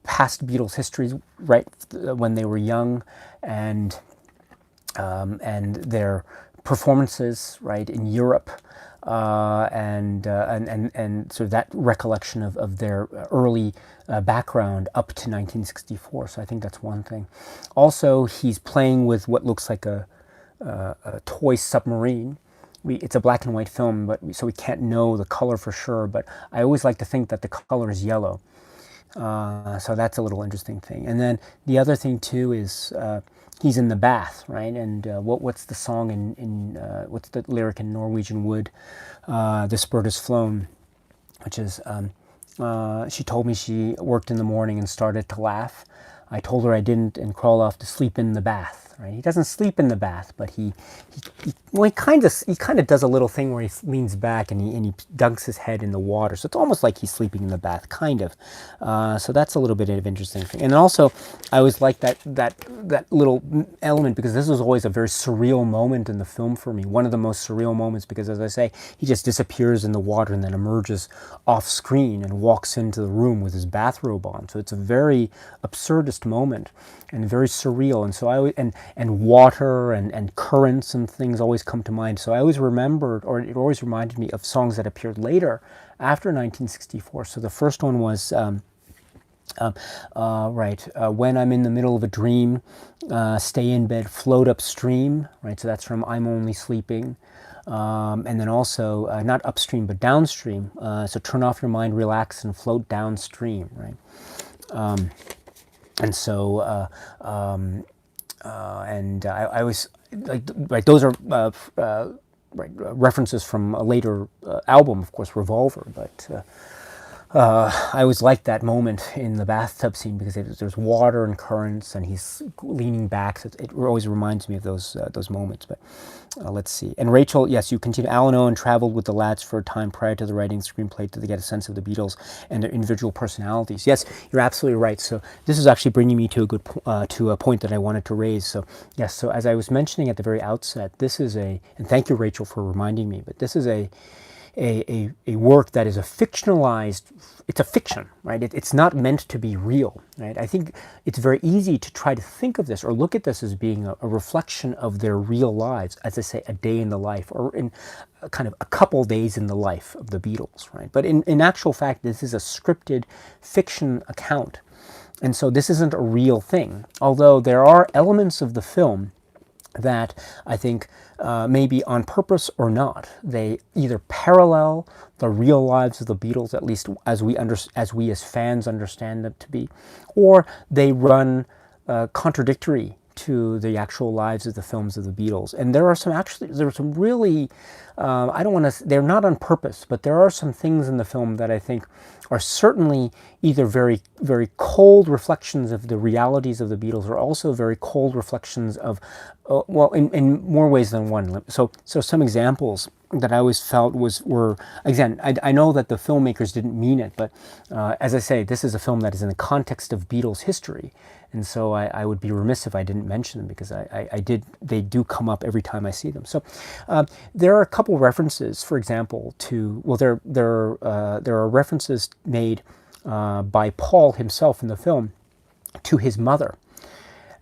past Beatles histories, right, when they were young, and their performances, right, in Europe, and sort of that recollection of their early background up to 1964. So I think that's one thing. Also, he's playing with what looks like a toy submarine. It's a black and white film, so we can't know the color for sure, but I always like to think that the color is yellow. So that's a little interesting thing. And then the other thing too is he's in the bath, right? And what's the song in what's the lyric in Norwegian Wood? This bird has flown, which is, she told me she worked in the morning and started to laugh. I told her I didn't and crawled off to sleep in the bath. Right? He doesn't sleep in the bath, but he kind of does a little thing where he leans back and he dunks his head in the water. So it's almost like he's sleeping in the bath, kind of. So that's a little bit of an interesting thing. And also, I always like that little element, because this was always a very surreal moment in the film for me. One of the most surreal moments, because as I say, he just disappears in the water and then emerges off screen and walks into the room with his bathrobe on. So it's a very absurdist moment and very surreal. And so I always, and water and currents and things always come to mind. So I always remembered, or it always reminded me of songs that appeared later after 1964. So the first one was when I'm in the middle of a dream, stay in bed, float upstream, right? So that's from I'm Only Sleeping. And then also not upstream but downstream, so turn off your mind, relax and float downstream, right? And so I was like those are references from a later album, of course, Revolver, but I always liked that moment in the bathtub scene, because there's water and currents and he's leaning back. So it always reminds me of those moments. But let's see. And Rachel, yes, you continue. Alan Owen traveled with the lads for a time prior to the writing the screenplay to get a sense of the Beatles and their individual personalities. Yes, you're absolutely right. So this is actually bringing me to a point that I wanted to raise. So yes, so as I was mentioning at the very outset, this is and thank you, Rachel, for reminding me, but this is a work that is it's a fiction, right? It's not meant to be real, right? I think it's very easy to try to think of this or look at this as being a reflection of their real lives, as I say, a day in the life, or in kind of a couple days in the life of the Beatles, right? But in actual fact, this is a scripted fiction account. And so this isn't a real thing, although there are elements of the film that I think maybe on purpose or not, they either parallel the real lives of the Beatles, at least as we as fans understand them to be, or they run contradictory to the actual lives of the films of the Beatles. And there are some really, I don't want to, they're not on purpose, but there are some things in the film that I think are certainly either very, very cold reflections of the realities of the Beatles, or also very cold reflections of, well, in more ways than one. So some examples that I always felt were, again, I know that the filmmakers didn't mean it, but as I say, this is a film that is in the context of Beatles history. And so I would be remiss if I didn't mention them, because they do come up every time I see them. So there are a couple references, for example, to, well, there are references made by Paul himself in the film to his mother.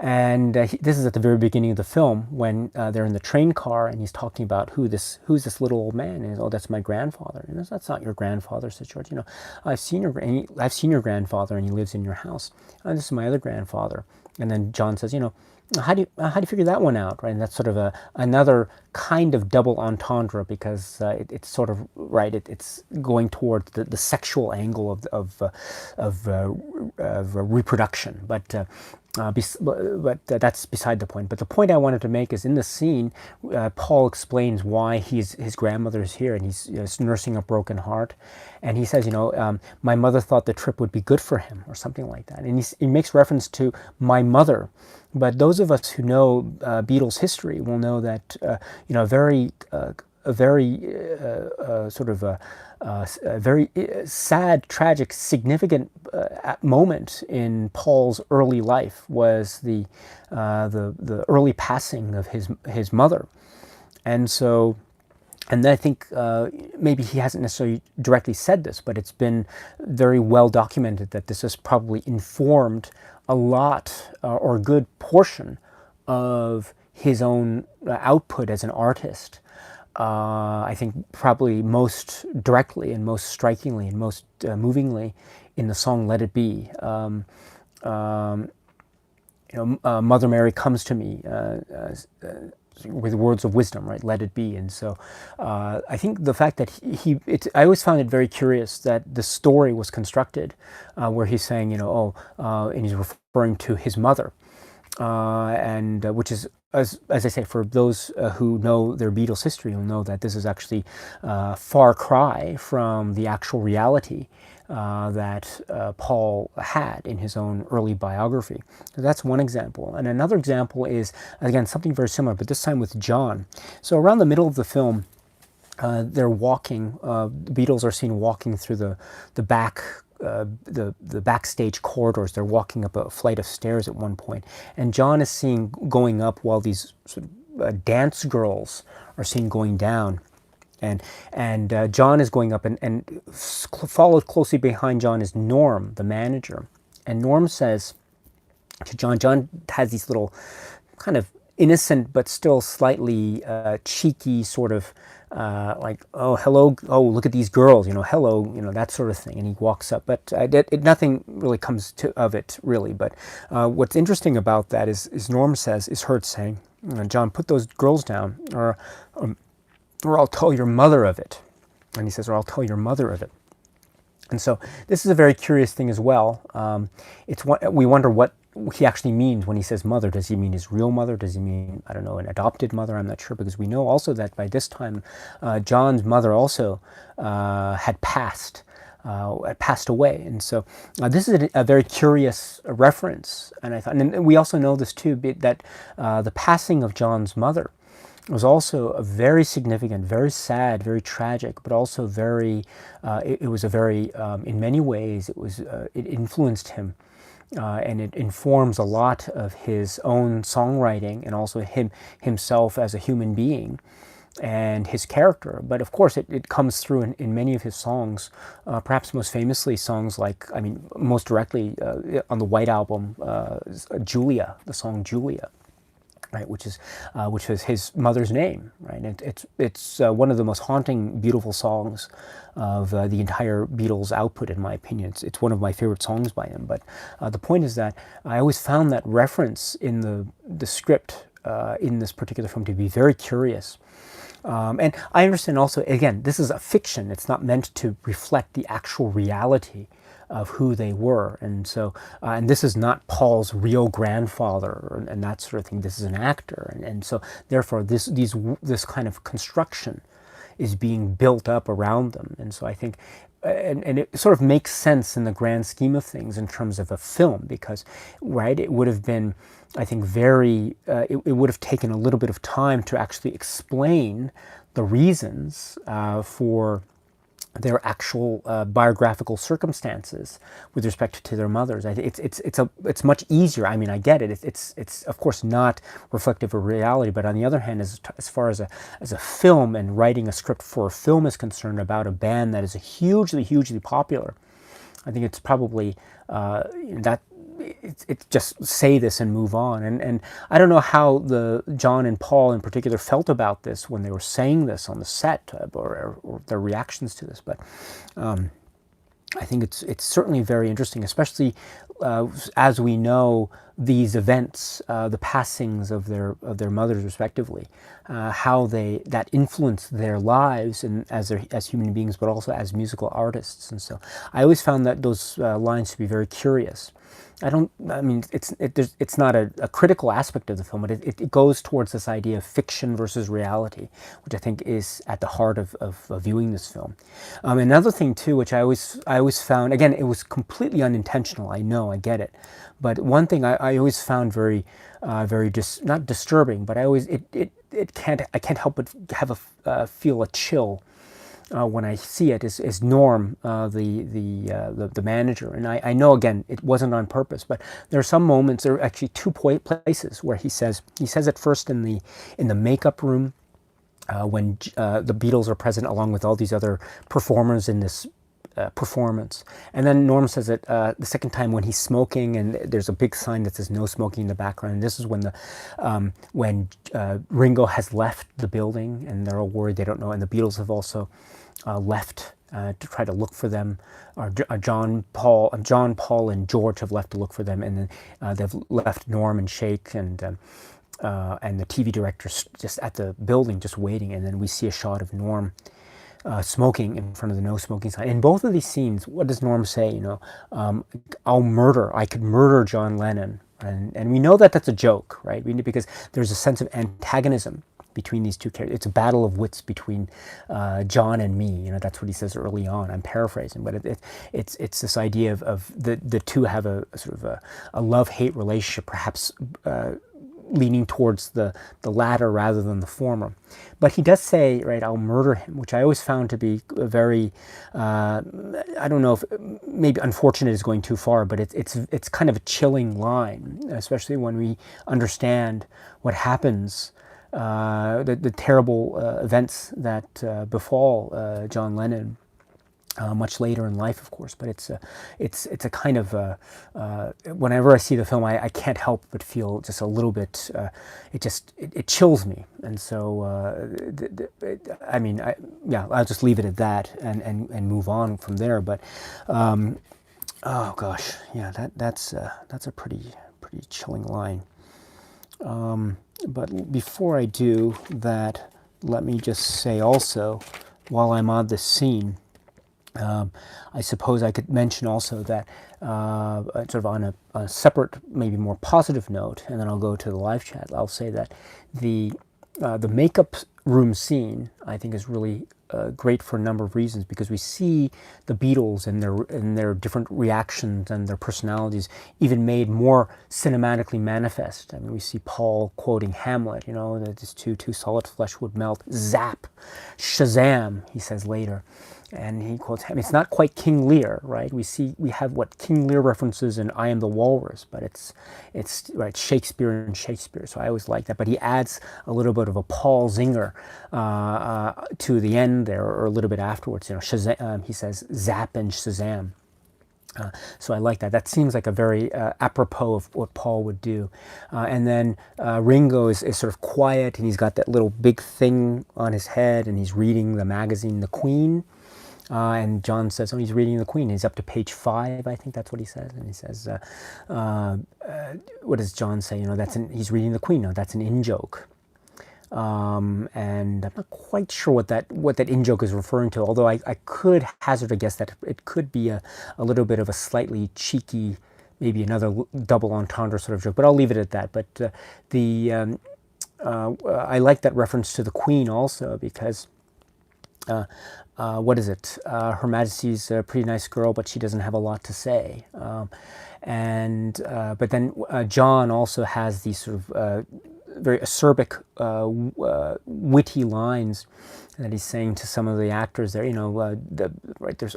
And this is at the very beginning of the film, when they're in the train car and he's talking about who's this little old man, and oh, that's my grandfather. And that's not your grandfather, said George. I've seen your grandfather, and he lives in your house. This is my other grandfather. And then John says, how do you figure that one out, right? And that's sort of another kind of double entendre, because it's sort of right. It's going towards the sexual angle of reproduction, but that's beside the point. But the point I wanted to make is, in the scene, Paul explains why his grandmother is here, and he's nursing a broken heart, and he says, my mother thought the trip would be good for him, or something like that. And he makes reference to my mother. But those of us who know Beatles history will know that a very sort of a very sad, tragic, significant moment in Paul's early life was the early passing of his mother, and so. And I think maybe he hasn't necessarily directly said this, but it's been very well documented that this has probably informed a lot or a good portion of his own output as an artist. I think probably most directly and most strikingly and most movingly in the song "Let It Be." Mother Mary comes to me with words of wisdom, right? Let it be. And so I think the fact that I always found it very curious that the story was constructed where he's saying, and he's referring to his mother. And which is, as I say, for those who know their Beatles history, will know that this is actually a far cry from the actual reality that Paul had in his own early biography. So that's one example. And another example is, again, something very similar, but this time with John. So around the middle of the film, they're walking, the Beatles are seen walking through the backstage corridors. They're walking up a flight of stairs at one point, and John is seen going up while these sort of, dance girls are seen going down. And John is going up, and followed closely behind John is Norm, the manager. And Norm says to John has these little kind of innocent but still slightly cheeky sort of like, oh, hello, oh, look at these girls, hello, that sort of thing. And he walks up, but nothing really comes of it, really. But what's interesting about that is Norm is heard saying, John, put those girls down, or I'll tell your mother of it. And he says, or I'll tell your mother of it. And so this is a very curious thing as well. We wonder what he actually means when he says mother. Does he mean his real mother? Does he mean, I don't know, an adopted mother? I'm not sure, because we know also that by this time, John's mother also had passed away. And so this is a very curious reference. And I thought, and we also know this too, that the passing of John's mother was also a very significant, very sad, very tragic, but also very, it was a very, in many ways, it influenced him. And it informs a lot of his own songwriting and also himself as a human being and his character. But of course, it comes through in many of his songs, perhaps most famously songs like, most directly on the White Album, Julia, the song Julia. Right, which was his mother's name, right? It's one of the most haunting, beautiful songs of the entire Beatles output, in my opinion. It's one of my favorite songs by him. But the point is that I always found that reference in the script in this particular film to be very curious. And I understand also, again, this is a fiction. It's not meant to reflect the actual reality of who they were. And so, and this is not Paul's real grandfather and that sort of thing. This is an actor. And so, therefore, this kind of construction is being built up around them. And so I think, and it sort of makes sense in the grand scheme of things in terms of a film, because, right, it would have been, I think, it would have taken a little bit of time to actually explain the reasons for their actual biographical circumstances with respect to their mothers. I think it's much easier. I get it. It's of course not reflective of reality, but on the other hand, as far as a film and writing a script for a film is concerned about a band that is hugely popular, I think it's probably that. It's just say this and move on. And I don't know how John and Paul in particular felt about this when they were saying this on the set, or their reactions to this. But I think it's certainly very interesting, especially as we know these events, the passings of their mothers respectively, how that influenced their lives and as human beings, but also as musical artists. And so I always found that those lines to be very curious. I mean, it's not a critical aspect of the film, but it goes towards this idea of fiction versus reality, which I think is at the heart of viewing this film. Another thing too, which I always found, again, it was completely unintentional. I know, I get it, but one thing I always found very, not disturbing, but I can't help but have feel a chill when I see it is Norm, the manager, and I know again it wasn't on purpose, but there are some moments. There are actually two places where he says it first in the makeup room when the Beatles are present along with all these other performers in this performance, and then Norm says it the second time when he's smoking, and there's a big sign that says "No smoking" in the background. And this is when Ringo has left the building, and they're all worried, they don't know, and the Beatles have also left to try to look for them. Or John, Paul, and George have left to look for them, and then they've left Norm and Shake and the TV director's just at the building, just waiting. And then we see a shot of Norm smoking in front of the no smoking sign. In both of these scenes, what does Norm say? I could murder John Lennon. And we know that that's a joke, right? Because there's a sense of antagonism between these two characters. It's a battle of wits between John and me. That's what he says early on. I'm paraphrasing, but it's this idea of the two have a sort of a love-hate relationship, perhaps leaning towards the latter rather than the former. But he does say, right, I'll murder him, which I always found to be a very, I don't know if maybe unfortunate is going too far, but it's kind of a chilling line, especially when we understand what happens, the terrible events that befall John Lennon. Much later in life, of course, but it's a kind of whenever I see the film, I can't help but feel just a little bit. It chills me, and so I'll just leave it at that and move on from there. But oh gosh, yeah, that's a pretty chilling line. But before I do that, let me just say also, while I'm on this scene. I suppose I could mention also that sort of on a separate, maybe more positive note, and then I'll go to the live chat. I'll say that the makeup room scene, I think, is really great for a number of reasons, because we see the Beatles and their different reactions and their personalities even made more cinematically manifest. I mean, we see Paul quoting Hamlet, that this two solid flesh would melt. Zap, Shazam, he says later. And he quotes him. It's not quite King Lear, right? We have what King Lear references in I Am the Walrus, but it's right, Shakespeare and Shakespeare. So I always like that. But he adds a little bit of a Paul Zinger to the end there, or a little bit afterwards. Shazam, he says Zap and Shazam. So I like that. That seems like a very apropos of what Paul would do. And then Ringo is sort of quiet, and he's got that little big thing on his head, and he's reading the magazine, The Queen. And John says, he's reading The Queen. He's up to page 5, I think that's what he says. And he says, what does John say? He's reading The Queen. No, that's an in-joke. And I'm not quite sure what that in-joke is referring to, although I could hazard a guess that it could be a little bit of a slightly cheeky, maybe another double entendre sort of joke, but I'll leave it at that. But I like that reference to the Queen also, because what is it? Her Majesty's a pretty nice girl, but she doesn't have a lot to say. But then John also has these sort of very acerbic, witty lines that he's saying to some of the actors there. There's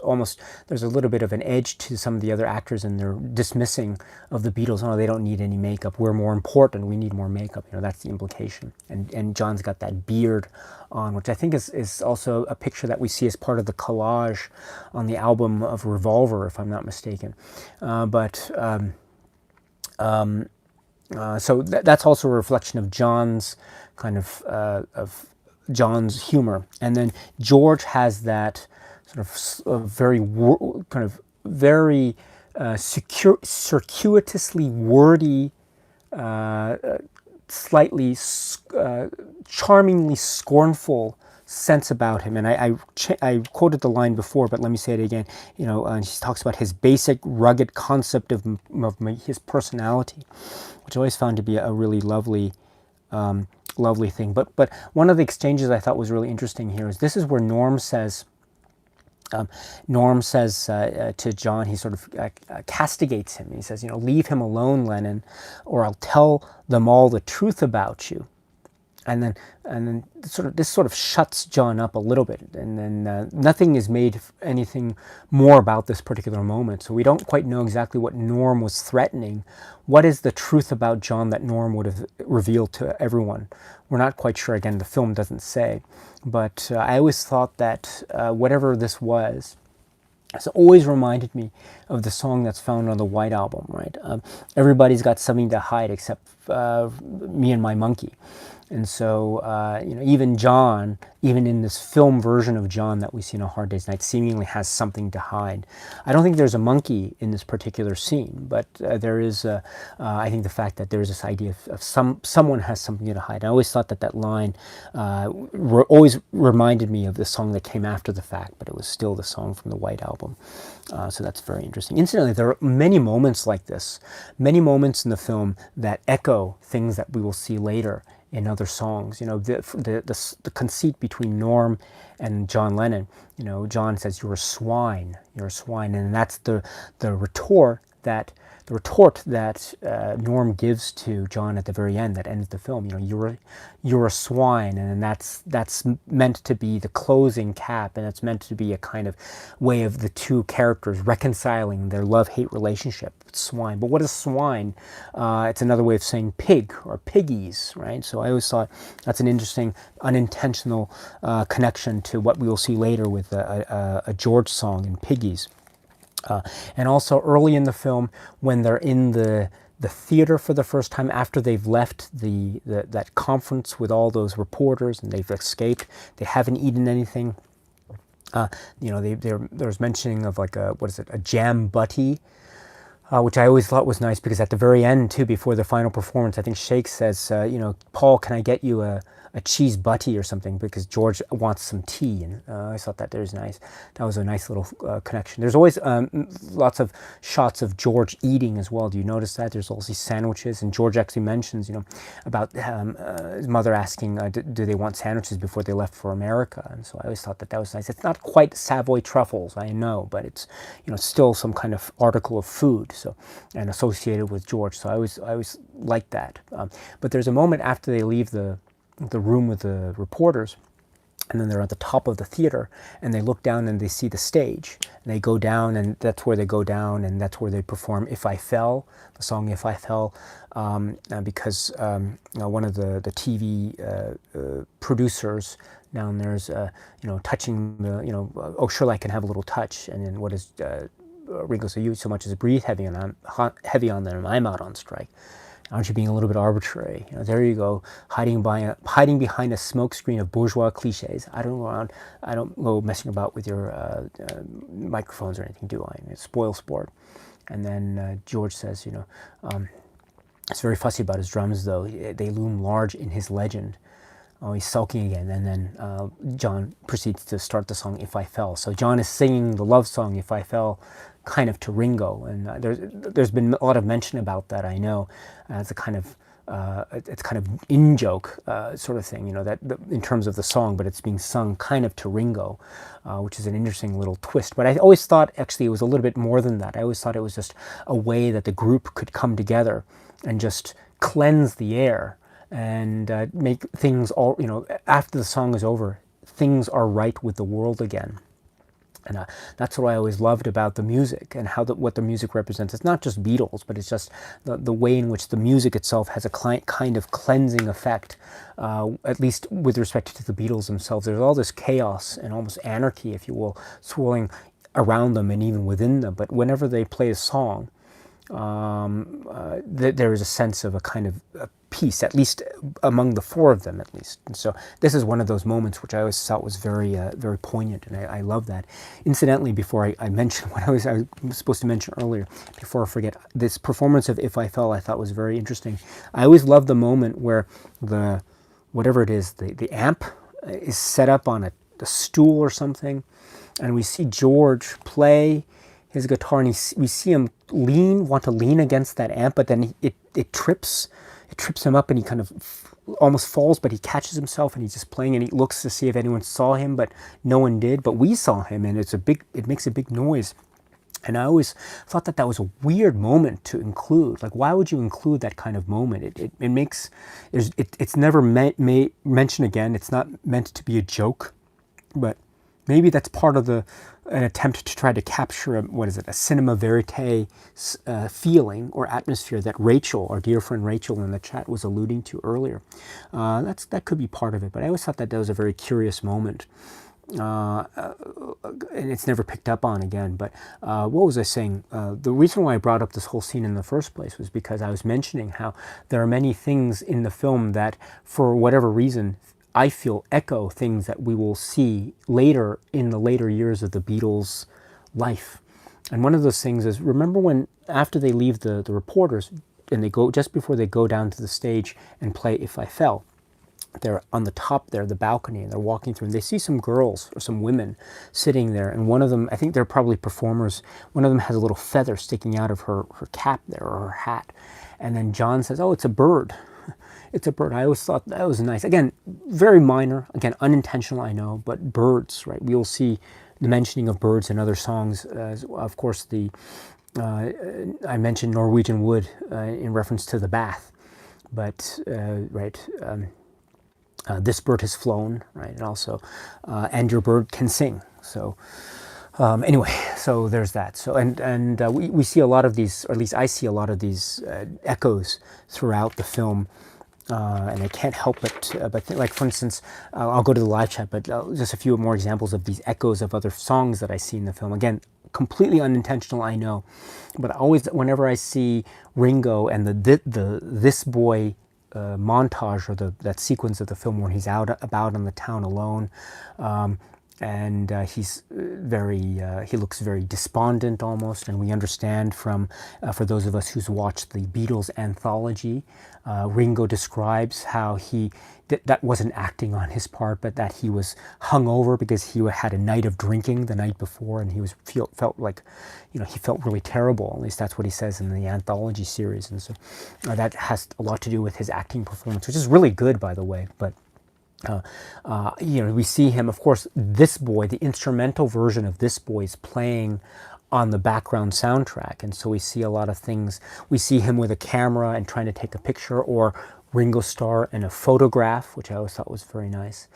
a little bit of an edge to some of the other actors, and they're dismissing of the Beatles. Oh, they don't need any makeup. We're more important. We need more makeup. That's the implication. And John's got that beard on, which I think is also a picture that we see as part of the collage on the album of Revolver, if I'm not mistaken. So that's also a reflection of John's kind of John's humor. And then George has that sort of very circuitously wordy, slightly charmingly scornful sense about him. And I quoted the line before, but let me say it again. You know, and he talks about his basic, rugged concept of his personality, which I always found to be a really lovely lovely thing. But one of the exchanges I thought was really interesting here is this is where Norm says to John, he sort of castigates him. He says, you know, leave him alone, Lennon, or I'll tell them all the truth about you. And then this sort of shuts John up a little bit, and then nothing is made anything more about this particular moment. So we don't quite know exactly what Norm was threatening. What is the truth about John that Norm would have revealed to everyone? We're not quite sure. Again, the film doesn't say. But I always thought that whatever this was, it's always reminded me of the song that's found on the White Album, right? Everybody's got something to hide except me and my monkey. And so, you know, even John, even in this film version of John that we see in A Hard Day's Night, seemingly has something to hide. I don't think there's a monkey in this particular scene, but there is, I think, the fact that there is this idea of someone has something to hide. I always thought that line always reminded me of the song that came after the fact, but it was still the song from the White Album. So that's very interesting. Incidentally, there are many moments like this, many moments in the film that echo things that we will see later in other songs. You know, the conceit between Norm and John Lennon. You know, John says, "You're a swine. You're a swine," and that's the retort that Norm gives to John at the very end that ends the film. You know, you're a swine, and that's meant to be the closing cap, and it's meant to be a kind of way of the two characters reconciling their love-hate relationship. Swine, but what is swine? It's another way of saying pig or piggies, right? So I always thought that's an interesting unintentional connection to what we will see later with a George song in Piggies. And also early in the film, when they're in the theater for the first time after they've left that conference with all those reporters and they've escaped, they haven't eaten anything. You know, there's mentioning of like a jam butty, which I always thought was nice because at the very end too, before the final performance, I think Shake says, you know, Paul, can I get you a cheese butty or something, because George wants some tea, and I thought that was nice. That was a nice little connection. There's always lots of shots of George eating as well. Do you notice that? There's all these sandwiches, and George actually mentions, you know, about his mother asking, do they want sandwiches before they left for America? And so I always thought that was nice. It's not quite Savoy truffles, I know, but it's, you know, still some kind of article of food, so, and associated with George. So I always liked that. But there's a moment after they leave the room with the reporters, and then they're at the top of the theater, and they look down and they see the stage, and they go down, and that's where they go down, and that's where they perform "If I Fell," the song "If I Fell," because one of the TV producers down there's you know, touching the, you know, oh surely I can have a little touch, and then what is Ringo, so you so much as breathe heavy on them, I'm out on strike. Aren't you being a little bit arbitrary? You know, there you go, hiding behind a smoke screen of bourgeois cliches. I don't go messing about with your microphones or anything, do I? It's spoil sport. And then George says, you know, it's very fussy about his drums, though. They loom large in his legend. Oh, he's sulking again. And then John proceeds to start the song "If I Fell." So John is singing the love song "If I Fell," kind of to Ringo, and there's been a lot of mention about that, I know, as a kind of it's kind of in joke sort of thing, you know, that in terms of the song, but it's being sung kind of to Ringo, which is an interesting little twist. But I always thought actually it was a little bit more than that. I always thought it was just a way that the group could come together and just cleanse the air and make things all, you know, after the song is over, things are right with the world again. And that's what I always loved about the music and how what the music represents. It's not just Beatles, but it's just the way in which the music itself has a kind of cleansing effect, at least with respect to the Beatles themselves. There's all this chaos and almost anarchy, if you will, swirling around them and even within them. But whenever they play a song, there is a sense of a kind of peace, at least among the four of them, at least. And so this is one of those moments which I always thought was very, very poignant, and I love that. Incidentally, before I mention what I was supposed to mention earlier, before I forget, this performance of "If I Fell" I thought was very interesting. I always love the moment where whatever it is, the amp is set up on a stool or something, and we see George play his guitar, and we see him want to lean against that amp, but then it trips him up, and he kind of almost falls, but he catches himself, and he's just playing, and he looks to see if anyone saw him, but no one did. But we saw him, and it makes a big noise. And I always thought that was a weird moment to include. Like, why would you include that kind of moment? It's never mentioned again. It's not meant to be a joke, but maybe that's part of an attempt to try to capture a cinema verite feeling or atmosphere that Rachel, our dear friend Rachel in the chat, was alluding to earlier. That could be part of it, but I always thought that was a very curious moment. And it's never picked up on again. But what was I saying? The reason why I brought up this whole scene in the first place was because I was mentioning how there are many things in the film that, for whatever reason, I feel echo things that we will see later in the later years of the Beatles' life. And one of those things is, remember when, after they leave the reporters, and they go, just before they go down to the stage and play If I Fell, they're on the top there, the balcony, and they're walking through, and they see some girls or some women sitting there, and one of them, I think they're probably performers, one of them has a little feather sticking out of her cap there, or her hat, and then John says, "Oh, it's a bird." It's a bird. I always thought that was nice. Again, very minor, again, unintentional, I know, but birds, right? We will see the mentioning of birds in other songs. Of course, I mentioned Norwegian Wood in reference to the bath, but, right, this bird has flown, right? And also, and your bird can sing. So anyway, so there's that. So and we see a lot of these, or at least I see a lot of these echoes throughout the film, and I can't help it. But like, for instance, I'll go to the live chat, but just a few more examples of these echoes of other songs that I see in the film. Again, completely unintentional, I know, but always, whenever I see Ringo and the This Boy montage, or that sequence of the film where he's out about in the town alone, and he looks very despondent almost, and we understand from, for those of us who's watched the Beatles anthology, Ringo describes how that wasn't acting on his part, but that he was hungover because he had a night of drinking the night before, and he felt like, he felt really terrible. At least that's what he says in the anthology series, and so that has a lot to do with his acting performance, which is really good, by the way. But we see him, of course, This Boy, the instrumental version of This Boy is playing on the background soundtrack, and so we see a lot of things. We see him with a camera and trying to take a picture, or Ringo Starr in a photograph, which I always thought was very nice.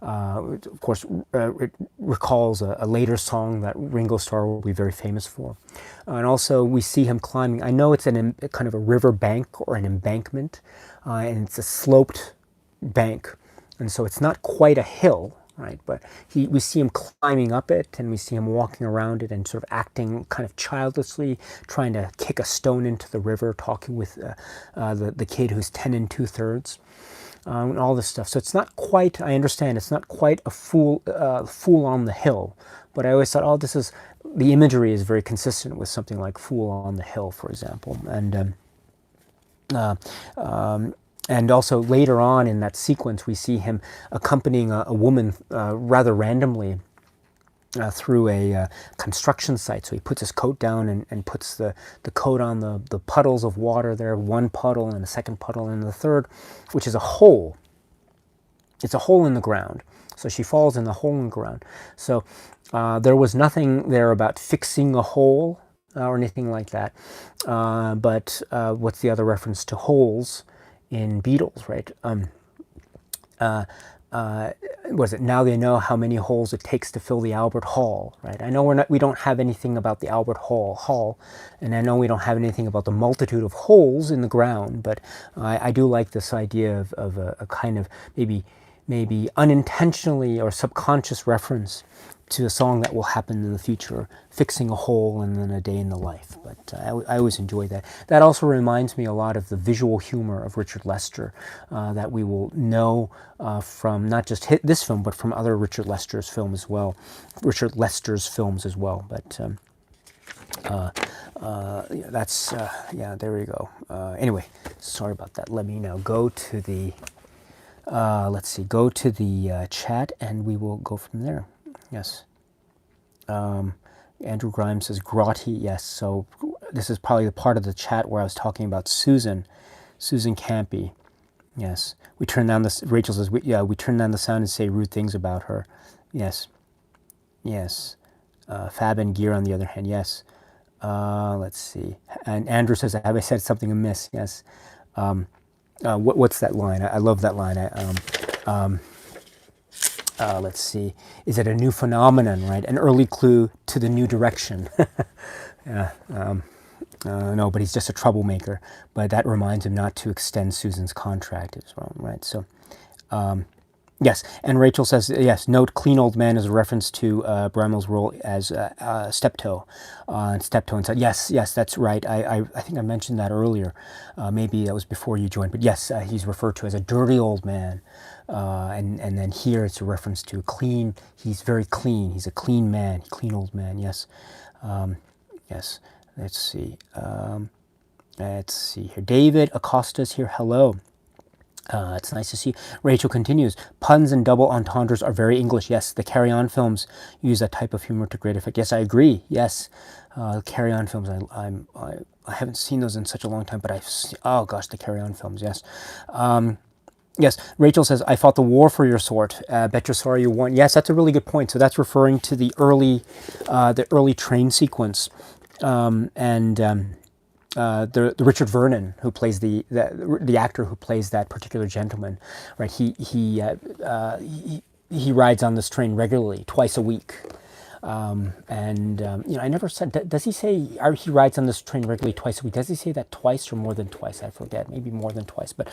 Of course, it recalls a later song that Ringo Starr will be very famous for. And also we see him climbing. I know it's kind of a river bank or an embankment, and it's a sloped bank. And so it's not quite a hill, right? But we see him climbing up it, and we see him walking around it and sort of acting kind of childishly, trying to kick a stone into the river, talking with the kid who's 10 2/3, and all this stuff. So it's not quite, I understand, it's not quite a fool on the hill, but I always thought, the imagery is very consistent with something like Fool on the Hill, for example. And also later on in that sequence, we see him accompanying a woman rather randomly through a construction site. So he puts his coat down and puts the coat on the puddles of water there, one puddle and a second puddle and the third, which is a hole. It's a hole in the ground. So she falls in the hole in the ground. So there was nothing there about fixing a hole or anything like that. But what's the other reference to holes in Beatles, right? Was it Now They Know How Many Holes It Takes to Fill the Albert Hall, right? I know we don't have anything about the Albert Hall, and I know we don't have anything about the multitude of holes in the ground, but I do like this idea of a kind of maybe unintentionally or subconscious reference to a song that will happen in the future, fixing a hole and then a day in the life. But I always enjoy that. That also reminds me a lot of the visual humor of Richard Lester that we will know from not just this film, but from other Richard Lester's films as well. But there we go. Anyway, sorry about that. Let me now go to the Let's see, go to the chat and we will go from there. Yes. Andrew Grimes says grotty. Yes, so this is probably the part of the chat where I was talking about Susan Campy. Yes, we turn down this. Rachel says, yeah, we turn down the sound and say rude things about her. Yes, yes. Fab and Gear on the other hand, yes. Let's see. And Andrew says, have I said something amiss? Yes. What's that line? I love that line. Let's see. Is it a new phenomenon, right? An early clue to the new direction. Yeah. No, but he's just a troublemaker. But that reminds him not to extend Susan's contract as well, right? So, yes. And Rachel says, yes, note clean old man is a reference to Bramwell's role as Steptoe. Steptoe and said, yes, that's right. I think I mentioned that earlier. Maybe that was before you joined. But yes, he's referred to as a dirty old man. And then here it's a reference to clean. He's very clean. He's a clean man, clean old man. Yes, yes. Let's see. Let's see here. David Acosta's here. Hello. It's nice to see you. Rachel continues. Puns and double entendres are very English. Yes, the Carry On films use that type of humor to great effect. Yes, I agree. Yes, Carry On films. I haven't seen those in such a long time, but I've seen, oh gosh, the Carry On films. Yes. Yes, Rachel says, I fought the war for your sort. Bet you're sorry you won. Yes, that's a really good point. So that's referring to the early train sequence, the Richard Vernon, who plays the actor who plays that particular gentleman, right? He rides on this train regularly, twice a week. I never said, does he say he rides on this train regularly twice a week? Does he say that twice or more than twice? I forget, maybe more than twice. But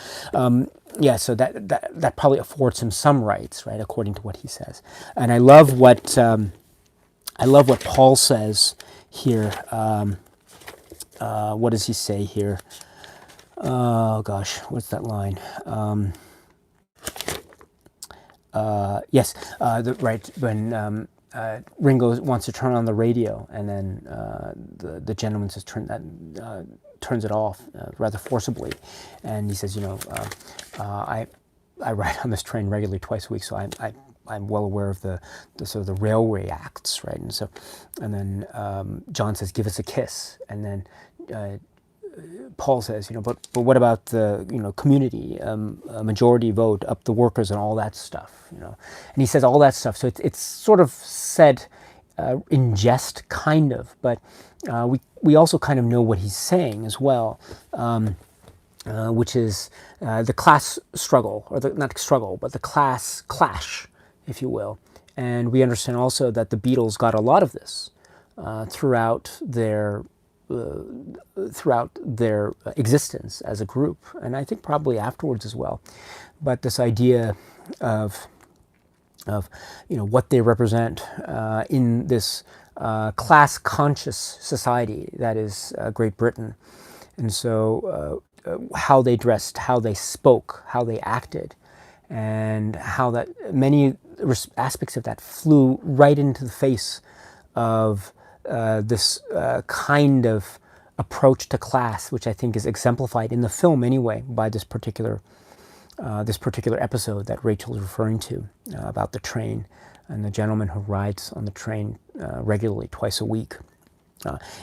yeah, so that probably affords him some rights, right, according to what he says. And I love what Paul says here. What does he say here? Oh gosh, what's that line? Yes, right when Ringo wants to turn on the radio, and then the gentleman says turns it off rather forcibly, and he says, I ride on this train regularly twice a week, so I'm well aware of the sort of the railway acts, right? And then John says, give us a kiss, and then Paul says, but what about the community, a majority vote, up the workers, and all that stuff, and he says all that stuff. So it's sort of said in jest, kind of, but we also kind of know what he's saying as well, which is the class struggle, or not struggle, but the class clash, if you will. And we understand also that the Beatles got a lot of this throughout their existence as a group, and I think probably afterwards as well. But this idea of what they represent in this class-conscious society that is Great Britain, and so how they dressed, how they spoke, how they acted, and how that many aspects of that flew right into the face of this kind of approach to class, which I think is exemplified in the film anyway by this particular episode that Rachel is referring to about the train and the gentleman who rides on the train regularly twice a week.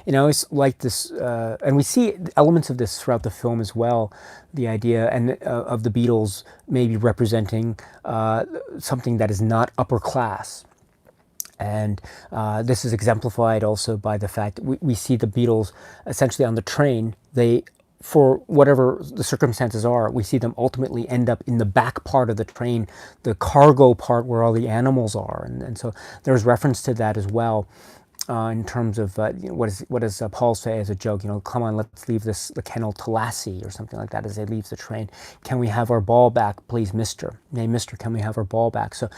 And I always like this, and we see elements of this throughout the film as well, the idea of the Beatles maybe representing something that is not upper class. And this is exemplified also by the fact that we see the Beatles essentially on the train. They, for whatever the circumstances are, we see them ultimately end up in the back part of the train, the cargo part where all the animals are. And so there's reference to that as well. In terms of what does Paul say as a joke? Come on, let's leave the kennel to Lassie, or something like that, as they leave the train. Can we have our ball back, please, Mister? Hey, Mister, can we have our ball back? So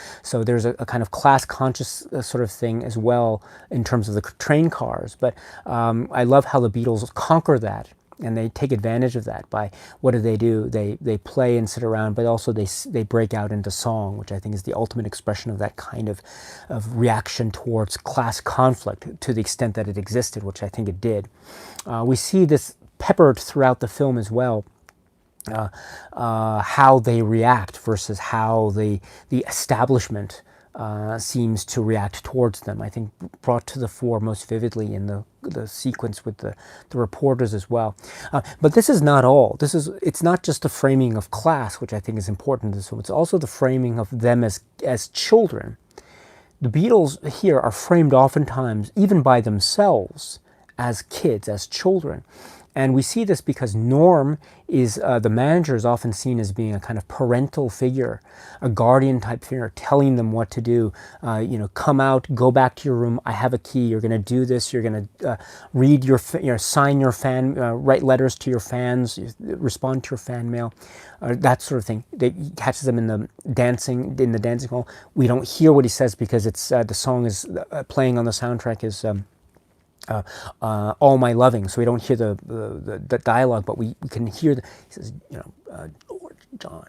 there's a kind of class conscious sort of thing as well in terms of the train cars. But I love how the Beatles conquer that. And they take advantage of that by, what do? They play and sit around, but also they break out into song, which I think is the ultimate expression of that kind of reaction towards class conflict, to the extent that it existed, which I think it did. We see this peppered throughout the film as well. how they react versus how the establishment seems to react towards them. I think brought to the fore most vividly in the sequence with the reporters as well. But this is not all. It's not just the framing of class, which I think is important. So it's also the framing of them as children. The Beatles here are framed oftentimes, even by themselves, as kids, as children. And we see this because Norm is, the manager is often seen as being a kind of parental figure, a guardian type figure, telling them what to do. Come out, go back to your room, I have a key, you're going to do this, you're going to read sign your fan, write letters to your fans, respond to your fan mail, that sort of thing. He catches them in the dancing hall. We don't hear what he says because it's the song is playing on the soundtrack is all my loving, so we don't hear the dialogue, but we can hear he says, George, John,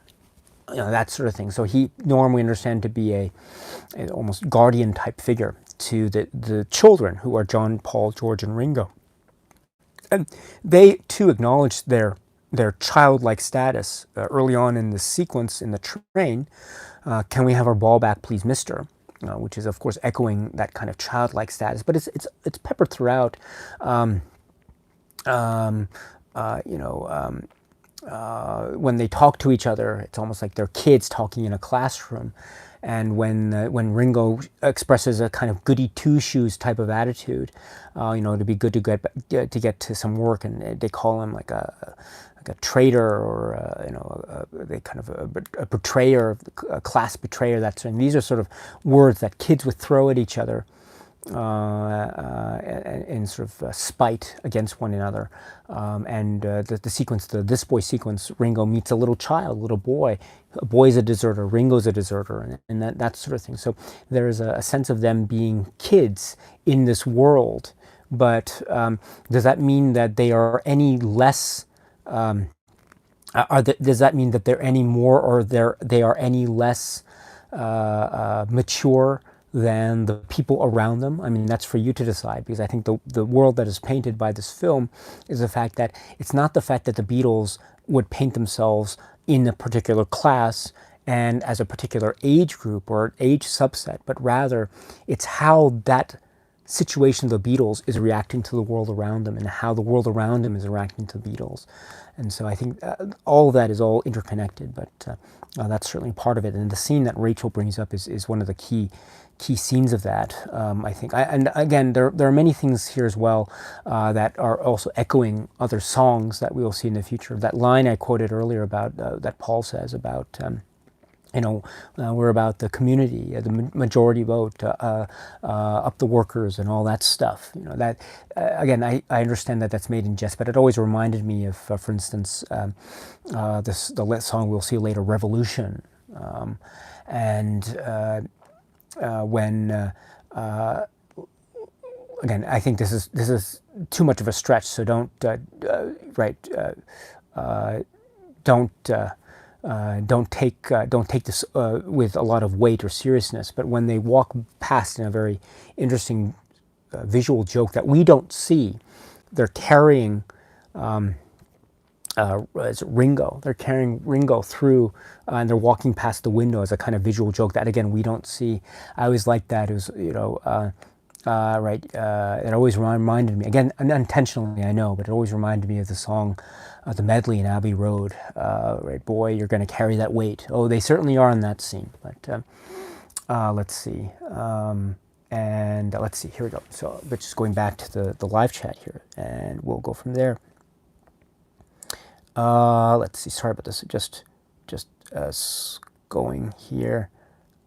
that sort of thing. So Norm we understand to be a almost guardian type figure to the children, who are John, Paul, George, and Ringo, and they too acknowledge their childlike status early on in the sequence in the train. Can we have our ball back, please, mister? Which is, of course, echoing that kind of childlike status, but it's peppered throughout. When they talk to each other, it's almost like they're kids talking in a classroom. And when Ringo expresses a kind of goody two shoes type of attitude, to be good to get to some work, and they call him like a traitor, or they kind of a betrayer, a class betrayer. That's, and these are sort of words that kids would throw at each other in sort of spite against one another. The sequence, the This Boy sequence, Ringo meets a little child, a little boy. A boy's a deserter, Ringo's a deserter, and that sort of thing. So there is a sense of them being kids in this world. But does that mean that they are any less? Does that mean that they're any more, or they are any less mature than the people around them? I mean, that's for you to decide, because I think the world that is painted by this film is the fact that it's not the fact that the Beatles would paint themselves in a particular class and as a particular age group or age subset, but rather it's how that situation of the Beatles is reacting to the world around them, and how the world around them is reacting to the Beatles. And so I think all of that is all interconnected, but that's certainly part of it. And the scene that Rachel brings up is one of the key scenes of that, I think. And again, there are many things here as well that are also echoing other songs that we will see in the future. That line I quoted earlier about, that Paul says about, we're about the community, the majority vote, up the workers, and all that stuff. That again, I understand that that's made in jest, but it always reminded me of, for instance, the song we'll see later, "Revolution," again, I think this is too much of a stretch, so don't take this with a lot of weight or seriousness. But when they walk past in a very interesting visual joke that we don't see, they're carrying Ringo. They're carrying Ringo through, and they're walking past the window as a kind of visual joke that, again, we don't see. I always liked that. It was, it always reminded me, again, unintentionally, I know, but it always reminded me of the song, the medley in Abbey Road. Boy, you're going to carry that weight. Oh, they certainly are in that scene. But let's see. Let's see, here we go. So, but just going back to the live chat here, and we'll go from there. Let's see, sorry about this, just going here,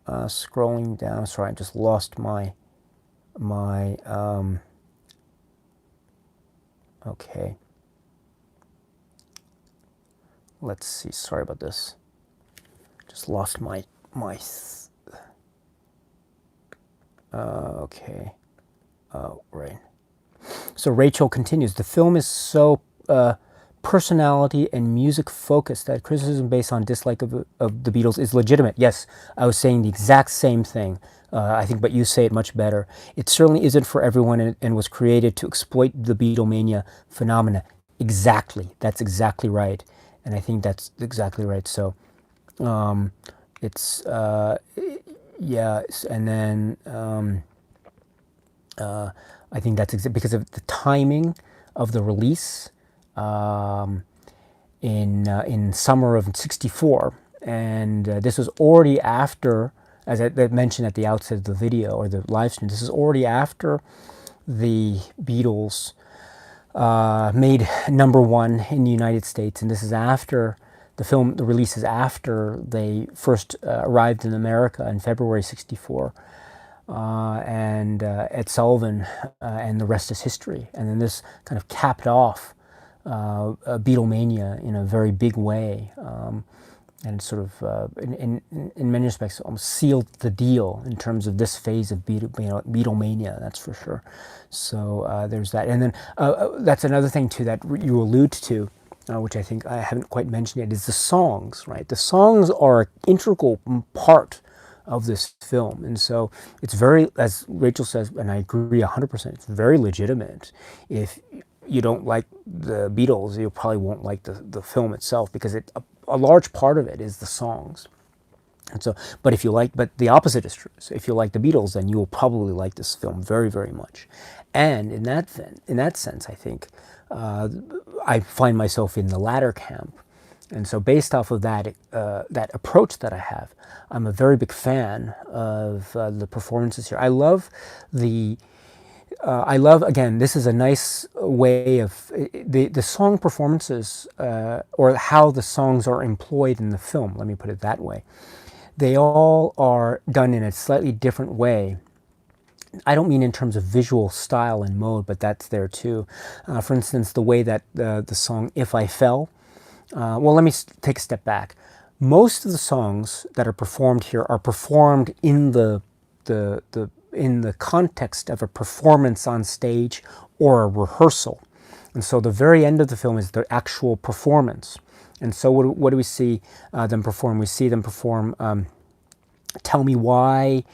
scrolling down. Sorry, I just lost my okay. Let's see, sorry about this. Just lost my okay. Right. So Rachel continues, the film is so personality and music focused that criticism based on dislike of the Beatles is legitimate. Yes, I was saying the exact same thing. I think, but you say it much better. It certainly isn't for everyone, and was created to exploit the Beatlemania phenomena. Exactly. That's exactly right. and I think that's exactly right. So it's yeah, and then I think that's because of the timing of the release in summer of '64, and this was already after, as I mentioned at the outset of the video or the live stream. This is already after the Beatles made #1 in the United States, and this is after the release is after they first arrived in America in February '64, and Ed Sullivan, and the rest is history. And then this kind of capped off Beatlemania in a very big way, and sort of, in many respects, almost sealed the deal in terms of this phase of Beatlemania. That's for sure. So there's that, and then that's another thing too that you allude to, which I think I haven't quite mentioned yet, is the songs. Right, the songs are an integral part of this film, and so it's very, as Rachel says, and I agree 100%. It's very legitimate. If you don't like the Beatles, you probably won't like the film itself, because a large part of it is the songs. And so, but the opposite is true. So if you like the Beatles, then you will probably like this film very, very much. And in that sense, I think I find myself in the latter camp. And so, based off of that approach that I have, I'm a very big fan of the performances here. I love again, this is a nice way of the song performances, or how the songs are employed in the film. Let me put it that way. They all are done in a slightly different way. I don't mean in terms of visual style and mode, but that's there too. For instance, the way that the song "If I Fell." Well, let me take a step back. Most of the songs that are performed here are performed in the context of a performance on stage or a rehearsal. And so the very end of the film is the actual performance. And so what do we see them perform? We see them perform "Tell Me Why,"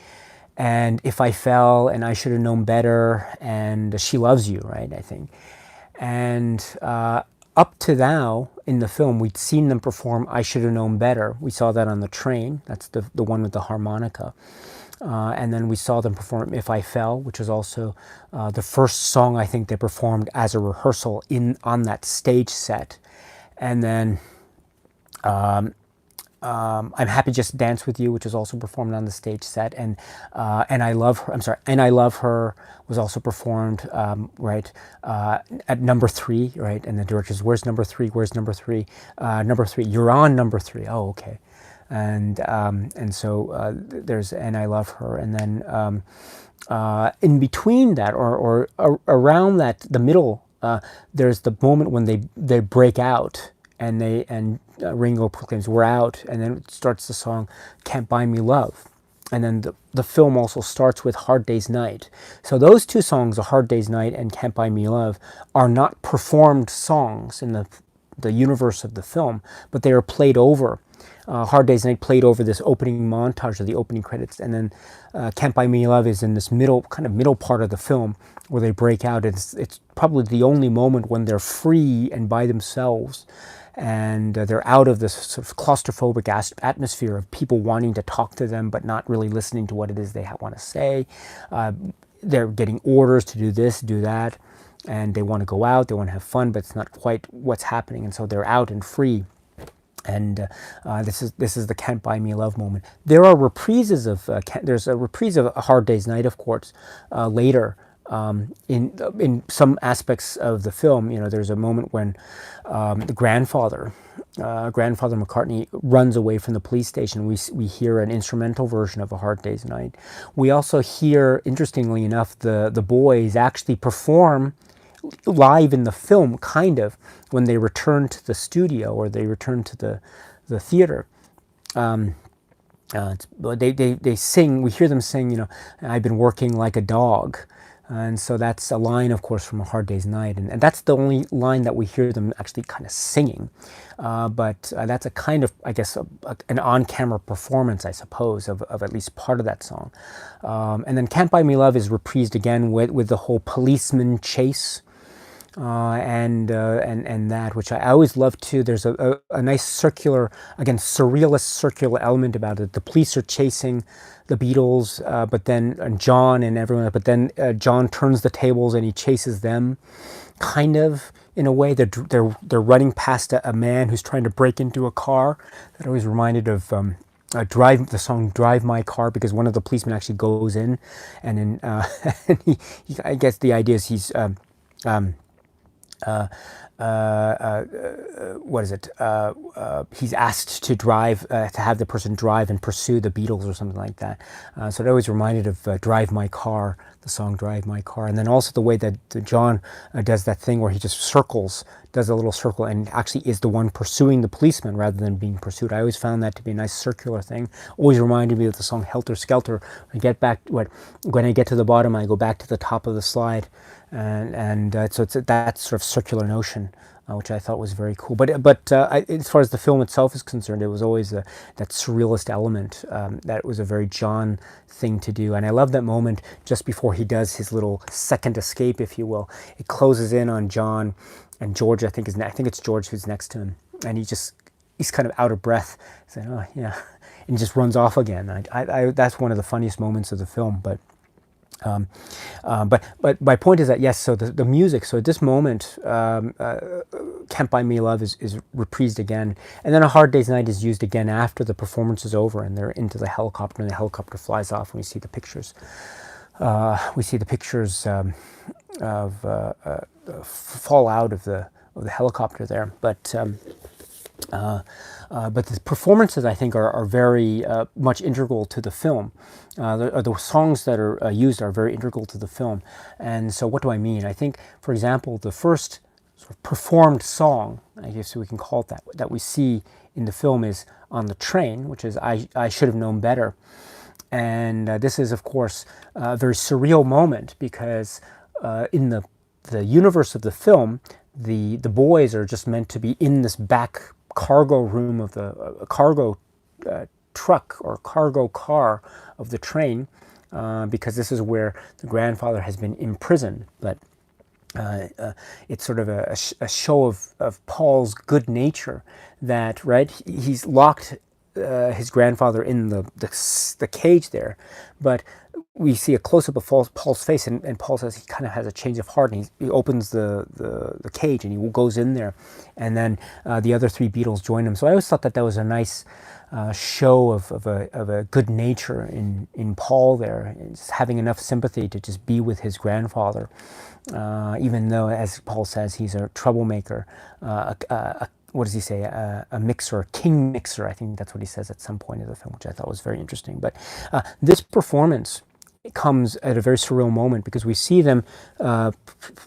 and "If I Fell," and "I Should Have Known Better," and "She Loves You," right, I think. And up to now in the film, we'd seen them perform "I Should Have Known Better." We saw that on the train. That's the one with the harmonica. And then we saw them perform "If I Fell," which was also the first song I think they performed as a rehearsal on that stage set. And then "I'm Happy Just to Dance with You," which was also performed on the stage set, and "I Love Her." I'm sorry, "And I Love Her" was also performed right at #3, right? And the director's, "Where's #3? Where's #3? #3. You're on #3. Oh, okay." And so there's "And I Love Her," and then in between that, or around that, the middle, there's the moment when they break out, and Ringo proclaims, "We're out," and then it starts the song "Can't Buy Me Love." And then the film also starts with "Hard Day's Night." So those two songs, "A Hard Day's Night" and "Can't Buy Me Love," are not performed songs in the universe of the film, but they are played over. "Hard Day's Night" played over this opening montage of the opening credits, and then "Can't Buy Me Love" is in this middle part of the film where they break out. It's probably the only moment when they're free and by themselves, and they're out of this sort of claustrophobic atmosphere of people wanting to talk to them but not really listening to what it is they want to say. They're getting orders to do this, do that, and they want to go out, they want to have fun, but it's not quite what's happening, and so they're out and free. And this is the "Can't Buy Me Love" moment. There are reprises of there's a reprise of "A Hard Day's Night," of course, later. In some aspects of the film, there's a moment when the grandfather McCartney, runs away from the police station. We hear an instrumental version of "A Hard Day's Night." We also hear, interestingly enough, the boys actually perform live in the film, kind of, when they return to the studio or they return to the theater. They sing. We hear them sing. "I've been working like a dog." And so that's a line, of course, from "A Hard Day's Night." And that's the only line that we hear them actually kind of singing. But that's a kind of, I guess, an on-camera performance, I suppose, of at least part of that song. And then "Can't Buy Me Love" is reprised again with the whole policeman chase. and that, which I always love too. There's a nice circular, again, surrealist circular element about it. The police are chasing the Beatles, but then John and everyone, but then John turns the tables and he chases them, kind of in a way. They're running past a man who's trying to break into a car. That always reminded of the song "Drive My Car," because one of the policemen actually goes in, and then and I guess the idea is he's what is it? He's asked to drive, to have the person drive and pursue the Beatles or something like that. So it always reminded of "Drive My Car," the song "Drive My Car," and then also the way that John does that thing where he just does a little circle, and actually is the one pursuing the policeman rather than being pursued. I always found that to be a nice circular thing. Always reminded me of the song "Helter Skelter." When I get to the bottom, I go back to the top of the slide. So it's that sort of circular notion, which I thought was very cool. As far as the film itself is concerned, it was always that surrealist element. That was a very John thing to do, and I love that moment just before he does his little second escape, if you will. It closes in on John, and George, I think it's George who's next to him, and he's kind of out of breath, saying, "Oh yeah," and he just runs off again. That's one of the funniest moments of the film, but. But my point is that, yes, so the music, so at this moment, Can't Buy Me Love is reprised again, and then A Hard Day's Night is used again after the performance is over, and they're into the helicopter, and the helicopter flies off, and we see the pictures. Of fall out of the helicopter there, but the performances, I think, are very much integral to the film. The songs that are used are very integral to the film. And so what do I mean? I think, for example, the first sort of performed song, I guess we can call it that we see in the film is On the Train, which is I Should Have Known Better. And this is, of course, a very surreal moment because in the universe of the film, the boys are just meant to be in this back cargo room of the cargo truck or cargo car of the train, because this is where the grandfather has been imprisoned. But it's sort of a show of Paul's good nature that, right, he's locked his grandfather in the cage there, but we see a close-up of Paul's face, and Paul says he kind of has a change of heart, and he opens the cage, and he goes in there, and then the other three Beatles join him. So I always thought that was a nice show of a good nature in Paul there, just having enough sympathy to just be with his grandfather, even though, as Paul says, he's a troublemaker, what does he say? A mixer, a king mixer. I think that's what he says at some point in the film, which I thought was very interesting. But this performance comes at a very surreal moment because we see them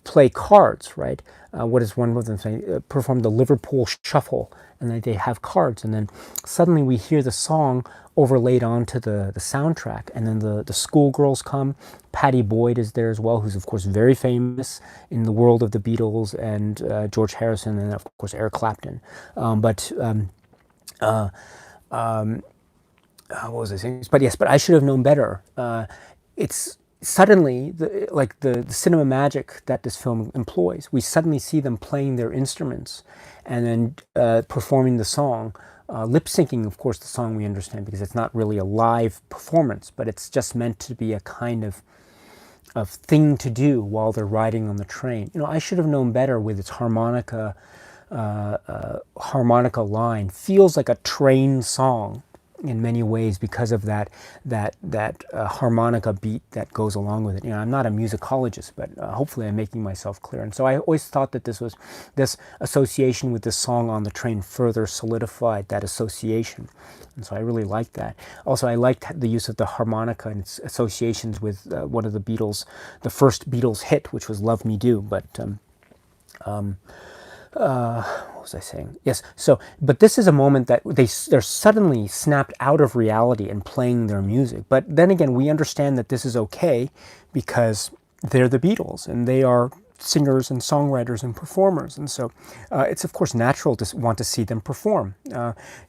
play cards, right? What does one of them say? Perform the Liverpool Shuffle, and they have cards, and then suddenly we hear the song overlaid onto the soundtrack, and then the schoolgirls come. Patty Boyd is there as well, who's of course very famous in the world of the Beatles, and George Harrison, and of course Eric Clapton. What was I saying? But I Should Have Known Better. It's suddenly the cinema magic that this film employs. We suddenly see them playing their instruments and then performing the song. Lip syncing, of course, the song we understand because it's not really a live performance, but it's just meant to be a kind of thing to do while they're riding on the train. I Should Have Known Better, with its harmonica line, feels like a train song in many ways because of that harmonica beat that goes along with it. I'm not a musicologist, but hopefully I'm making myself clear. And so I always thought that this association with this song On the Train further solidified that association. And so I really liked that. Also, I liked the use of the harmonica and its associations with one of the Beatles, the first Beatles hit, which was Love Me Do. But what was I saying? Yes. So, but this is a moment that they're suddenly snapped out of reality and playing their music. But then again, we understand that this is okay because they're the Beatles and they are singers and songwriters and performers, and so it's of course natural to want to see them perform.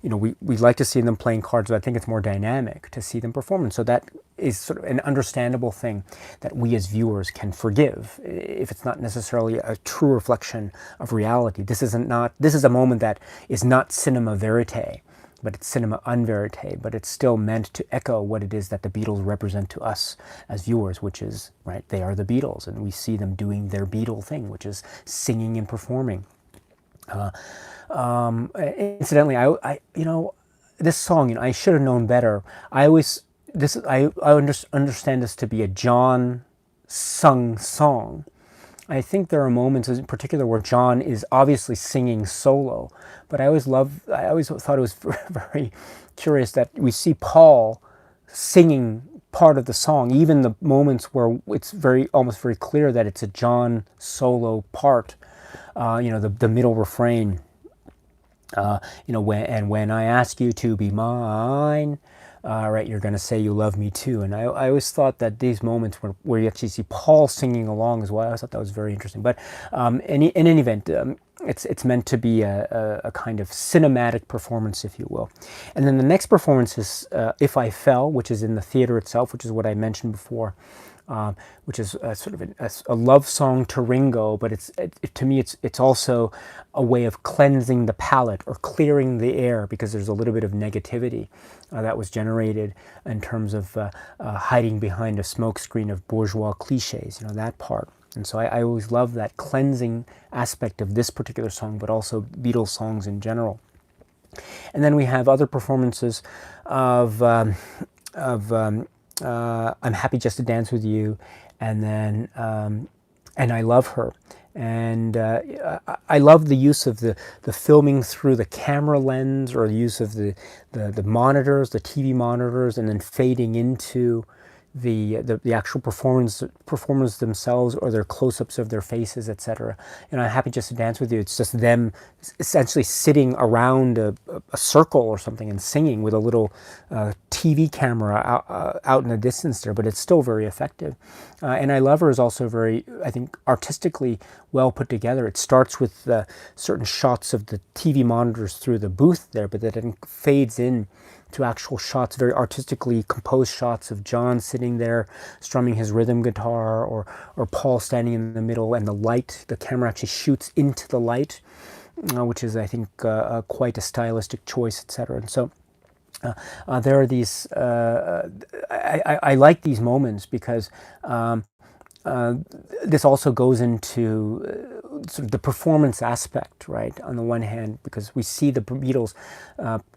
We like to see them playing cards, but I think it's more dynamic to see them perform, and so that is sort of an understandable thing that we as viewers can forgive if it's not necessarily a true reflection of reality. This is a moment that is not cinema verite, but it's cinema unverite, but it's still meant to echo what it is that the Beatles represent to us as viewers, which is, right, they are the Beatles, and we see them doing their Beatle thing, which is singing and performing. Incidentally, this song, I should have known better. I understand this to be a John sung song. I think there are moments in particular where John is obviously singing solo, but I always thought it was very curious that we see Paul singing part of the song, even the moments where it's almost very clear that it's a John solo part. The middle refrain, when I ask you to be mine, right, you're going to say you love me too. And I always thought that these moments where you actually see Paul singing along as well, I thought that was very interesting. But in any event, it's meant to be a kind of cinematic performance, if you will. And then the next performance is If I Fell, which is in the theater itself, which is what I mentioned before. Which is sort of a love song to Ringo, but to me it's also a way of cleansing the palate or clearing the air, because there's a little bit of negativity that was generated in terms of hiding behind a smokescreen of bourgeois cliches, that part. And so I always love that cleansing aspect of this particular song, but also Beatles songs in general. And then we have other performances of I'm Happy Just to Dance with You, and then and I Love Her. And I love the use of the filming through the camera lens, or the use of the monitors, the TV monitors, and then fading into the actual performers themselves, or their close-ups of their faces, etc. Happy Just to Dance with You, it's just them essentially sitting around a circle or something and singing with a little TV camera out in the distance there, but it's still very effective. And I Love Her is also very, I think, artistically well put together. It starts with certain shots of the TV monitors through the booth there, but then fades in to actual shots, very artistically composed shots of John sitting there strumming his rhythm guitar, or Paul standing in the middle, and the camera actually shoots into the light, which is, I think, quite a stylistic choice, etc. And so there are these, I like these moments because this also goes into sort of the performance aspect, right? On the one hand, because we see the Beatles,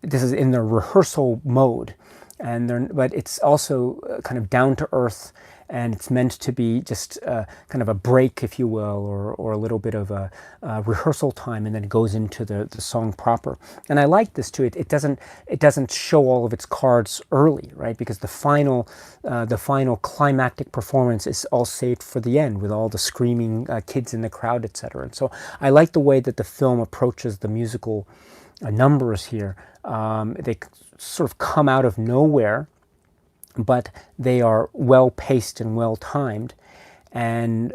this is in their rehearsal mode, but it's also kind of down to earth, and it's meant to be just kind of a break, if you will, or a little bit of a rehearsal time, and then it goes into the song proper. And I like this too. It doesn't show all of its cards early, right? Because the final climactic performance is all saved for the end, with all the screaming kids in the crowd, etc. And so I like the way that the film approaches the musical numbers here. They sort of come out of nowhere, but they are well paced and well timed, and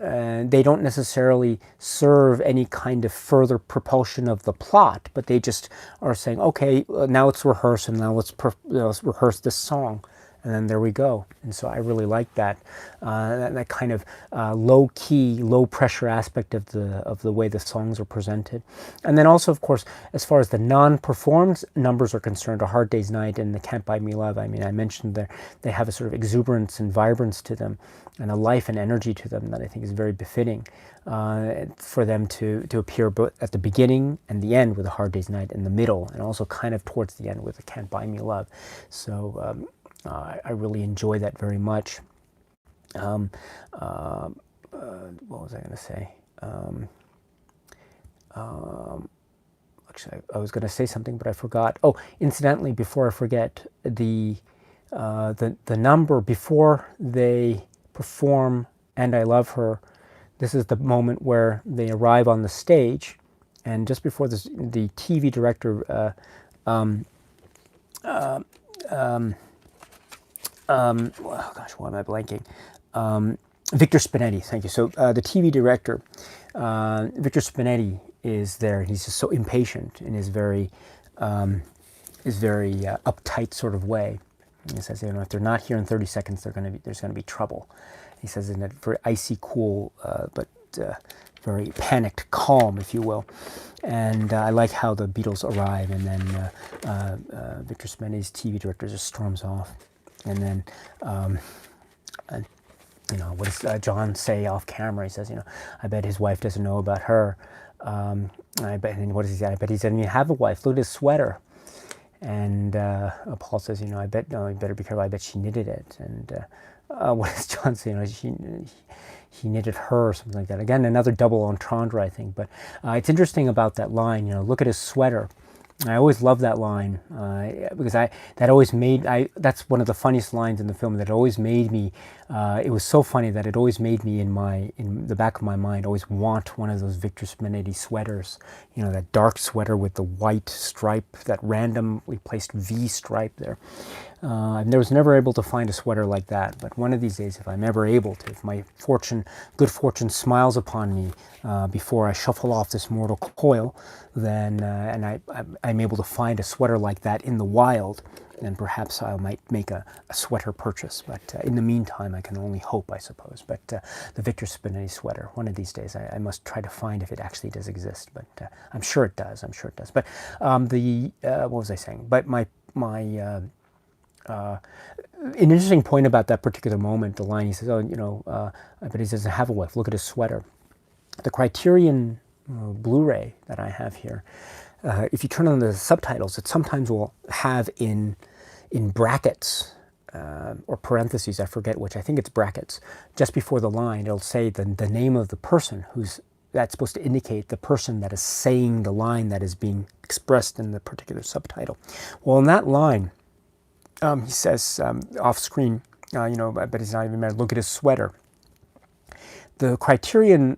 they don't necessarily serve any kind of further propulsion of the plot, but they just are saying, okay, now let's rehearse, and now let's rehearse this song, and then there we go. And so I really like that that kind of low key, low pressure aspect of the way the songs are presented. And then also, of course, as far as the non-performed numbers are concerned, A Hard Day's Night and the Can't Buy Me Love, I mean, I mentioned they have a sort of exuberance and vibrance to them, and a life and energy to them that I think is very befitting for them to appear both at the beginning and the end with A Hard Day's Night, in the middle, and also kind of towards the end with the Can't Buy Me Love. So I really enjoy that very much. What was I going to say? Actually, I was going to say something, but I forgot. Oh, incidentally, before I forget, the number before they perform "And I Love Her," this is the moment where they arrive on the stage, and just before this, the TV director. Oh gosh, why am I blanking? Victor Spinetti, thank you. So the TV director, Victor Spinetti, is there. He's just so impatient in his very uptight sort of way. He says, you know, if they're not here in 30 seconds, there's going to be trouble. He says in a very icy, cool, but very panicked calm, if you will. And I like how the Beatles arrive, and then Victor Spinelli's TV director just storms off. And then, you know, what does John say off camera? He says, you know, I bet his wife doesn't know about her. I bet, and what does he say? I bet he doesn't even have a wife. Look at his sweater. And Paul says, you know, I bet, no, you better be careful. I bet she knitted it. And what does John say? You know, he knitted her or something like that. Again, another double entendre, I think. But it's interesting about that line, you know, look at his sweater. I always love that line because that's one of the funniest lines in the film. That always made me. It was so funny that it always made me in the back of my mind always want one of those Victor Spinelli sweaters. You know, that dark sweater with the white stripe, that randomly placed V stripe there. I was never able to find a sweater like that, but one of these days, if I'm ever able to, if my good fortune smiles upon me before I shuffle off this mortal coil, then and I'm able to find a sweater like that in the wild, then perhaps I might make a sweater purchase. But in the meantime, I can only hope, I suppose. But the Victor Spinelli sweater, one of these days, I must try to find if it actually does exist. But I'm sure it does. I'm sure it does. But what was I saying? But an interesting point about that particular moment, the line he says, oh, you know, I bet he doesn't have a wife. Look at his sweater. The Criterion Blu-ray that I have here, if you turn on the subtitles, it sometimes will have in brackets or parentheses, I forget which, I think it's brackets, just before the line, it'll say the name of the person that's supposed to indicate the person that is saying the line that is being expressed in the particular subtitle. Well, in that line, he says off screen, you know, but he's not even married. Look at his sweater. The Criterion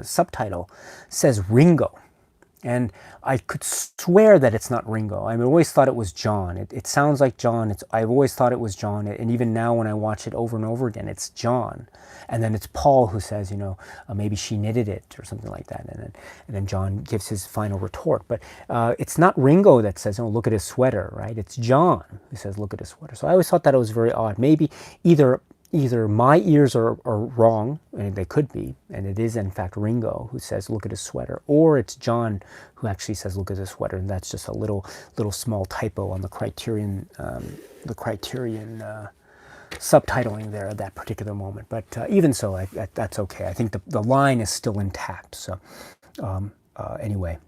subtitle says Ringo, and I could swear that it's not Ringo. I always thought it was John. It sounds like John. I've always thought it was John, and even now when I watch it over and over again, it's John. And then it's Paul who says, you know, maybe she knitted it or something like that. And then John gives his final retort. But it's not Ringo that says, oh, look at his sweater, right? It's John who says, look at his sweater. So I always thought that it was very odd. Maybe either my ears are wrong, and they could be, and it is in fact Ringo who says, look at his sweater, or it's John who actually says, look at his sweater, and that's just a little small typo on the Criterion subtitling there at that particular moment. But even so, that's okay. I think the line is still intact. So anyway,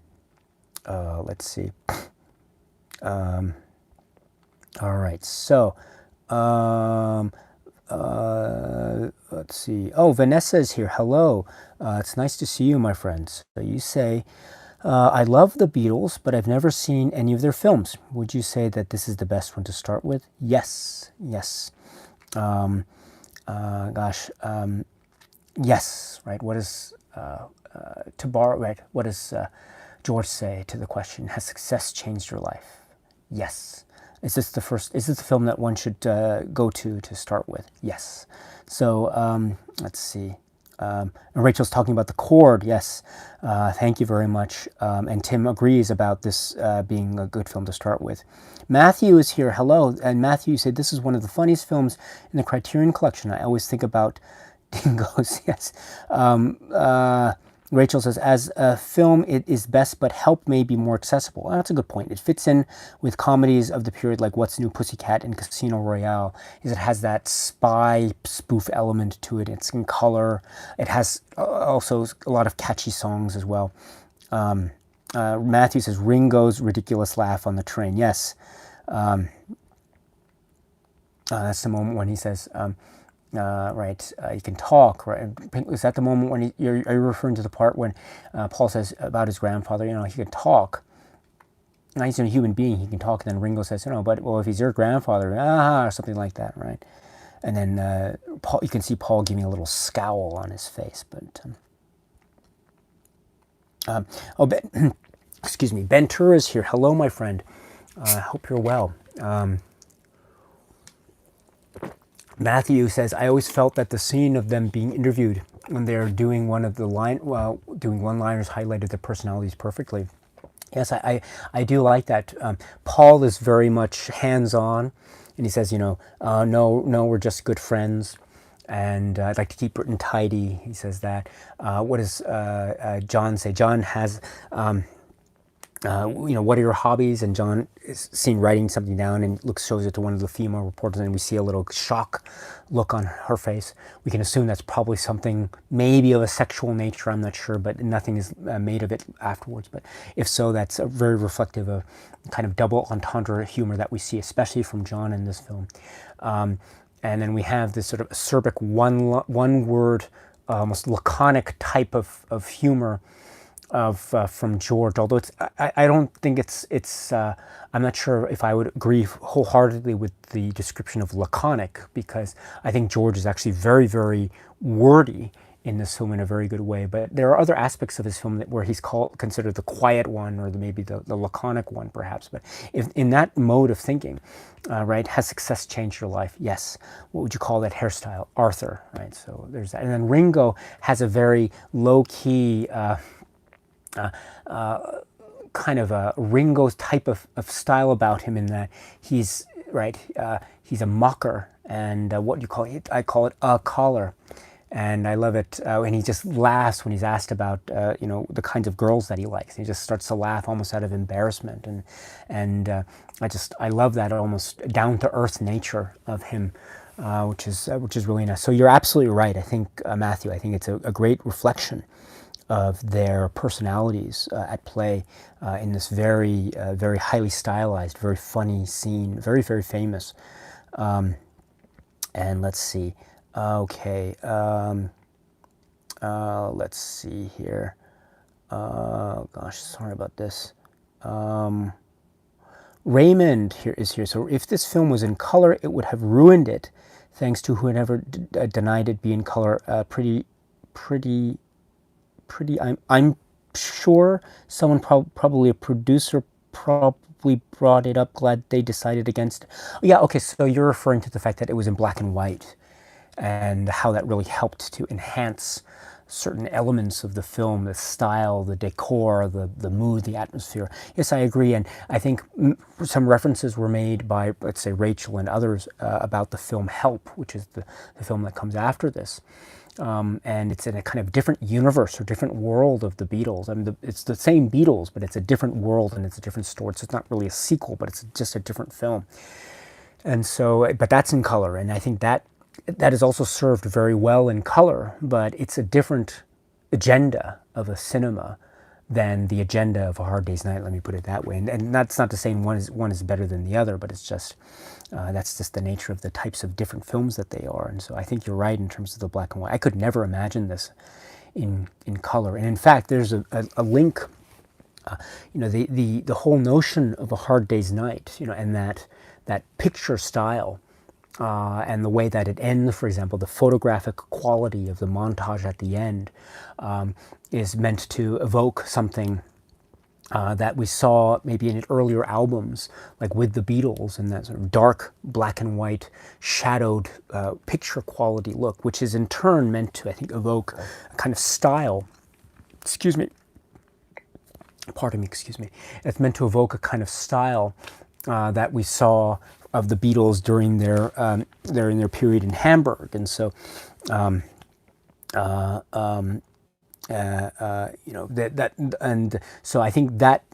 let's see. All right, so let's see. Oh, Vanessa is here. Hello. It's nice to see you, my friends. So you say, I love the Beatles, but I've never seen any of their films. Would you say that this is the best one to start with? Yes. Yes. Yes, right? What is, to borrow, right? What does George say to the question, has success changed your life? Yes. Is this the film that one should go to start with? Yes. So, let's see. And Rachel's talking about the chord. Yes. Thank you very much. And Tim agrees about this being a good film to start with. Matthew is here. Hello. And Matthew said, this is one of the funniest films in the Criterion Collection. I always think about dingoes. Yes. Rachel says, as a film, it is best, but Help may be more accessible. Oh, that's a good point. It fits in with comedies of the period like What's New, Pussycat, and Casino Royale. It has that spy spoof element to it. It's in color. It has also a lot of catchy songs as well. Matthew says, Ringo's ridiculous laugh on the train. Yes. That's the moment when he says... right, you can talk, right? Is that the moment when are you referring to the part when Paul says about his grandfather, you know, he can talk. Now he's a human being, he can talk, and then Ringo says, you know, but, well, if he's your grandfather, or something like that, right? And then Paul, you can see Paul giving a little scowl on his face, but... excuse me, Ben Tur is here. Hello, my friend. I hope you're well. Matthew says, I always felt that the scene of them being interviewed when they're doing doing one-liners highlighted their personalities perfectly. Yes, I do like that. Paul is very much hands-on, and he says, no, we're just good friends, and I'd like to keep Britain tidy. He says that. What does John say? John has, what are your hobbies? And John is seen writing something down and shows it to one of the female reporters, and we see a little shock look on her face. We can assume that's probably something maybe of a sexual nature, I'm not sure, but nothing is made of it afterwards. But if so, that's very reflective of kind of double entendre humor that we see, especially from John in this film. And then we have this sort of acerbic one word, almost laconic type of humor from George, although I don't think it's I'm not sure if I would agree wholeheartedly with the description of laconic, because I think George is actually very, very wordy in this film in a very good way. But there are other aspects of his film where he's considered the quiet one, or maybe the laconic one, perhaps. But if in that mode of thinking, right, has success changed your life? Yes. What would you call that hairstyle? Arthur, right? So there's that. And then Ringo has a very low-key kind of a Ringo type of style about him, in that he's right. He's a mocker, and what do you call it? I call it a collar, and I love it. And he just laughs when he's asked about the kinds of girls that he likes. He just starts to laugh almost out of embarrassment, and I love that almost down to earth nature of him. Which is really nice. So you're absolutely right. I think Matthew. I think it's a great reflection of their personalities at play in this very, very highly stylized, very funny scene, very, very famous. And let's see. Okay. Let's see here. Gosh, sorry about this. Raymond is here. So if this film was in color, it would have ruined it, thanks to whoever denied it be in color. I'm sure someone probably a producer probably brought it up. Glad they decided against it. Yeah, okay, so you're referring to the fact that it was in black and white, and how that really helped to enhance certain elements of the film, the style, the decor, the mood, the atmosphere. Yes, I agree, and I think some references were made by, let's say, Rachel and others about the film Help, which is the film that comes after this. And it's in a kind of different universe or different world of the Beatles. I mean, it's the same Beatles, but it's a different world and it's a different story. So it's not really a sequel, but it's just a different film. And so, but that's in color, and I think that is also served very well in color, but it's a different agenda of a cinema than the agenda of A Hard Day's Night, let me put it that way. And that's not to say one is better than the other, but it's just, that's just the nature of the types of different films that they are. And so I think you're right in terms of the black and white. I could never imagine this in color. And in fact, there's a link, the whole notion of A Hard Day's Night, and that picture style, and the way that it ends, for example, the photographic quality of the montage at the end is meant to evoke something that we saw maybe in earlier albums, like with the Beatles, and that sort of dark black and white shadowed picture quality look, which is in turn meant to, I think, evoke a kind of style. Excuse me. Pardon me, excuse me. It's meant to evoke a kind of style that we saw of the Beatles during their period in Hamburg, and so and so I think that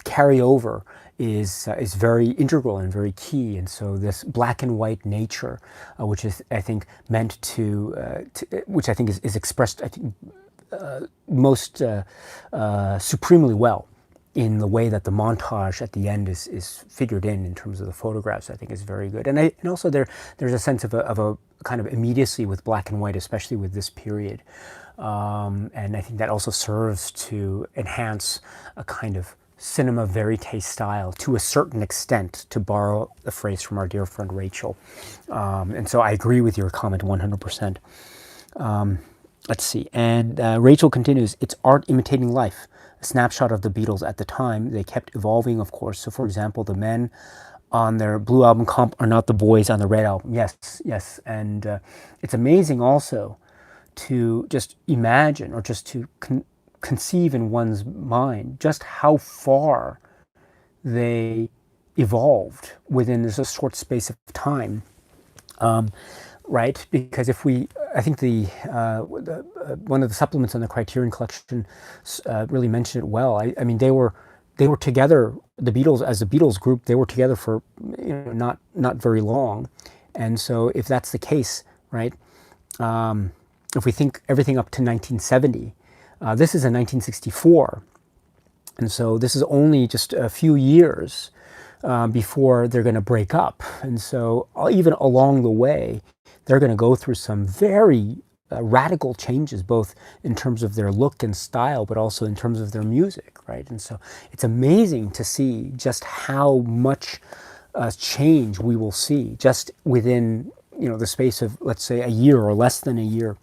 carryover is very integral and very key. And so this black and white nature, which is, I think, meant to which I think is expressed, I think, most supremely well in the way that the montage at the end is figured in terms of the photographs. I think is very good, and also there's a sense of a kind of immediacy with black and white, especially with this period, and I think that also serves to enhance a kind of cinema verite style to a certain extent, to borrow the phrase from our dear friend Rachel. And so I agree with your comment 100%. Let's see, and Rachel continues, it's art imitating life. A snapshot of the Beatles at the time. They kept evolving, of course. So, for example, the men on their Blue Album comp are not the boys on the Red Album. Yes. And it's amazing also to just imagine, or just to conceive in one's mind just how far they evolved within this a short space of time, right? Because if we, I think one of the supplements on the Criterion Collection really mentioned it well. I mean, they were together. The Beatles, as a Beatles group, they were together for not very long, and so if that's the case, right? If we think everything up to 1970, this is in 1964. And so this is only just a few years before they're going to break up. And so even along the way, they're going to go through some very radical changes, both in terms of their look and style, but also in terms of their music, right? And so it's amazing to see just how much change we will see just within, the space of, let's say, a year or less than a year.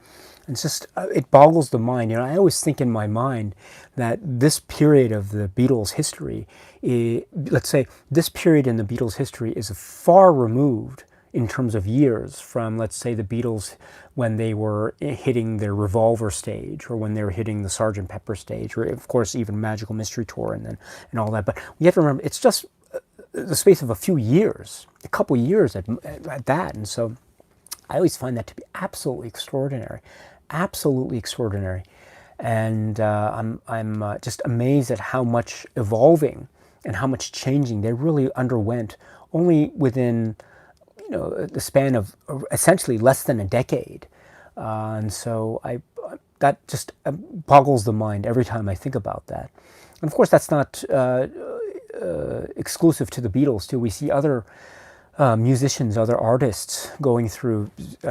It's just, it boggles the mind. I always think in my mind that this period of the Beatles' history, let's say this period in the Beatles' history is far removed in terms of years from, let's say, the Beatles when they were hitting their Revolver stage, or when they were hitting the Sgt. Pepper stage, or of course even Magical Mystery Tour and all that. But we have to remember, it's just the space of a few years, a couple years at that. And so I always find that to be absolutely extraordinary. Absolutely extraordinary, and I'm just amazed at how much evolving and how much changing they really underwent, only within the span of essentially less than a decade. And so that just boggles the mind every time I think about that. And of course, that's not exclusive to the Beatles too. We see other musicians, other artists going through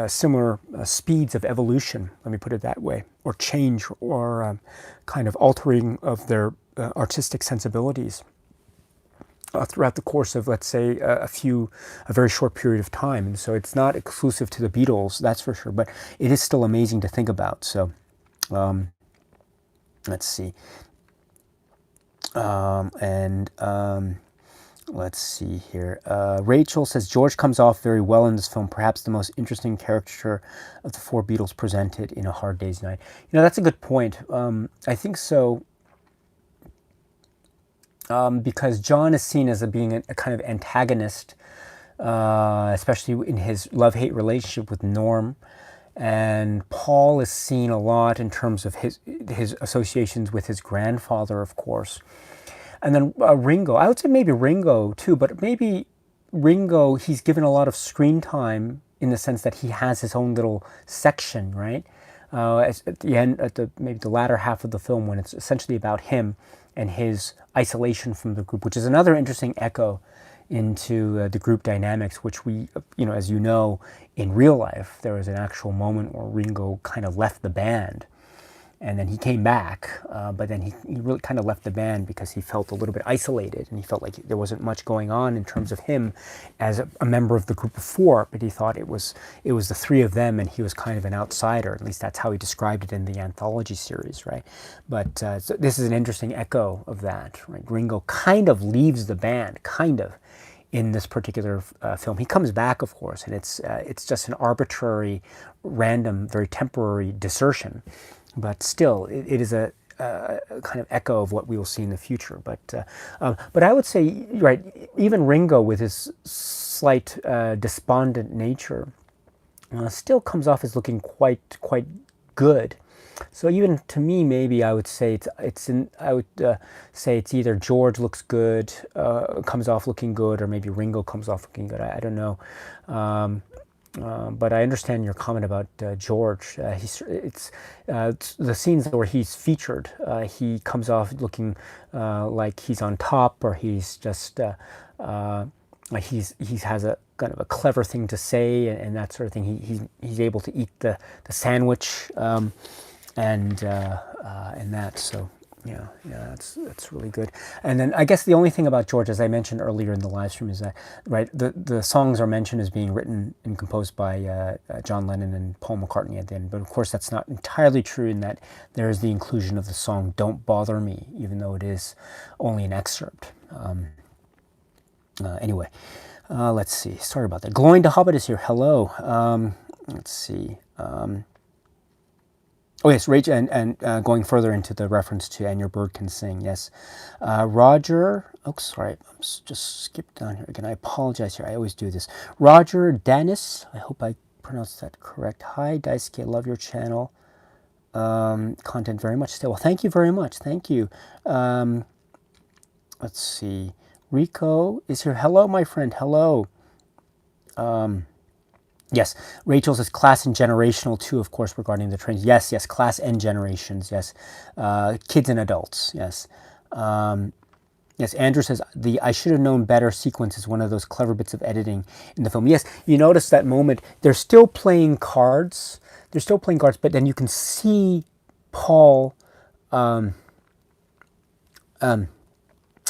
similar speeds of evolution, let me put it that way, or change, or kind of altering of their artistic sensibilities throughout the course of, let's say, a very short period of time. And so it's not exclusive to the Beatles, that's for sure, but it is still amazing to think about. So let's see. Let's see here. Rachel says, George comes off very well in this film, perhaps the most interesting caricature of the four Beatles presented in A Hard Day's Night. That's a good point. I think so, because John is seen as being a kind of antagonist, especially in his love-hate relationship with Norm. And Paul is seen a lot in terms of his associations with his grandfather, of course. And then Ringo, I would say maybe Ringo too, but maybe Ringo, he's given a lot of screen time in the sense that he has his own little section, right? At the end, maybe the latter half of the film, when it's essentially about him and his isolation from the group, which is another interesting echo into the group dynamics, which we, as you know, in real life, there was an actual moment where Ringo kind of left the band. And then he came back, but then he really kind of left the band because he felt a little bit isolated, and he felt like there wasn't much going on in terms of him as a member of the group of four. But he thought it was the three of them, and he was kind of an outsider. At least that's how he described it in the anthology series, right? But so this is an interesting echo of that, right? Ringo kind of leaves the band, in this particular film. He comes back, of course, and it's just an arbitrary, random, very temporary desertion. But still, it is a kind of echo of what we will see in the future. But I would say, right, even Ringo, with his slight despondent nature, still comes off as looking quite good. So even to me, maybe I would say say it's either George looks good, comes off looking good, or maybe Ringo comes off looking good. I don't know. But I understand your comment about George. It's the scenes where he's featured. He comes off looking like he's on top, or he's just like he has a kind of a clever thing to say, and that sort of thing. He's able to eat the sandwich and that. So. Yeah, that's really good. And then I guess the only thing about George, as I mentioned earlier in the live stream, is that, right, the songs are mentioned as being written and composed by John Lennon and Paul McCartney at the end. But of course, that's not entirely true, in that there is the inclusion of the song "Don't Bother Me," even though it is only an excerpt. Anyway, let's see. Sorry about that. Glowing to Hobbit is here. Hello. Let's see. Oh yes, Rachel, and going further into the reference to "And Your Bird Can Sing." Yes, Roger. Oh, sorry, just skipped down here again. I apologize here. I always do this. Roger Dennis. I hope I pronounced that correct. Hi, Daisuke. I love your channel. Content very much still. Well, thank you very much. Thank you. Let's see. Rico is here. Hello, my friend. Hello. Yes, Rachel says class and generational too, of course, regarding the trends. Yes, yes, class and generations. Yes, kids and adults. Yes. Yes, Andrew says the "I should have known better" sequence is one of those clever bits of editing in the film. Yes, you notice that moment. They're still playing cards. They're still playing cards, but then you can see Paul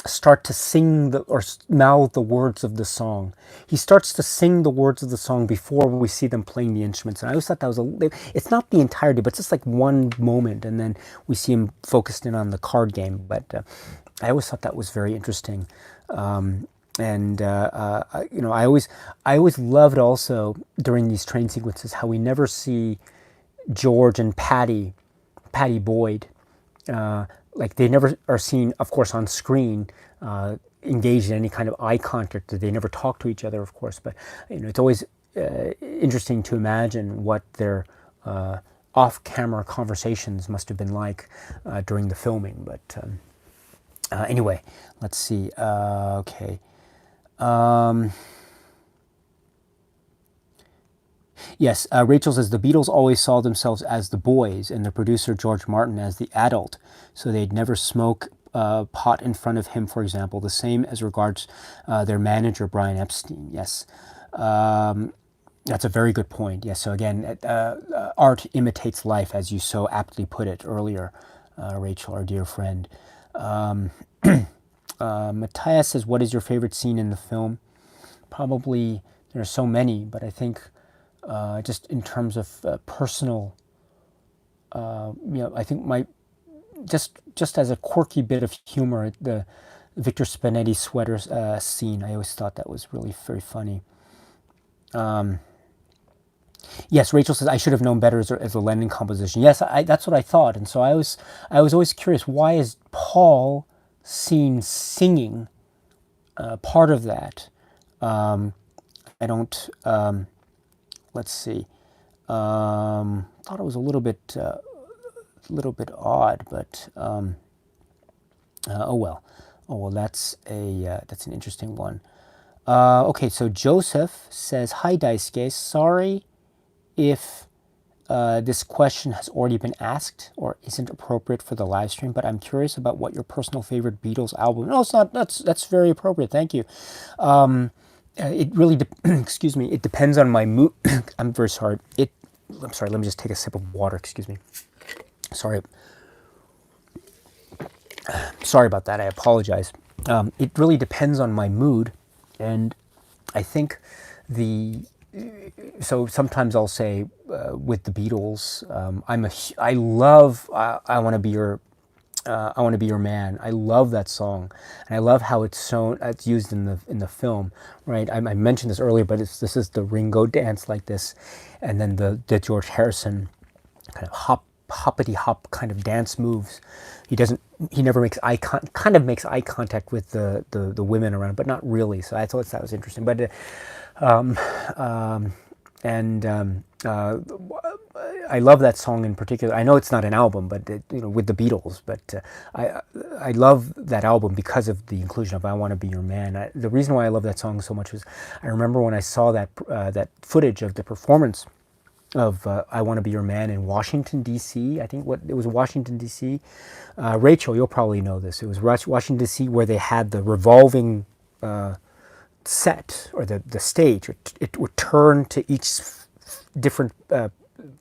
start to sing or mouth the words of the song. He starts to sing the words of the song before we see them playing the instruments. And I always thought that was it's not the entirety, but it's just like one moment, and then we see him focused in on the card game. But I always thought that was very interesting. You know, I always loved also during these train sequences how we never see George and Patty Boyd. Like they never are seen, of course, on screen, engaged in any kind of eye contact. They never talk to each other, of course. But you know, it's always interesting to imagine what their off-camera conversations must have been like during the filming. But anyway, let's see. Okay. Yes, Rachel says the Beatles always saw themselves as the boys and the producer George Martin as the adult, so they'd never smoke pot in front of him, for example. The same as regards their manager Brian Epstein. Yes, that's a very good point. Yes, so again, art imitates life, as you so aptly put it earlier, Rachel, our dear friend. Matthias says, "What is your favorite scene in the film?" Probably there are so many, but I think. Just in terms of personal, you know, I think just as a quirky bit of humor, the Victor Spinetti sweater scene, I always thought that was really very funny. Yes, Rachel says I should have known better as a Lennon composition. Yes, that's what I thought, and so I was always curious, why is Paul seen singing part of that? I don't. Let's see. Thought it was a little bit odd, but oh well. That's an interesting one. Okay, so Joseph says, "Hi Daisuke, sorry if this question has already been asked or isn't appropriate for the live stream, but I'm curious about what your personal favorite Beatles album." No, it's not. That's very appropriate. Thank you. It really, excuse me, it depends on my mood. I'm very sorry. I'm sorry, let me just take a sip of water, excuse me. Sorry. Sorry about that, I apologize. It really depends on my mood, and I think so sometimes I'll say with the Beatles, I love I Want to Be Your I Want to Be Your Man. I love that song, and I love how it's used in the film. Right, I mentioned this earlier, but this is the Ringo dance like this, and then the George Harrison kind of hoppity hop kind of dance moves. He never makes eye contact with the women around, but not really. So I thought that was interesting. But I love that song in particular. I know it's not an album, but with the Beatles. But I love that album because of the inclusion of "I Want to Be Your Man." The reason why I love that song so much was I remember when I saw that footage of the performance of "I Want to Be Your Man" in Washington D.C. I think it was Washington D.C. Rachel, you'll probably know this. It was Washington D.C. where they had the revolving set or the stage. It would turn to each different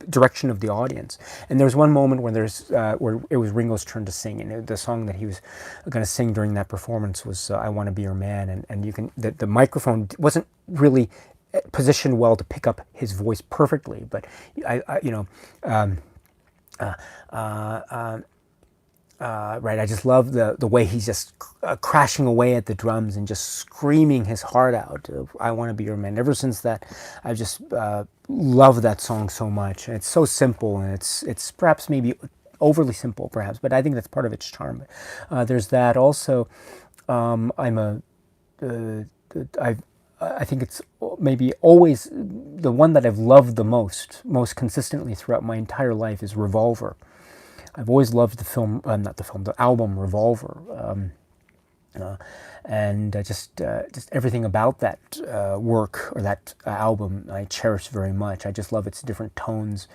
direction of the audience, and there was one moment when where it was Ringo's turn to sing, and the song that he was going to sing during that performance was "I Want to Be Your Man," and you can the microphone wasn't really positioned well to pick up his voice right, I just love the way he's just crashing away at the drums and just screaming his heart out. I want to be your man. Ever since that, I've just loved that song so much. And it's so simple, and it's perhaps maybe overly simple, perhaps, but I think that's part of its charm. There's that also. I'm a I've I think it's maybe always the one that I've loved the most consistently throughout my entire life is Revolver. I've always loved the film, not the film, the album Revolver, and just everything about that work or that album I cherish very much. I just love its different tones.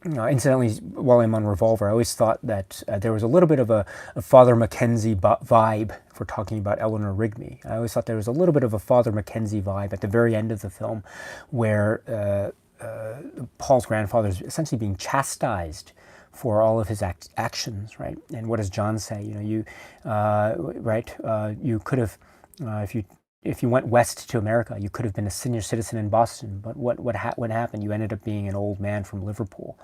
Incidentally, while I'm on Revolver, I always thought that there was a little bit of a Father Mackenzie vibe, if we're talking about Eleanor Rigby. I always thought there was a little bit of a Father Mackenzie vibe at the very end of the film, where Paul's grandfather is essentially being chastised for all of his actions, right? And what does John say? You could have, if you went west to America, you could have been a senior citizen in Boston. But what happened? You ended up being an old man from Liverpool,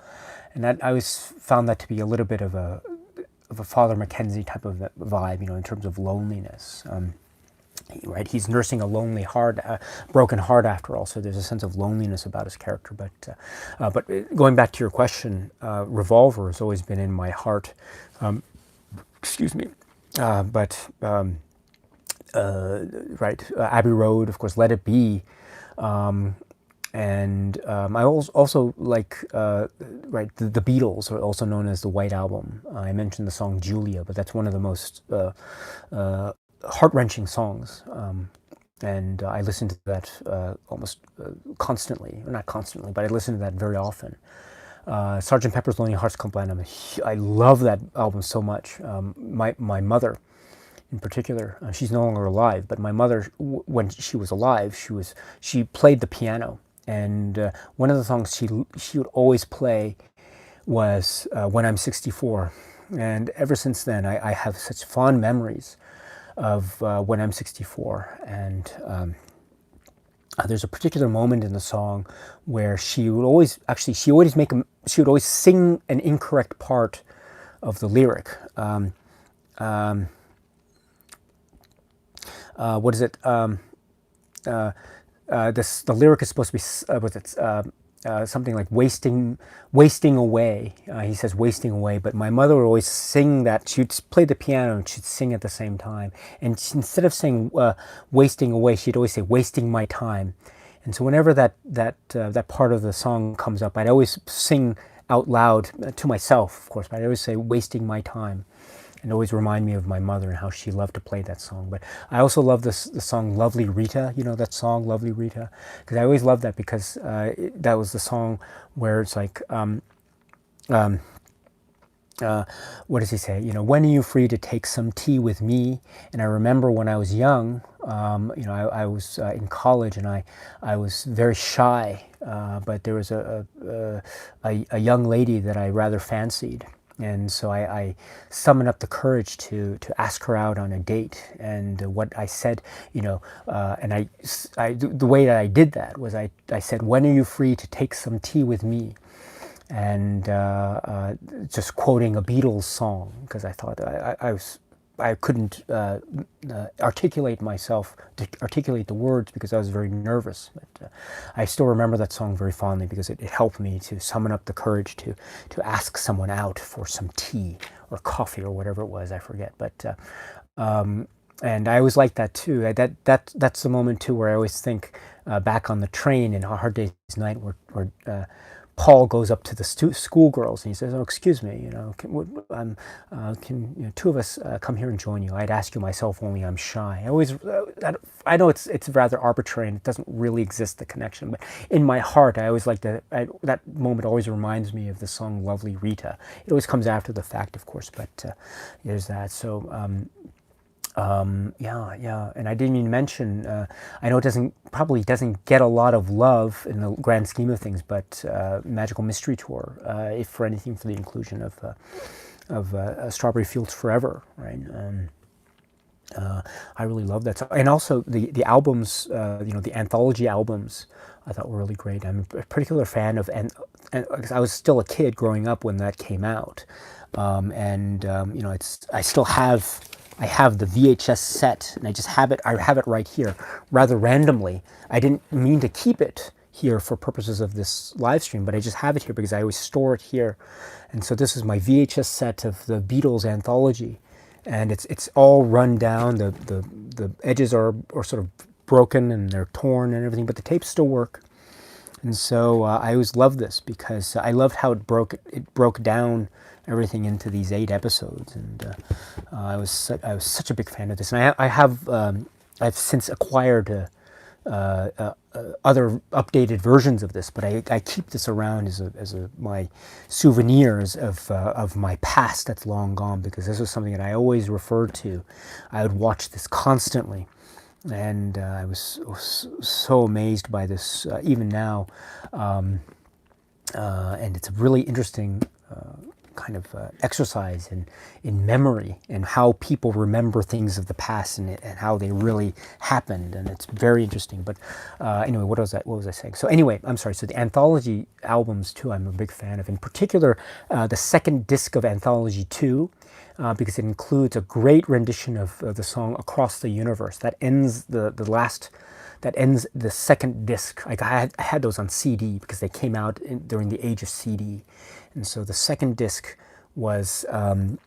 and that I always found that to be a little bit of a Father Mackenzie type of vibe, in terms of loneliness. Right, he's nursing a lonely heart, broken heart after all. So there's a sense of loneliness about his character. But going back to your question, Revolver has always been in my heart. Excuse me, right, Abbey Road, of course, Let It Be, and I also like right, the Beatles, are also known as the White Album. I mentioned the song Julia, but that's one of the most heart-wrenching songs, and I listen to that almost constantly, or not constantly, but I listen to that very often. Sgt. Pepper's Lonely Hearts Club Band, I love that album so much. My mother, in particular, she's no longer alive, but my mother, when she was alive, she played the piano, and one of the songs she would always play was When I'm 64, and ever since then I have such fond memories of When I'm 64, and there's a particular moment in the song where she would always sing an incorrect part of the lyric. What is it? The lyric is supposed to be something like wasting away. He says wasting away, but my mother would always sing that. She'd play the piano and she'd sing at the same time. And instead of saying wasting away, she'd always say wasting my time. And so whenever that part of the song comes up, I'd always sing out loud to myself, of course, but I'd always say wasting my time, and always remind me of my mother and how she loved to play that song. But I also love the song Lovely Rita, that song Lovely Rita, because I always loved that because that was the song where it's like, what does he say? When are you free to take some tea with me? And I remember when I was young, I was in college, and I was very shy, but there was a young lady that I rather fancied. And so I summoned up the courage to ask her out on a date. And what I said, and the way that I did that was I said, when are you free to take some tea with me? And just quoting a Beatles song, because I thought I couldn't articulate the words because I was very nervous. But I still remember that song very fondly because it helped me to summon up the courage to ask someone out for some tea or coffee or whatever it was, I forget. But and I always like that too. That's the moment too where I always think back on the train in A Hard Day's Night, where Paul goes up to the schoolgirls and he says, "Oh, excuse me, can two of us come here and join you? I'd ask you myself, only I'm shy." I know it's rather arbitrary and it doesn't really exist, the connection, but in my heart, I always like that. That moment always reminds me of the song "Lovely Rita." It always comes after the fact, of course, but there's that. So. Yeah, and I didn't even mention, I know it probably doesn't get a lot of love in the grand scheme of things, but Magical Mystery Tour, if for anything, for the inclusion of Strawberry Fields Forever, right? I really love that song. And also the albums, the anthology albums, I thought were really great. I'm a particular fan of, and 'cause I was still a kid growing up when that came out, it's I have the VHS set, and I have it right here, rather randomly. I didn't mean to keep it here for purposes of this live stream, but I just have it here because I always store it here. And so this is my VHS set of the Beatles anthology, and it's all run down. The edges are sort of broken and they're torn and everything, but the tapes still work. And so I always loved this because I loved how it broke down everything into these 8 episodes, and I was such a big fan of this. And I've since acquired other updated versions of this, but I keep this around as my souvenirs of my past that's long gone, because this was something that I always referred to. I would watch this constantly, and I was so amazed by this even now, and it's a really interesting kind of exercise in memory and how people remember things of the past, and how they really happened, and it's very interesting. But anyway, what was I saying? So anyway, I'm sorry. So the anthology albums too, I'm a big fan of. In particular, the second disc of Anthology 2. Because it includes a great rendition of the song "Across the Universe" that ends the second disc. I had those on CD because they came out during the age of CD, and so the second disc was of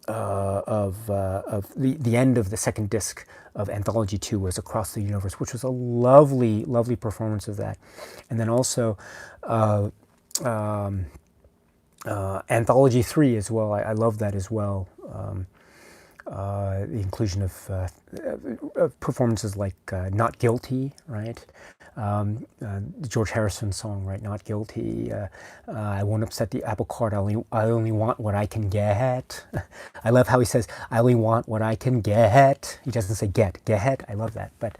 the end of the second disc of Anthology 2 was "Across the Universe," which was a lovely, lovely performance of that, and then also. Anthology 3 as well. I love that as well. The inclusion of performances like "Not Guilty," right? The George Harrison song, right? "Not Guilty." "I won't upset the apple cart. I only want what I can get." I love how he says, "I only want what I can get." He doesn't say get. I love that. But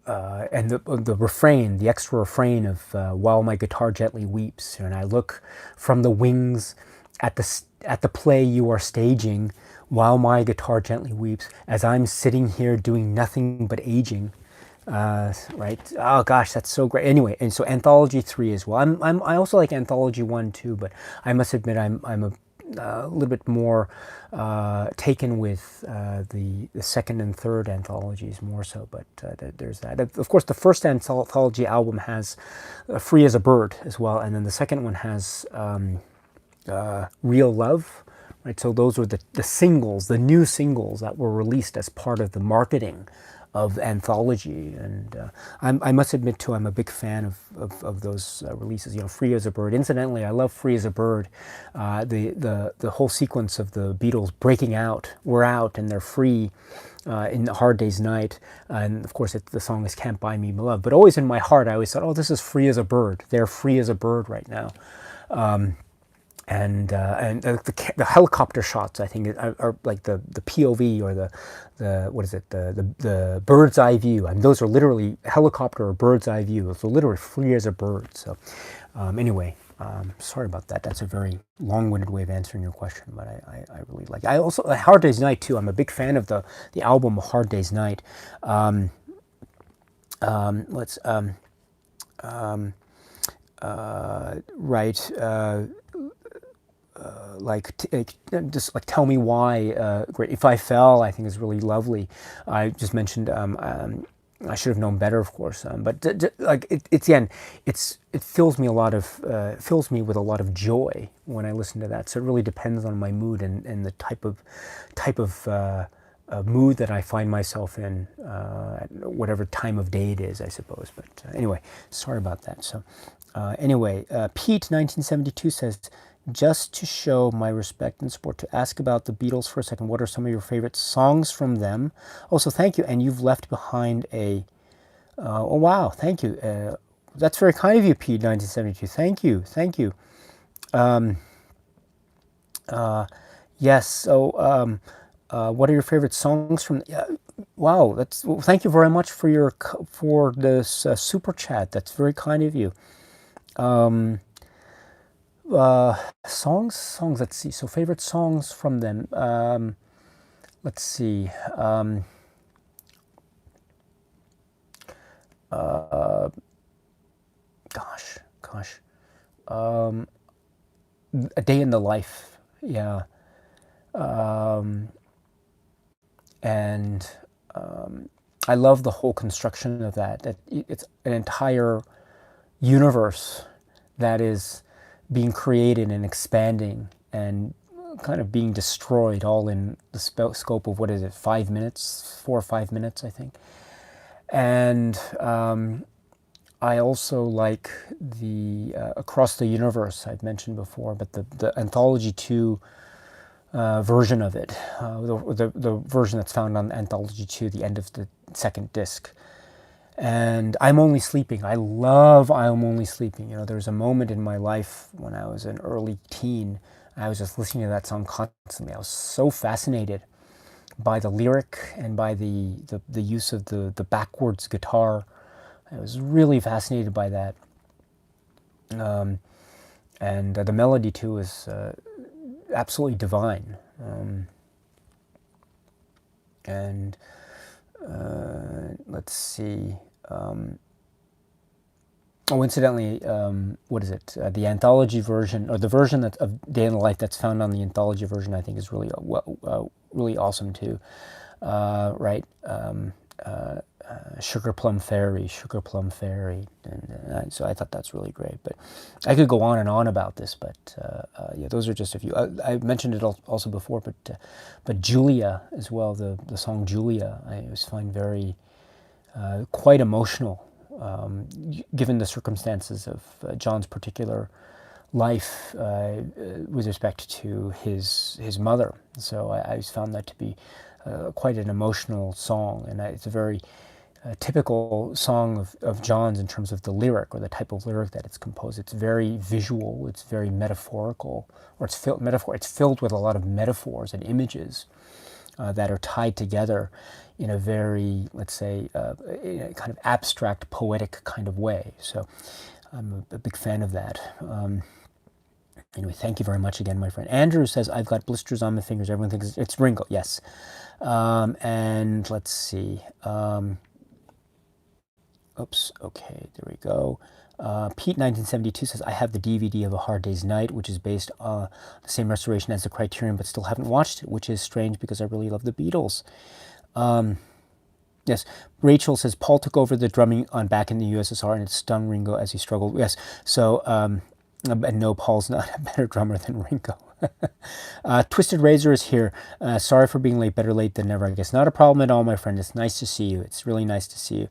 and the refrain, the extra refrain of "While my guitar gently weeps," and I look from the wings at the play you are staging, while my guitar gently weeps, as I'm sitting here doing nothing but aging. Right? Oh gosh, that's so great. Anyway, and so Anthology 3 as well. I also like Anthology 1 too, but I must admit I'm a little bit more taken with the second and third anthologies more so, but there's that. Of course, the first anthology album has "Free as a Bird" as well, and then the second one has "Real Love." Right, so those were the singles, the new singles that were released as part of the marketing of Anthology, and I must admit too, I'm a big fan of those releases. "Free as a Bird." Incidentally, I love "Free as a Bird." The whole sequence of the Beatles breaking out, we're out, and they're free in "A Hard Day's Night," and of course the song is "Can't Buy Me Love." But always in my heart, I always thought, "Oh, this is free as a bird. They're free as a bird right now." And the helicopter shots, I think, are like the POV, or the what is it, the bird's eye view, and those are literally helicopter or bird's eye view. So literally free as a bird. So anyway, sorry about that. That's a very long-winded way of answering your question, but I really like it. I also "A Hard Day's Night" too. I'm a big fan of the album "A Hard Day's Night." Let's right. Just like "Tell Me Why," great. "If I Fell," I think is really lovely. I just mentioned I should have known better, of course, but like it fills me fills me with a lot of joy when I listen to that. So it really depends on my mood and the type of mood that I find myself in at whatever time of day it is, I suppose. But anyway, sorry about that. So anyway, Pete 1972 says, "Just to show my respect and support, to ask about the Beatles for a second, what are some of your favorite songs from them? Also, thank you, and you've left behind a..." Oh wow, thank you. That's very kind of you, Pete 1972. Thank you. Yes. So, what are your favorite songs from? Wow, well, thank you very much for this super chat. That's very kind of you. Songs. Let's see. So favorite songs from them. Let's see. Gosh. A Day in the Life. Yeah. And I love the whole construction of that. That it's an entire universe that is being created and expanding and kind of being destroyed, all in the scope of, what is it, 5 minutes, 4 or 5 minutes, I think. And I also like the Across the Universe I've mentioned before, but the Anthology 2 version of it, the version that's found on Anthology 2, the end of the second disc. And I'm Only Sleeping. I love I'm Only Sleeping. You know, there's a moment in my life when I was an early teen, I was just listening to that song constantly. I was so fascinated by the lyric and by the use of the backwards guitar. I was really fascinated by that. And the melody too is absolutely divine. And let's see. Oh, incidentally, what is it? The anthology version, or the version that of Day in the Life that's found on the anthology version, I think is really really awesome too. Right? Sugar Plum Fairy, and so I thought that's really great. But I could go on and on about this, but yeah, those are just a few. I mentioned it also before, but Julia as well. The song Julia, I always find very quite emotional, given the circumstances of John's particular life with respect to his mother. So I always found that to be quite an emotional song, and it's a very typical song of John's in terms of the lyric, or the type of lyric that it's composed. It's very visual, it's very metaphorical, or it's filled with a lot of metaphors and images that are tied together in a very, let's say, in a kind of abstract, poetic kind of way. So I'm a big fan of that. Anyway, thank you very much again, my friend. Andrew says, I've got blisters on my fingers. Everyone thinks it's Ringo. Yes. And let's see. Oops. Okay, there we go. Pete 1972 says, I have the DVD of A Hard Day's Night, which is based on the same restoration as the Criterion, but still haven't watched it, which is strange because I really love the Beatles. Yes, Rachel says, Paul took over the drumming on Back in the USSR and it stung Ringo as he struggled. Yes, so, and no, Paul's not a better drummer than Ringo. Twisted Razor is here. Sorry for being late, better late than never, I guess. Not a problem at all, my friend. It's nice to see you. It's really nice to see you.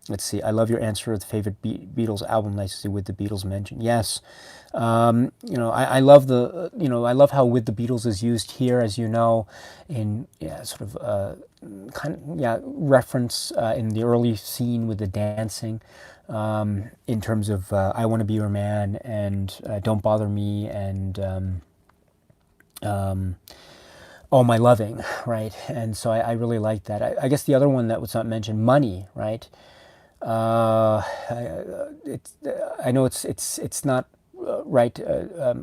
Let's see. I love your answer of the favorite Beatles album. Nice to see With the Beatles mentioned. Yes. You know, I love the, you know, I love how With the Beatles is used here, as you know, in sort of kind of reference in the early scene with the dancing, in terms of I Want to Be Your Man and Don't Bother Me and All My Loving, right? And so I really like that. I guess the other one that was not mentioned, Money, right? I know it's not right.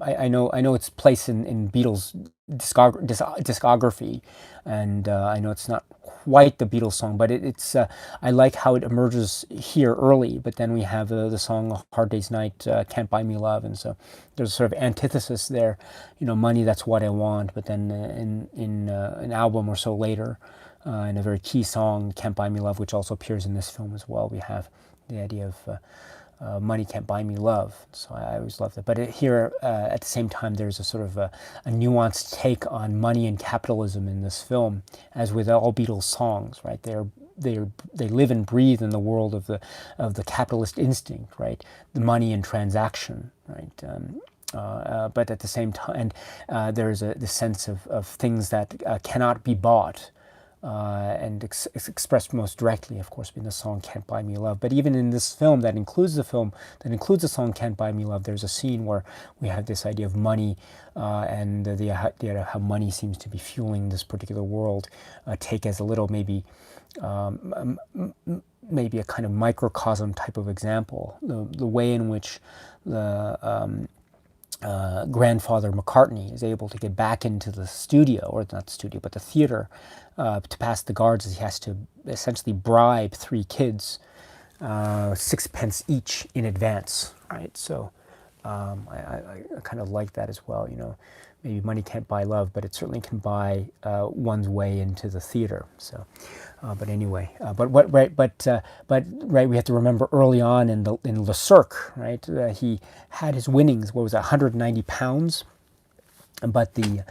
I know its place in Beatles discography, and I know it's not quite the Beatles song, but it's I like how it emerges here early, but then we have the song Hard Day's Night, Can't Buy Me Love, and so there's a sort of antithesis there. You know, Money, that's what I want, but then in an album or so later, in a very key song, Can't Buy Me Love, which also appears in this film as well, we have the idea of money can't buy me love. So I always loved that. But here, at the same time, there's a sort of a nuanced take on money and capitalism in this film, as with all Beatles songs, right? They live and breathe in the world of the capitalist instinct, right? The money and transaction, right? But at the same time, there's the sense of things that cannot be bought. and expressed most directly, of course, being the song "Can't Buy Me Love." But even in this film that includes the song "Can't Buy Me Love," there's a scene where we have this idea of money and the idea of how money seems to be fueling this particular world. Take as a little maybe a kind of microcosm type of example, the way in which the grandfather McCartney is able to get back into the studio, or not the studio, but the theater, to pass the guards, as he has to essentially bribe 3 kids 6 pence each in advance, right? So I kind of like that as well. Maybe money can't buy love, but it certainly can buy one's way into the theater. So, but anyway, we have to remember early on in Le Cirque, right? He had his winnings. What was it, £190? But the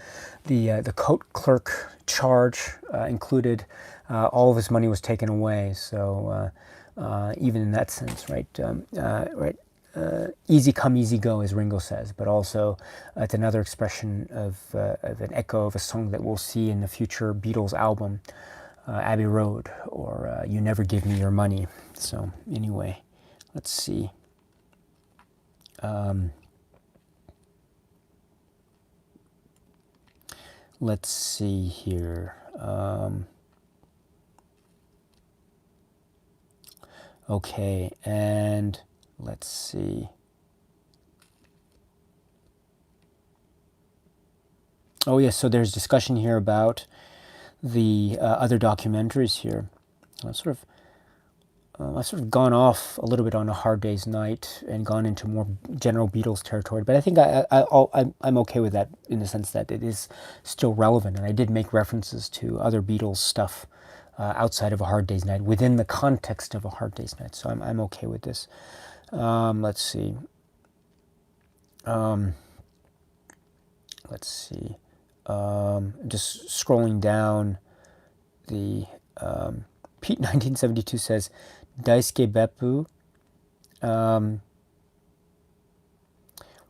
coat clerk charge included all of his money was taken away. So even in that sense, right, easy come, easy go, as Ringo says. But also, it's another expression of an echo of a song that we'll see in the future Beatles album, Abbey Road, or "You Never Give Me Your Money." So anyway, let's see. Let's see here. Okay, and let's see. Oh yes, so there's discussion here about the other documentaries here. I've sort of gone off a little bit on A Hard Day's Night and gone into more general Beatles territory, but I think I'm okay with that in the sense that it is still relevant, and I did make references to other Beatles stuff outside of A Hard Day's Night within the context of A Hard Day's Night, so I'm okay with this. Let's see. Just scrolling down, the Pete 1972 says, Daisuke Beppu,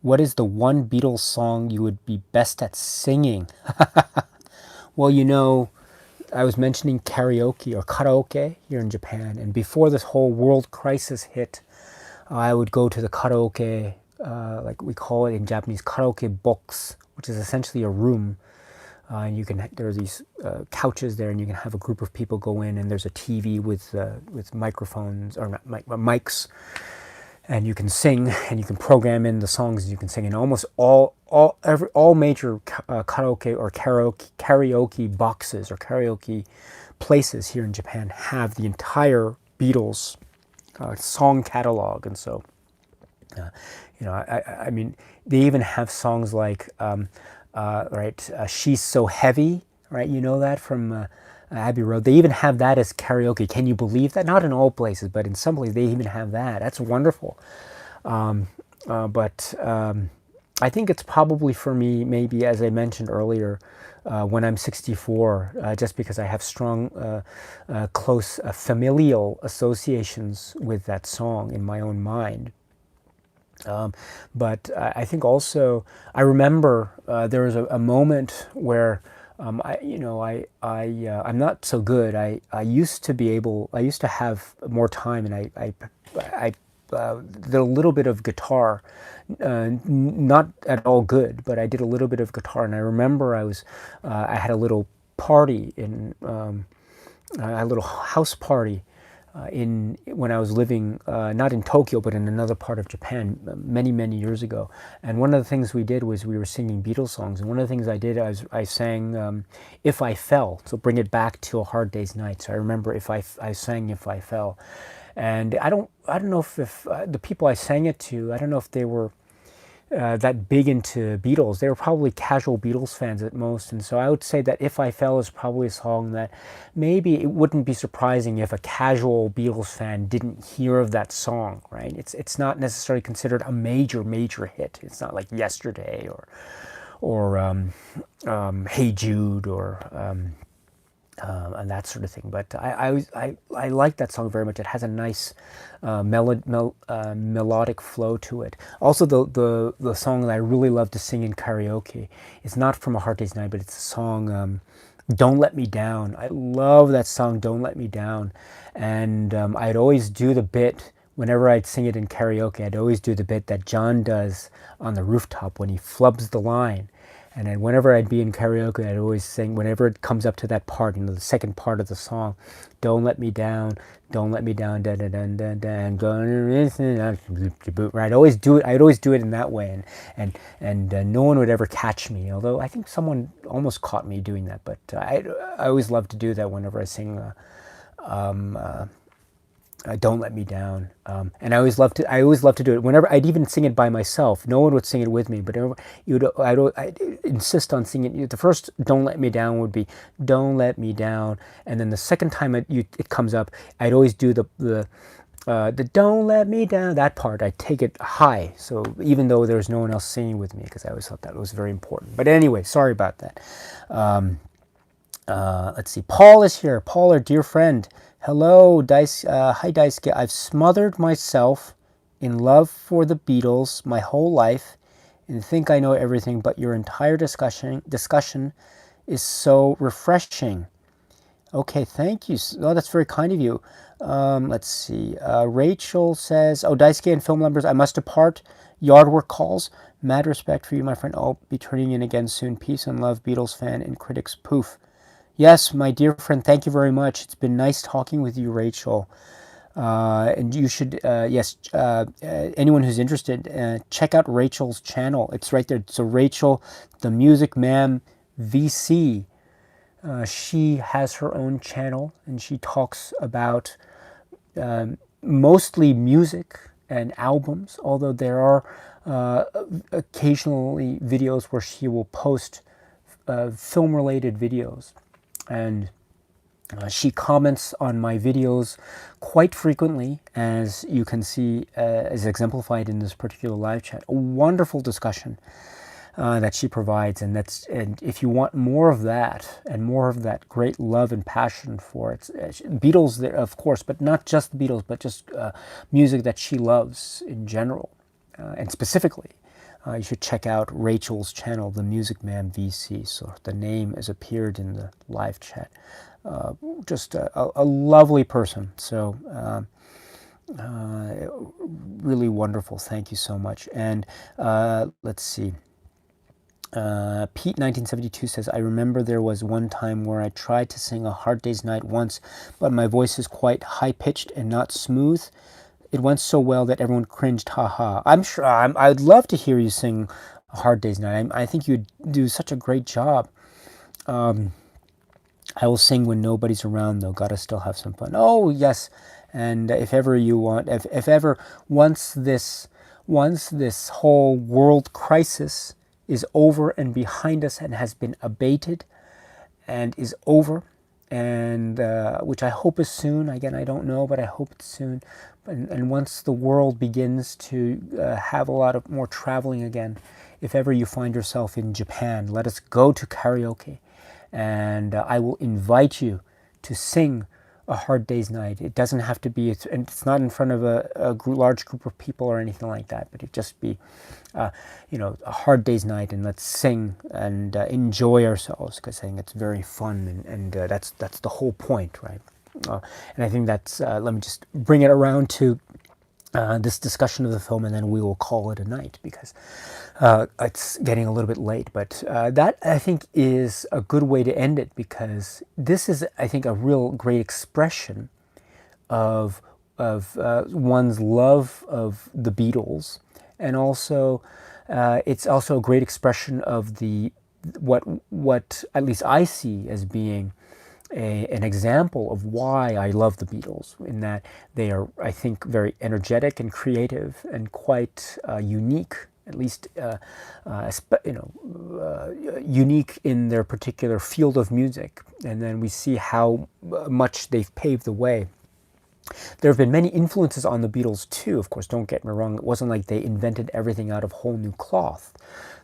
what is the one Beatles song you would be best at singing? Well, I was mentioning karaoke or karaoke here in Japan, and before this whole world crisis hit, I would go to the karaoke, like we call it in Japanese, karaoke box, which is essentially a room. And there are these couches there, and you can have a group of people go in, and there's a TV with microphones, or not mics, and you can sing, and you can program in the songs, and you can sing. And almost all major karaoke or karaoke boxes or karaoke places here in Japan have the entire Beatles song catalog, and so I mean, they even have songs like She's So Heavy, right? You know that from Abbey Road. They even have that as karaoke. Can you believe that? Not in all places, but in some places they even have that. That's wonderful. But I think it's probably for me, maybe as I mentioned earlier, when I'm 64, just because I have strong, close familial associations with that song in my own mind. But I think also I remember there was a moment where I'm not so good. I used to have more time, and I did a little bit of guitar, not at all good, but I did a little bit of guitar. And I remember I had a little party a little house party when I was living not in Tokyo but in another part of Japan many years ago. And one of the things we did was we were singing Beatles songs, and one of the things I did I sang If I Fell, so bring it back to A Hard Day's Night. So I remember I sang If I Fell, and I don't know if the people I sang it to, I don't know if they were that big into Beatles. They were probably casual Beatles fans at most, and so I would say that If I Fell is probably a song that maybe it wouldn't be surprising if a casual Beatles fan didn't hear of that song, right? It's not necessarily considered a major hit. It's not like Yesterday or Hey Jude or and that sort of thing. But I like that song very much. It has a nice melodic flow to it. Also, the song that I really love to sing in karaoke is not from A Hard Day's Night, but it's a song Don't Let Me Down. I love that song, Don't Let Me Down. And I'd always do the bit, whenever I'd sing it in karaoke, I'd always do the bit that John does on the rooftop when he flubs the line. And then whenever I'd be in karaoke, I'd always sing, whenever it comes up to that part, the second part of the song, don't let me down, da da da da da, I'm gonna listen. I'd always do it in that way, and no one would ever catch me. Although I think someone almost caught me doing that, but I always love to do that whenever I sing. Don't Let Me Down, and I always love to do it. Whenever I'd even sing it by myself, no one would sing it with me. But I'd insist on singing it. The first Don't Let Me Down would be Don't Let Me Down, and then the second time it comes up, I'd always do the Don't Let Me Down, that part. I take it high, so even though there's no one else singing with me, because I always thought that was very important. But anyway, sorry about that. Let's see. Paul is here. Paul, our dear friend. Hello, Dice. Hi, Daisuke. I've smothered myself in love for the Beatles my whole life and think I know everything, but your entire discussion is so refreshing. Okay, thank you. Oh, that's very kind of you. Let's see. Rachel says, oh, Daisuke and film members, I must depart. Yard work calls. Mad respect for you, my friend. I'll be turning in again soon. Peace and love, Beatles fan and critics. Poof. Yes, my dear friend, thank you very much. It's been nice talking with you, Rachel. And you should, anyone who's interested, check out Rachel's channel. It's right there. So Rachel, the Music Man VC, she has her own channel, and she talks about mostly music and albums, although there are occasionally videos where she will post film-related videos. And she comments on my videos quite frequently, as you can see, as exemplified in this particular live chat. A wonderful discussion that she provides, and if you want more of that and more of that great love and passion for it, Beatles, of course, but not just the Beatles, but just music that she loves in general, and specifically. You should check out Rachel's channel, The Music Man VC. So the name has appeared in the live chat. Just a lovely person. So really wonderful. Thank you so much. And let's see. Pete 1972 says, I remember there was one time where I tried to sing A Hard Day's Night once, but my voice is quite high-pitched and not smooth. It went so well that everyone cringed, haha. I'm sure, I'd love to hear you sing A Hard Day's Night. I think you'd do such a great job. I will sing when nobody's around, though. Gotta still have some fun. Oh, yes. And if ever you want, if ever, once this whole world crisis is over and behind us and has been abated and is over, and which I hope is soon. Again, I don't know, but I hope it's soon. And once the world begins to have a lot of more traveling again, if ever you find yourself in Japan, let us go to karaoke, and I will invite you to sing A Hard Day's Night. It doesn't have to be, and it's not in front of a large group of people or anything like that, but it just be, A Hard Day's Night, and let's sing and enjoy ourselves, because I think it's very fun, and that's the whole point, right? And I think that's, let me just bring it around to this discussion of the film, and then we will call it a night, because it's getting a little bit late. But that, I think, is a good way to end it, because this is, I think, a real great expression of one's love of the Beatles, and also it's also a great expression of what at least I see as being an example of why I love the Beatles, in that they are, I think, very energetic and creative and quite unique, at least unique in their particular field of music. And then we see how much they've paved the way. There have been many influences on the Beatles too, of course, don't get me wrong. It wasn't like they invented everything out of whole new cloth.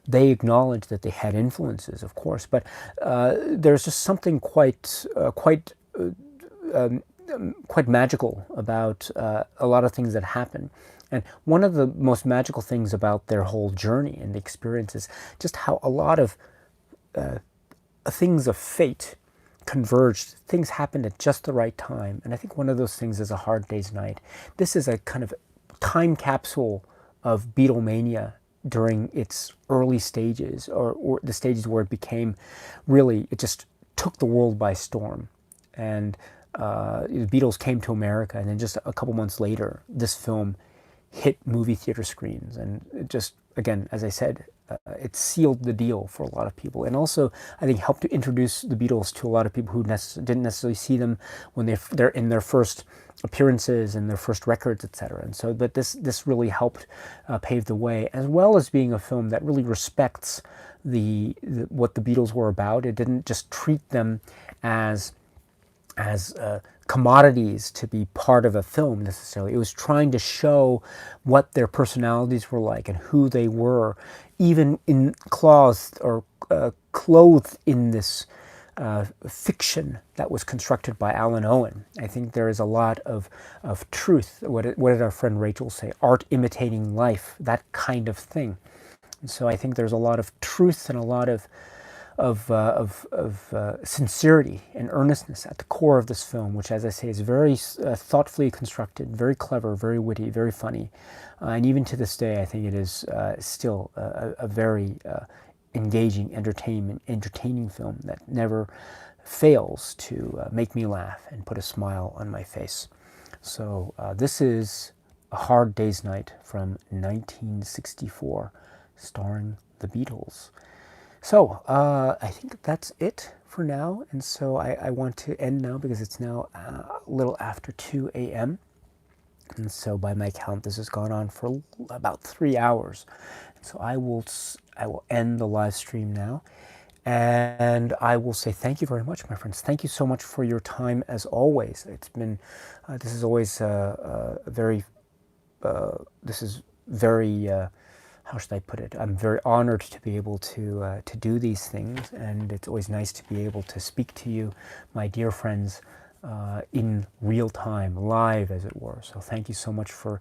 They acknowledged that they had influences, of course, but there's just something quite magical about a lot of things that happen. And one of the most magical things about their whole journey and the experience is just how a lot of things of fate converged. Things happened at just the right time. And I think one of those things is A Hard Day's Night. This is a kind of time capsule of Beatlemania during its early stages, or the stages where it became really, it just took the world by storm. And the Beatles came to America, and then just a couple months later, this film hit movie theater screens. And it just, again, as I said, it sealed the deal for a lot of people, and also I think helped to introduce the Beatles to a lot of people who didn't necessarily see them when they're in their first appearances and their first records, etc. And so, but this really helped pave the way, as well as being a film that really respects what the Beatles were about. It didn't just treat them as commodities to be part of a film necessarily. It was trying to show what their personalities were like and who they were, even in clothed in this fiction that was constructed by Alan Owen. I think there is a lot of truth. What did our friend Rachel say? Art imitating life, that kind of thing. And so I think there's a lot of truth and a lot of sincerity and earnestness at the core of this film, which, as I say, is very thoughtfully constructed, very clever, very witty, very funny. And even to this day, I think it is still a very engaging, entertaining film that never fails to make me laugh and put a smile on my face. So this is A Hard Day's Night from 1964, starring the Beatles. So I think that's it for now, and so I want to end now because it's now a little after 2 a.m. And so by my count, this has gone on for about 3 hours. So I will end the live stream now, and I will say thank you very much, my friends. Thank you so much for your time as always. It's been this is always very how should I put it? I'm very honored to be able to do these things, and it's always nice to be able to speak to you, my dear friends, in real time, live as it were. So thank you so much for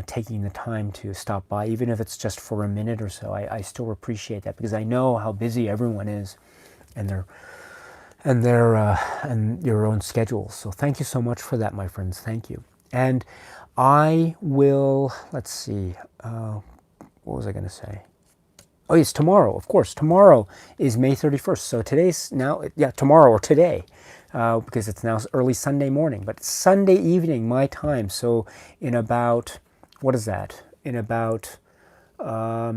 taking the time to stop by, even if it's just for a minute or so. I still appreciate that, because I know how busy everyone is, and your own schedules. So thank you so much for that, my friends. Thank you. And I will, let's see, what was I going to say? Oh, yes, tomorrow, of course. Tomorrow is May 31st. So today's now, tomorrow or today, because it's now early Sunday morning, but it's Sunday evening, my time. So in about, what is that? In about, what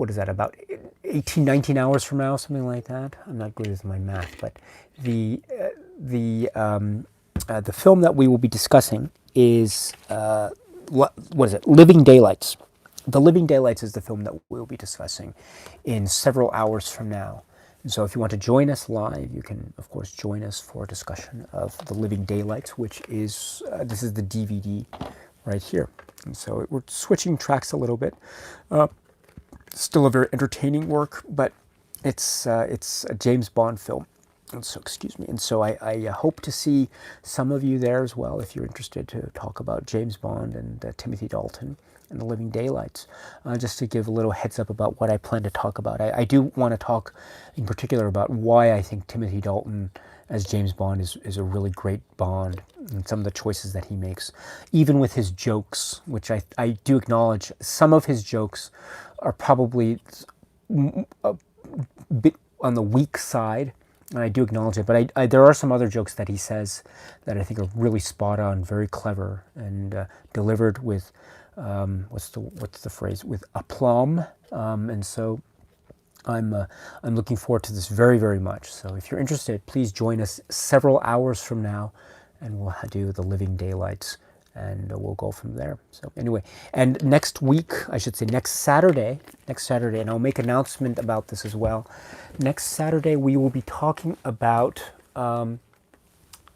is that? About 18, 19 hours from now, something like that. I'm not good with my math, but the film that we will be discussing is, what is it? Living Daylights. The Living Daylights is the film that we'll be discussing in several hours from now. And so if you want to join us live, you can, of course, join us for a discussion of The Living Daylights, which is, this is the DVD right here. And so we're switching tracks a little bit. Still a very entertaining work, but it's a James Bond film. And so, excuse me. And so I hope to see some of you there as well, if you're interested to talk about James Bond and Timothy Dalton and The Living Daylights. Just to give a little heads up about what I plan to talk about. I do want to talk in particular about why I think Timothy Dalton as James Bond is a really great Bond, and some of the choices that he makes, even with his jokes, which I do acknowledge some of his jokes are probably a bit on the weak side. And I do acknowledge it, but there are some other jokes that he says that I think are really spot on, very clever, and delivered with what's the phrase, with aplomb. And so I'm looking forward to this very, very much. So if you're interested, please join us several hours from now, and we'll do The Living Daylights, and we'll go from there. So anyway, and next week, I should say next Saturday, and I'll make an announcement about this as well. Next Saturday, we will be talking about,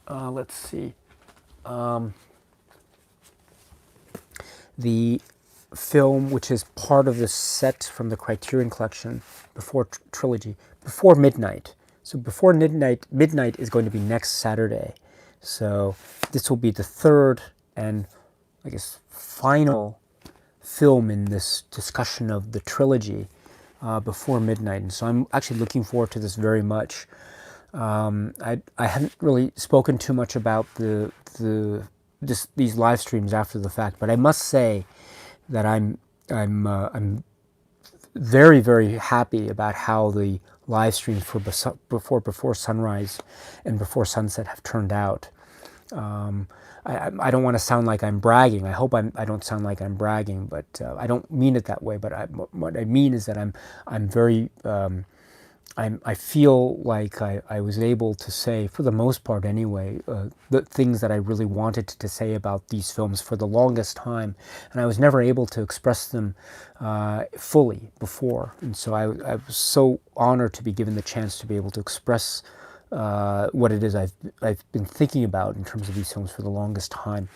let's see, the film which is part of the set from the Criterion Collection, Before Trilogy, Before Midnight. So Before Midnight is going to be next Saturday. So this will be the third and, I guess, final film in this discussion of the trilogy. before midnight, and so I'm actually looking forward to this very much. I haven't really spoken too much about these live streams after the fact, but I must say that I'm very, very happy about how the live streams for before sunrise and before sunset have turned out. I don't want to sound like I'm bragging. I hope I don't sound like I'm bragging, but I don't mean it that way. But what I mean is that I'm very I feel like I was able to say, for the most part anyway, the things that I really wanted to say about these films for the longest time, and I was never able to express them fully before. And so I was so honored to be given the chance to be able to express what it is I've been thinking about in terms of these films for the longest time.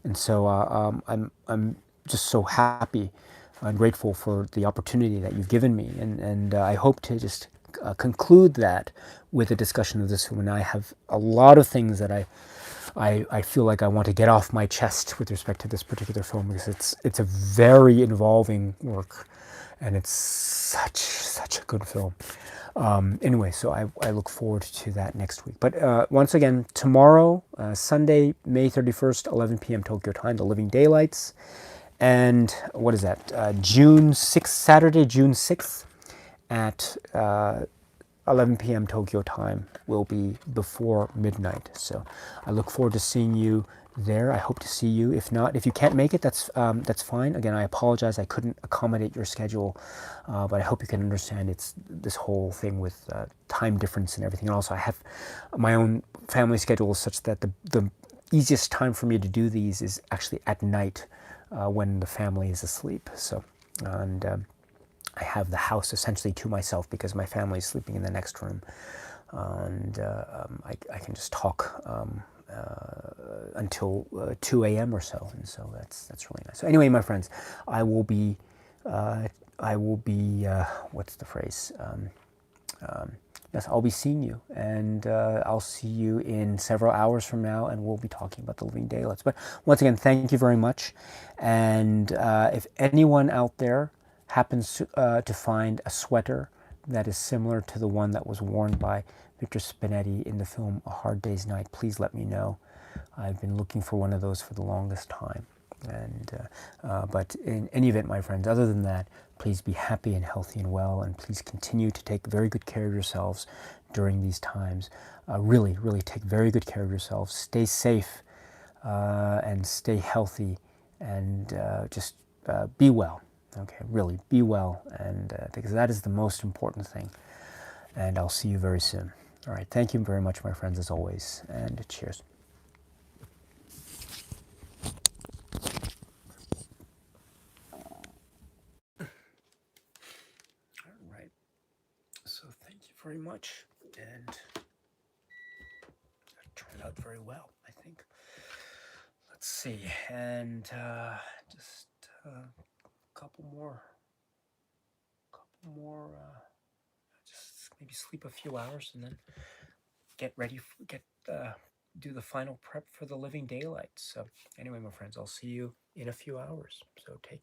And so I'm just so happy and grateful for the opportunity that you've given me, and I hope to just conclude that with a discussion of this film. And I have a lot of things that I feel like I want to get off my chest with respect to this particular film, because it's a very involving work, and it's such a good film. Anyway, so I look forward to that next week. But once again, tomorrow, Sunday, May 31st, 11 p.m. Tokyo time, The Living Daylights. And what is that? June 6th, Saturday, June 6th at 11 p.m. Tokyo time will be before midnight. So I look forward to seeing you there. I hope to see you. If not, if you can't make it, that's fine. Again, I apologize. I couldn't accommodate your schedule, but I hope you can understand it's this whole thing with time difference and everything. And also, I have my own family schedule such that the easiest time for me to do these is actually at night when the family is asleep. So, and I have the house essentially to myself because my family is sleeping in the next room, and I can just talk until 2 a.m. or so, and so that's really nice. So anyway, my friends, I will be what's the phrase? Yes, I'll be seeing you, and I'll see you in several hours from now, and we'll be talking about The Living Daylights. But once again, thank you very much, and if anyone out there happens to find a sweater that is similar to the one that was worn by Victor Spinetti in the film A Hard Day's Night, please let me know. I've been looking for one of those for the longest time. And but in any event, my friends, other than that, please be happy and healthy and well, and please continue to take very good care of yourselves during these times. Really, really take very good care of yourselves. Stay safe and stay healthy, and just be well. Okay, really, be well, and because that is the most important thing. And I'll see you very soon. All right, thank you very much, my friends, as always, and cheers. All right, so thank you very much, and it turned out very well, I think. Let's see, and just a couple more, just maybe sleep a few hours, and then get ready, do the final prep for The Living Daylights. So anyway, my friends, I'll see you in a few hours. So take care.